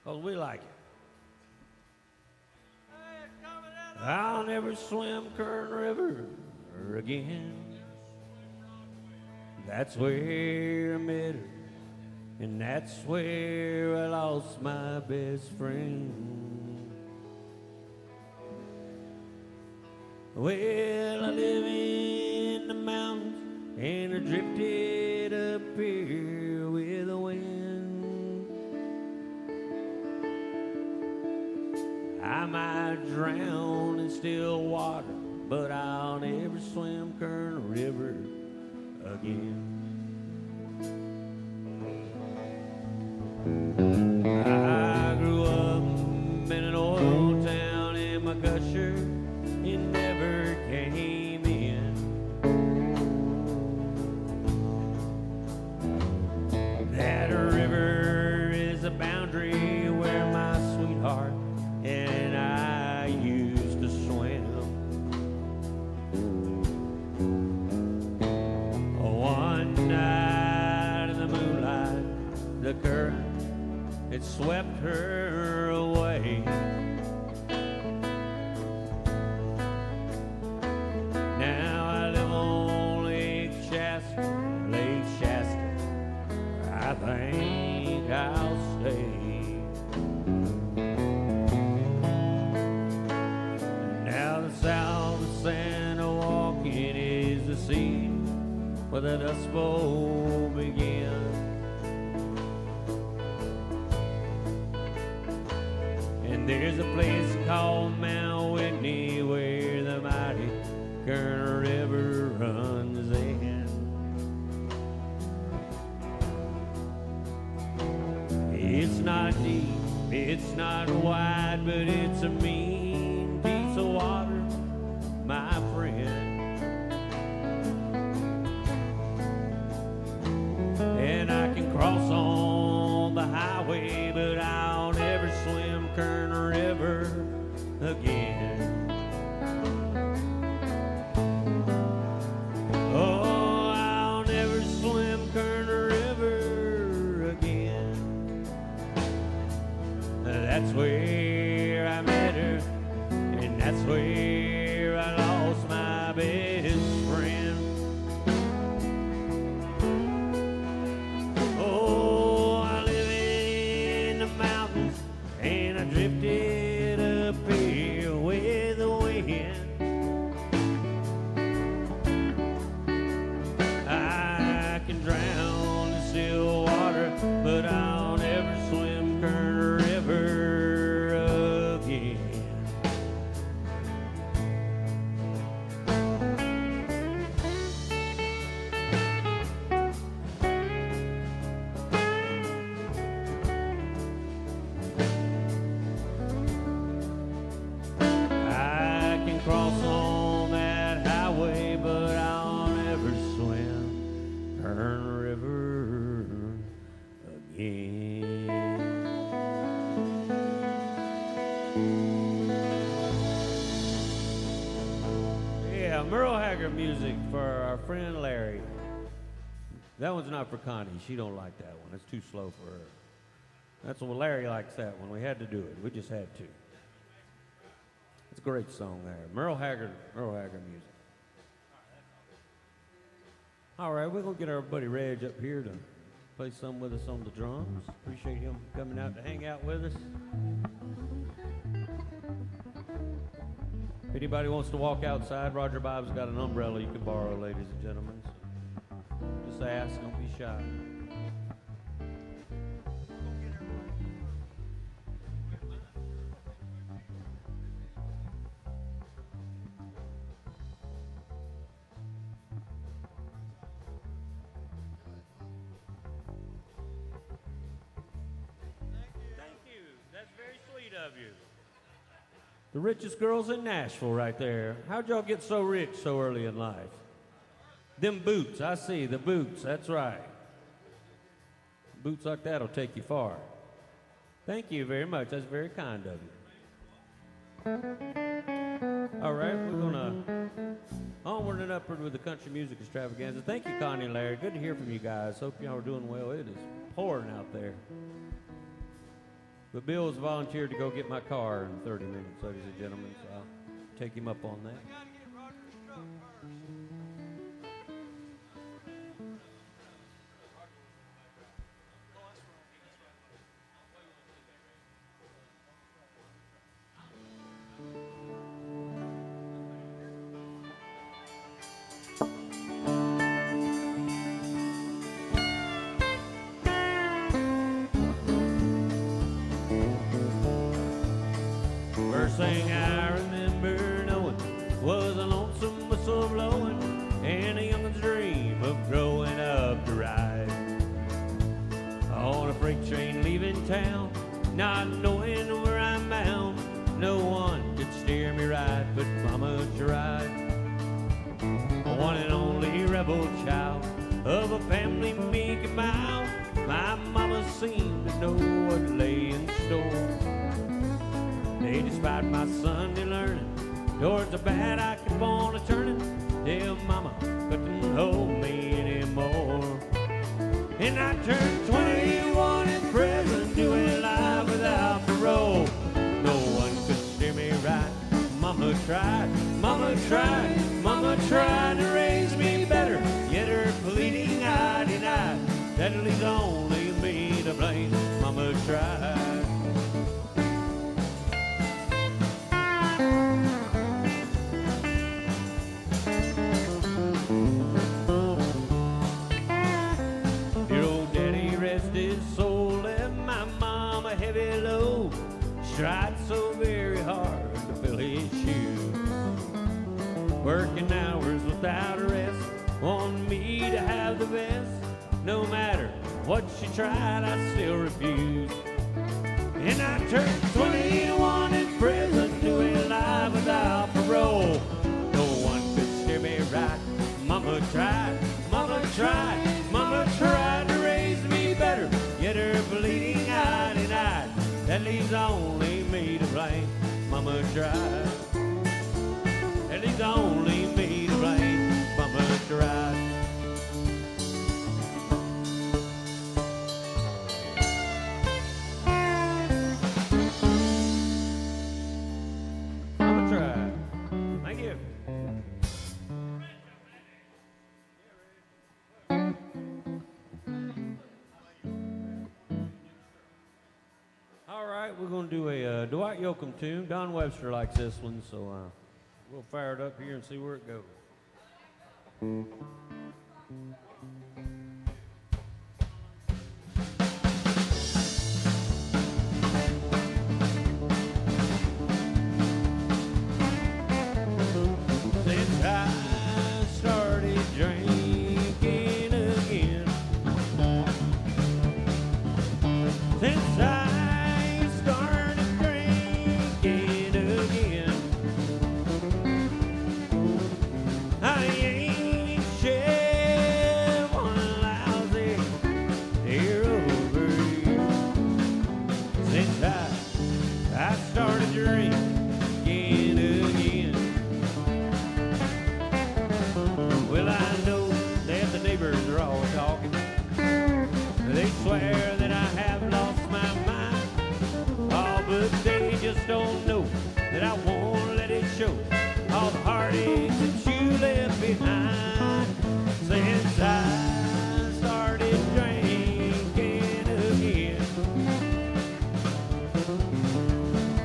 because we like it. I'll never swim Kern River again. That's where I met her, and that's where I lost my best friend. Well, I live in the mountains, and I drifted up here with the wind. might drown in still water, but I'll never swim Kern River again. I grew up in an oil town, and my gusher, it never came in. That river is a boundary where my sweetheart and I used to swim. One night in the moonlight, the current, it swept her away. Now I live on Lake Shasta, I think I'll stay. Now the south of Santa Walking is the sea where the Dust Bowl begins. And there's a place called Mount Whitney where the mighty Kern River runs in. It's not deep, it's not wide, but it's a mean piece of water, my friend. And I can cross on the highway, but I'll never swim Kern River again. Oh, I'll never swim Kern River again. That's where I met her, and that's where I lost my best friend. Oh, I live in the mountains, and I drifted up here with the wind. I can drown in still water, but I'll never swim Kern River again. I can cross on that highway, but I'll never swim Kern River again. Yeah, Merle Haggard music for our friend Larry. That one's not for Connie. She don't like that one. It's too slow for her. That's what Larry likes that one. We had to do it. We just had to. It's a great song there. Merle Haggard music. All right, we're going to get our buddy Reg up here to play some with us on the drums. Appreciate him coming out to hang out with us. If anybody wants to walk outside, Roger Bob's got an umbrella you can borrow, ladies and gentlemen. Just ask, don't be shy. Of you. The richest girls in Nashville right there. How'd y'all get so rich so early in life? Them boots, I see, the boots, that's right. Boots like that'll take you far. Thank you very much, that's very kind of you. All right, we're gonna onward and upward with the country music extravaganza. Thank you, Connie and Larry, good to hear from you guys. Hope y'all are doing well. It is pouring out there. But Bill has volunteered to go get my car in 30 minutes, ladies and gentlemen, so I'll take him up on that. First thing I remember knowing was a lonesome whistle blowing and a youngin's dream of growing up to ride on a freight train leaving town, not knowing where I'm bound. No one could steer me right, but Mama tried. A one and only rebel child of a family meek and mild, my mama seemed to know what lay in store. They despite my Sunday learning towards the bad I kept on turning till Mama couldn't hold me anymore. And I turned 21 in prison, doing life without parole. No one could steer me right. Mama tried, Mama tried, Mama tried to raise me better, yet her pleading I denied. That leaves only me to blame. Mama tried. Tried so very hard to fill his shoes, working hours without a rest, wanting me to have the best. No matter what she tried, I still refused. And I turned 21 in prison, doing life without parole. No one could steer me right. Mama tried, Mama tried, Mama tried to raise me better, yet her bleeding I denied. That leaves only me to blame. Mama tried. That leaves only me to blame. Mama tried. Mama tried. Thank you. All right, we're going to do a Dwight Yoakam tune. Don Webster likes this one, so we'll fire it up here and see where it goes. Since I started drinking again, since I started drinking again, I ain't shed one lousy tear over you. Since I started drinking again, well, I know that the neighbors are all talking. They swear that I have lost my mind. Oh, but they just don't know that I won't let it show. All the heartaches that you left behind. Since I started drinking again,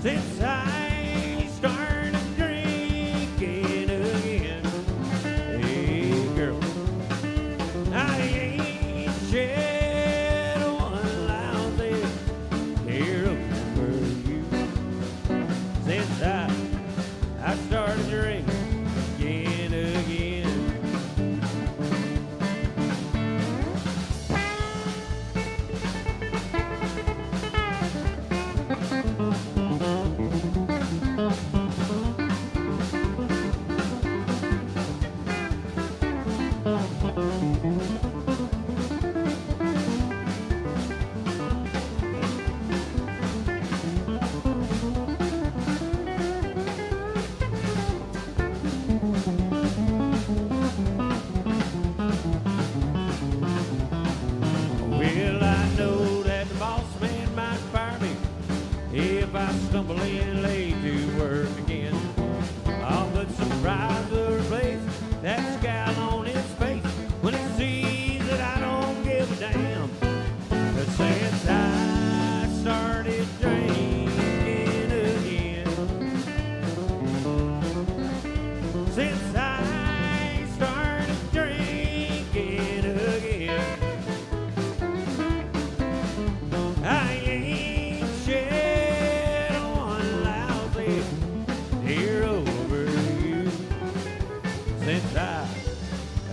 since I started drinking again, hey girl, I ain't shed one lousy tear over you. Since I started drinking again. Well, I know that the boss man might fire me if I stumble in late to work again. Oh, but surprise will replace that scowl on his face when he sees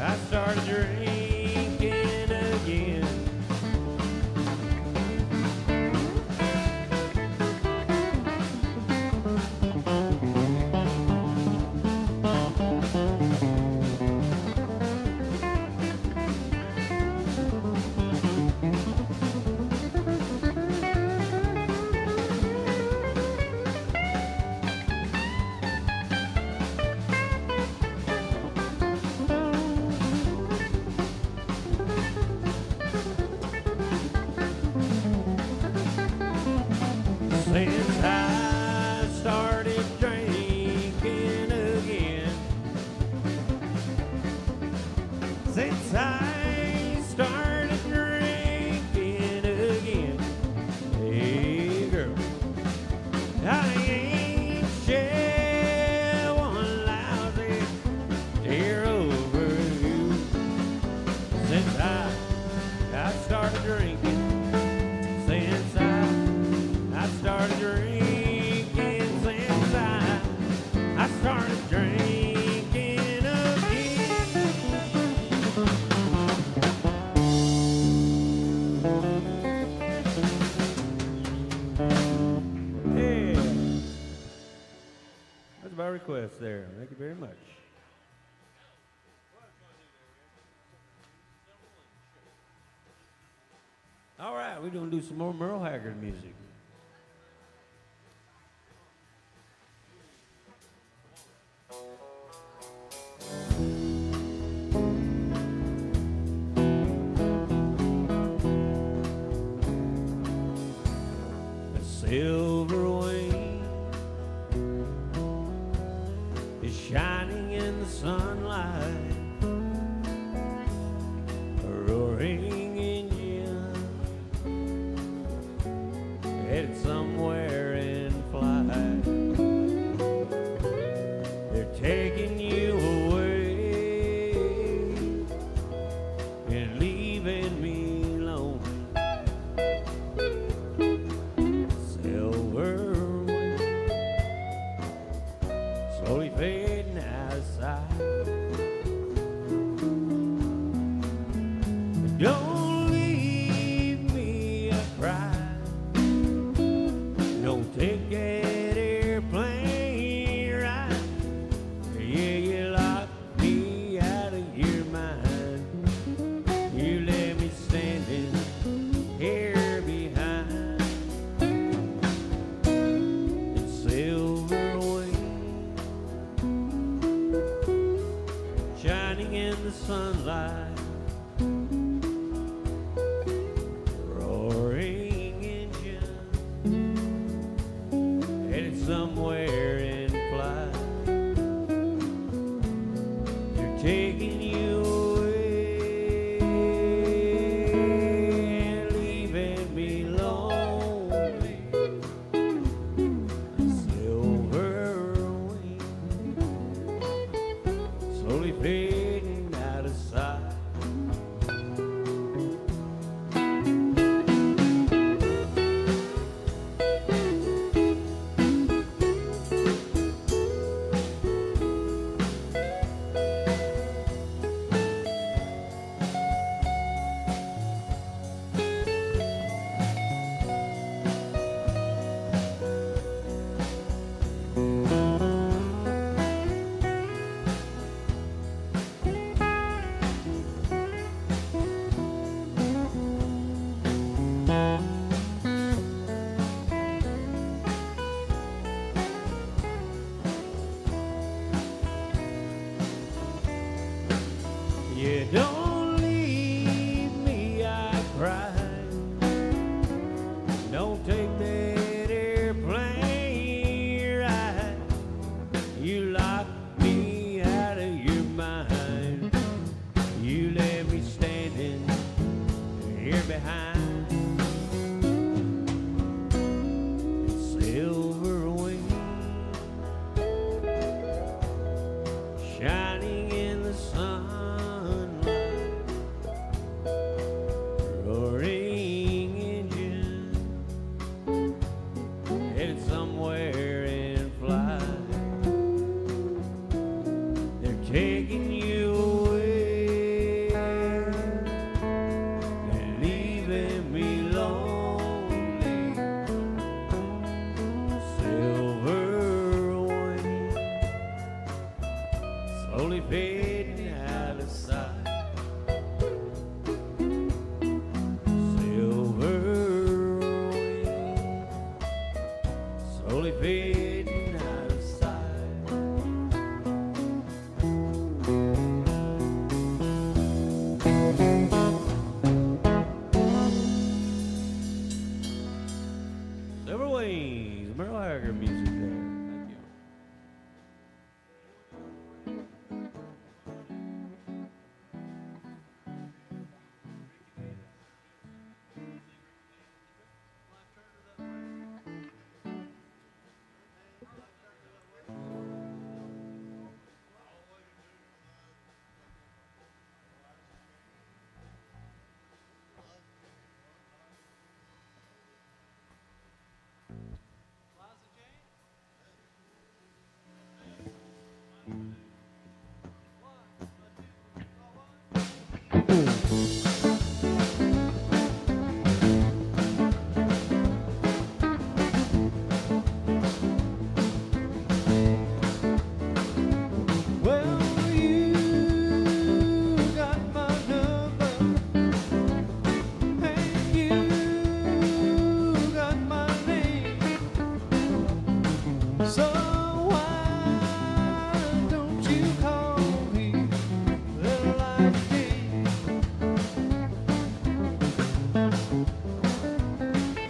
I started drinking again. Since I started drinking again, since I started drinking again, hey girl, I ain't shed one lousy tear over you. Since I started drinking, since I started drinking, since I started drinking again. Hey, that's my request there. Thank you very much. All right, we're gonna do some more Merle Haggard music. A silver wing is shining in the sunlight. A roaring engine headed somewhere in flight. They're taking you away and leaving me alone. Silver wing slowly fading out of sight. Don't leave me a cry. Don't take that airplane ride. Yeah, you locked me out of your mind. You left me standing here behind. And silver wing shining in the sunlight. Roaring engine headed somewhere in flight. They're taking you away and leaving me lonely. A silver wing slowly fading out of sight. Yeah, don't leave me, I cried. Don't take that airplane ride. You locked me out of your mind. You left me standing here behind. Silver wing shining in the sun. Roaring engine headed somewhere in flight. They're taking you away
Well, you got my number, and you got my name. So why don't you call me Little Light Jane?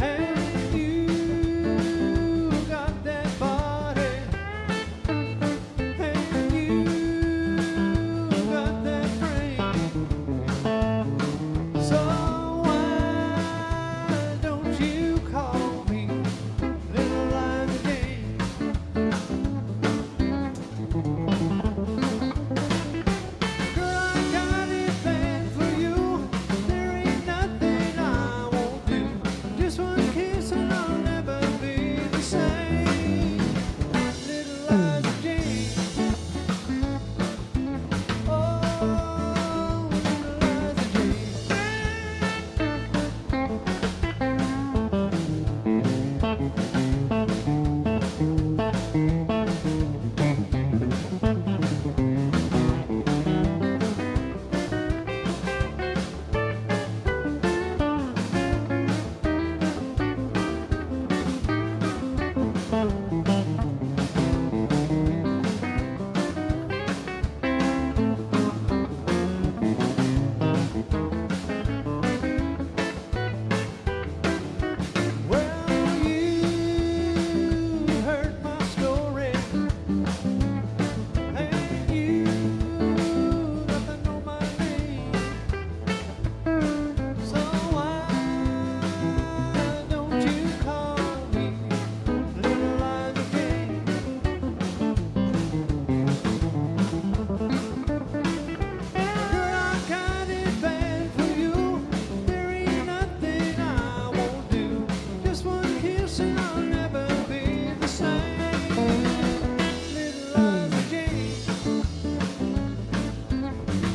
And you got that body, and you got that frame. So why don't you call me Little Light Jane? Girl, I got it planned for you. There ain't nothing I won't do. Just one kiss and I'll never be the same. Little Liza Jane. Oh, Little Liza Jane. Well, you heard my story, and you got to know my name. So why don't you call me Little Liza Jane? Girl, I got it planned for you. There ain't nothing I won't do. Just one kiss and I'll never be the same. Little Liza Jane.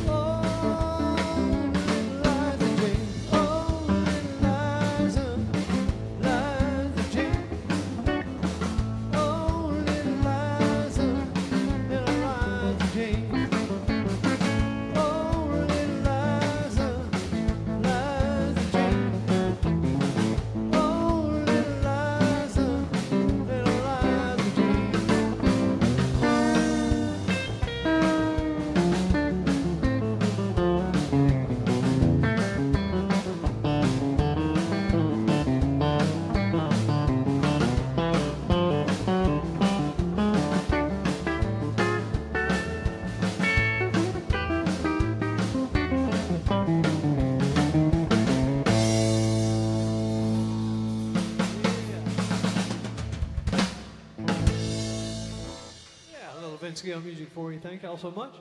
Oh, Little Liza Jane. Oh, Little Liza Jane. Oh, Little Liza Jane. Oh, Little Liza Jane. Oh, Little Liza Yeah, a little Vince Gill music for you. Thank y'all so much.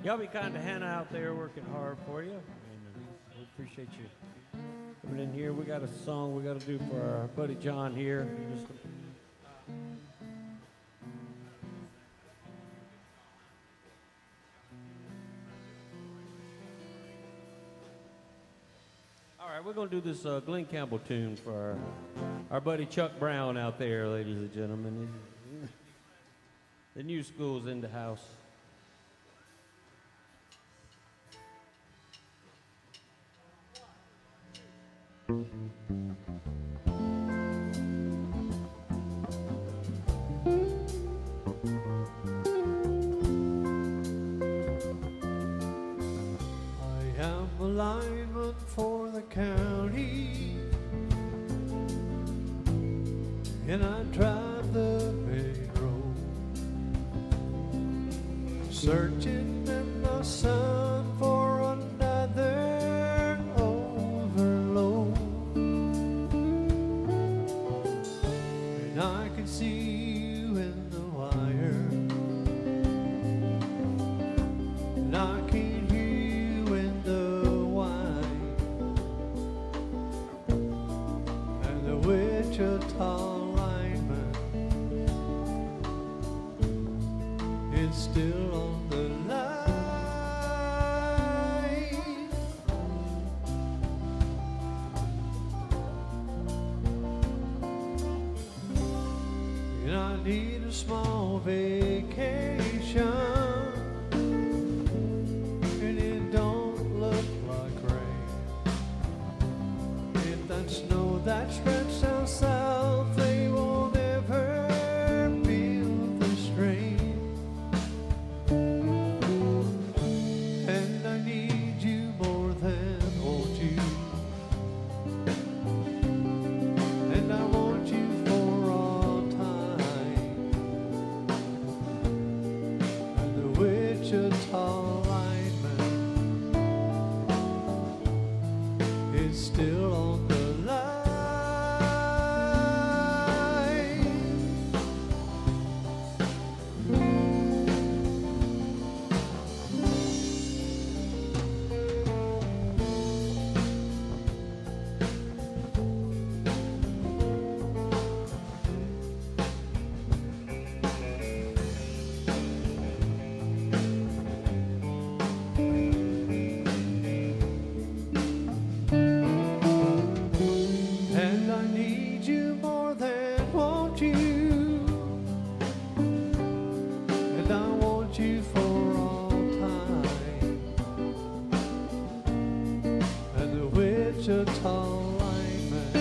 Y'all be kind to Hannah out there working hard for you. And we appreciate you coming in here. We got a song we got to do for our buddy John here. All right, we'll we're going to do this Glenn Campbell tune for our buddy Chuck Brown out there, ladies and gentlemen. The new school's in the house.
I am a lineman for the county, and I drive the big road, searching in the sun for another overload. And I can see you in the wire, and I can hear you in the whine, and the Wichita lineman is still on the line. And I need a small vacation, and it don't look like rain. If that snow that stretched down south, they won't ever feel the strain. And I need you more than want you, and I want you for all time. And the Wichita lineman is still on the line. And I need you more than want you, and I want you for all time. And the Wichita lineman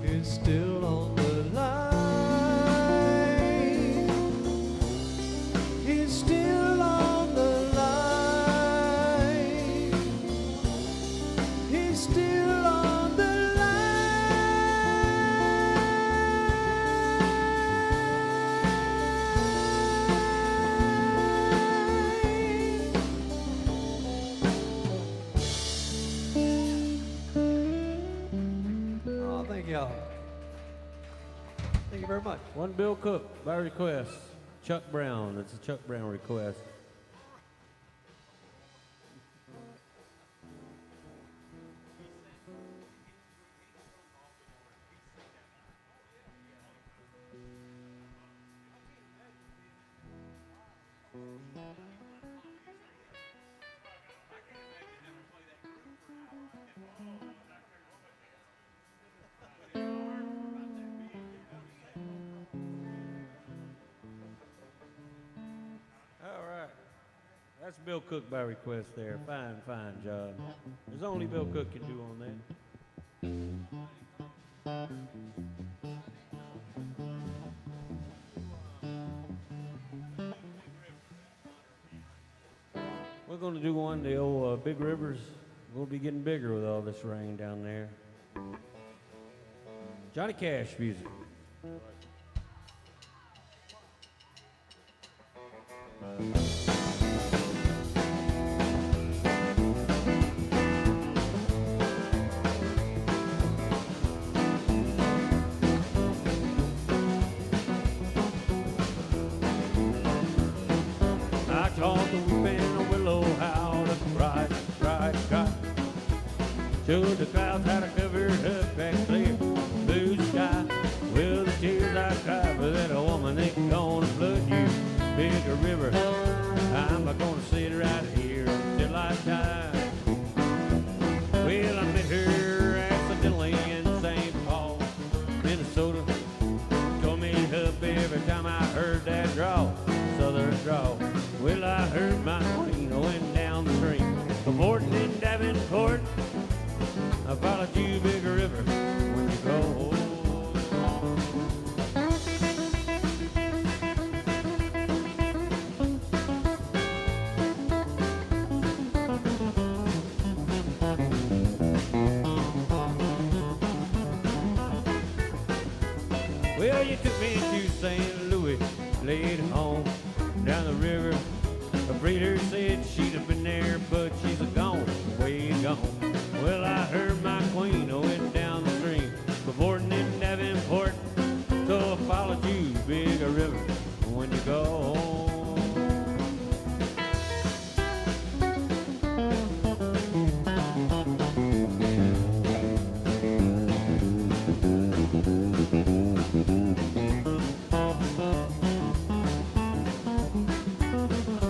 is still on the line. He's still on the line. He's still on the line. Oh, thank y'all. Thank you very much.
One Bill Cook by request. Chuck Brown. It's a Chuck Brown request. All right. That's Bill Cook by request there. Fine, fine job. There's only Bill Cook can do on that. We're going to do one, the old Big Rivers. We'll be getting bigger with all this rain down there. Johnny Cash music. I taught the weeping willow how to cry, cry, cry. Showed the clouds how to cover up that clear blue sky. Well, the tears I cry for that woman ain't gonna flood you, big river. I'm gonna sit right here until I die. Davenport. I followed you, Big River, when you go. Well, you took me to St. Louis, laid home down the river. A breeder said she'd have been there, but she's gone, way gone. Well, I heard my queen went down the stream, boarding in Davenport. So I followed you, Big River, when you go home.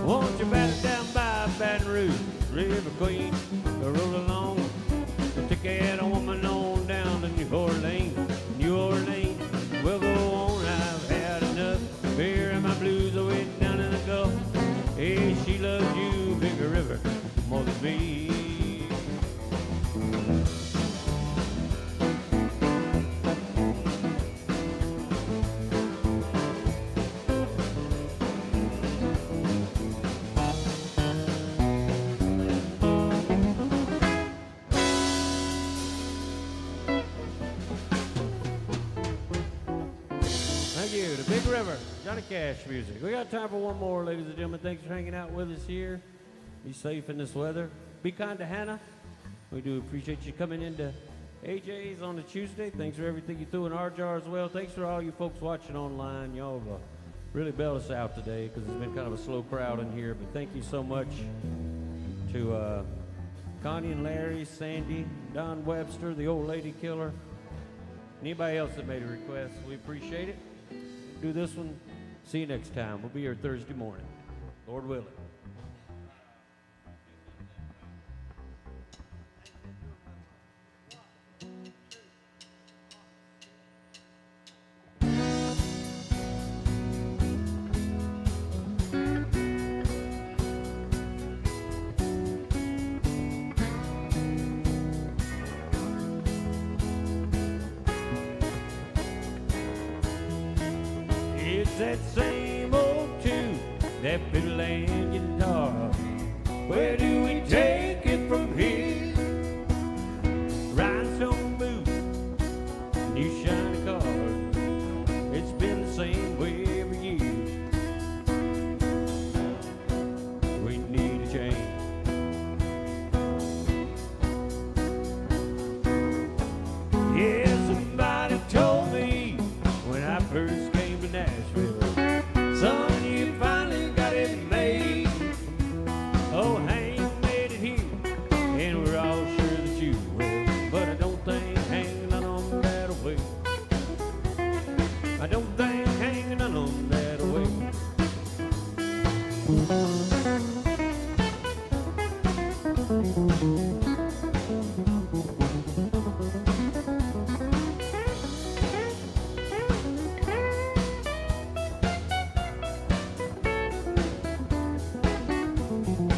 Won't you batter down by Baton Rouge, River Queen, roll along. Take that woman on down to New Orleans, New Orleans. We'll go on, I've had enough. Beer and my blues are way down in the Gulf. Hey, she loves you, Big River, more than me. Thank you, the Big River, Johnny Cash music. We got time for one more, ladies and gentlemen. Thanks for hanging out with us here. Be safe in this weather. Be kind to Hannah. We do appreciate you coming into AJ's on a Tuesday. Thanks for everything you threw in our jar as well. Thanks for all you folks watching online. Y'all have really bailed us out today because it's been kind of a slow crowd in here. But thank you so much to Connie and Larry, Sandy, Don Webster, the old lady killer, anybody else that made a request. We appreciate it. Do this one. See you next time. We'll be here Thursday morning, Lord willing. It's that same old tune, that fiddle and guitar. Where do we take it from here? Rhinestone boots, new shiny cars. It's been the same way every year. We need a change. Yeah, somebody told me when I first came to Nashville, son, you finally got it made. Oh, Hank made it here, and we're all sure that you will. But I don't think hanging on that away. I don't think hanging on that away.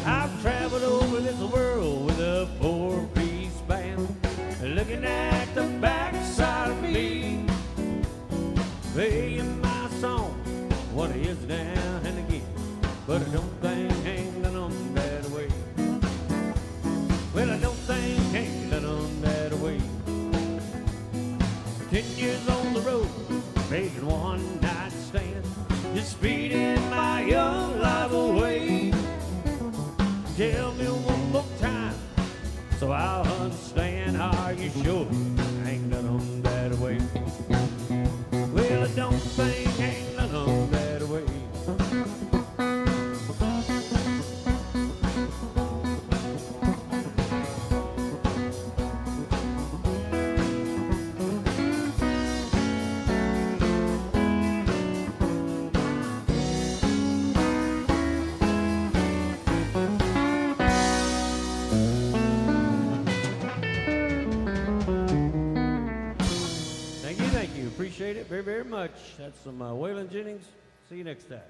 I've traveled over this world with a four-piece band, looking at the backside of me, playing my song, what is now and again. But I don't think hanging on that way. Well, I don't think hanging on that way. 10 years on the road, making one night stand, just speeding my young life away. Tell me one more time, so I'll understand. Are you sure hanging on that way? Well, I don't think hanging on that way. Thank you. Appreciate it very, very much. That's some Waylon Jennings. See you next time.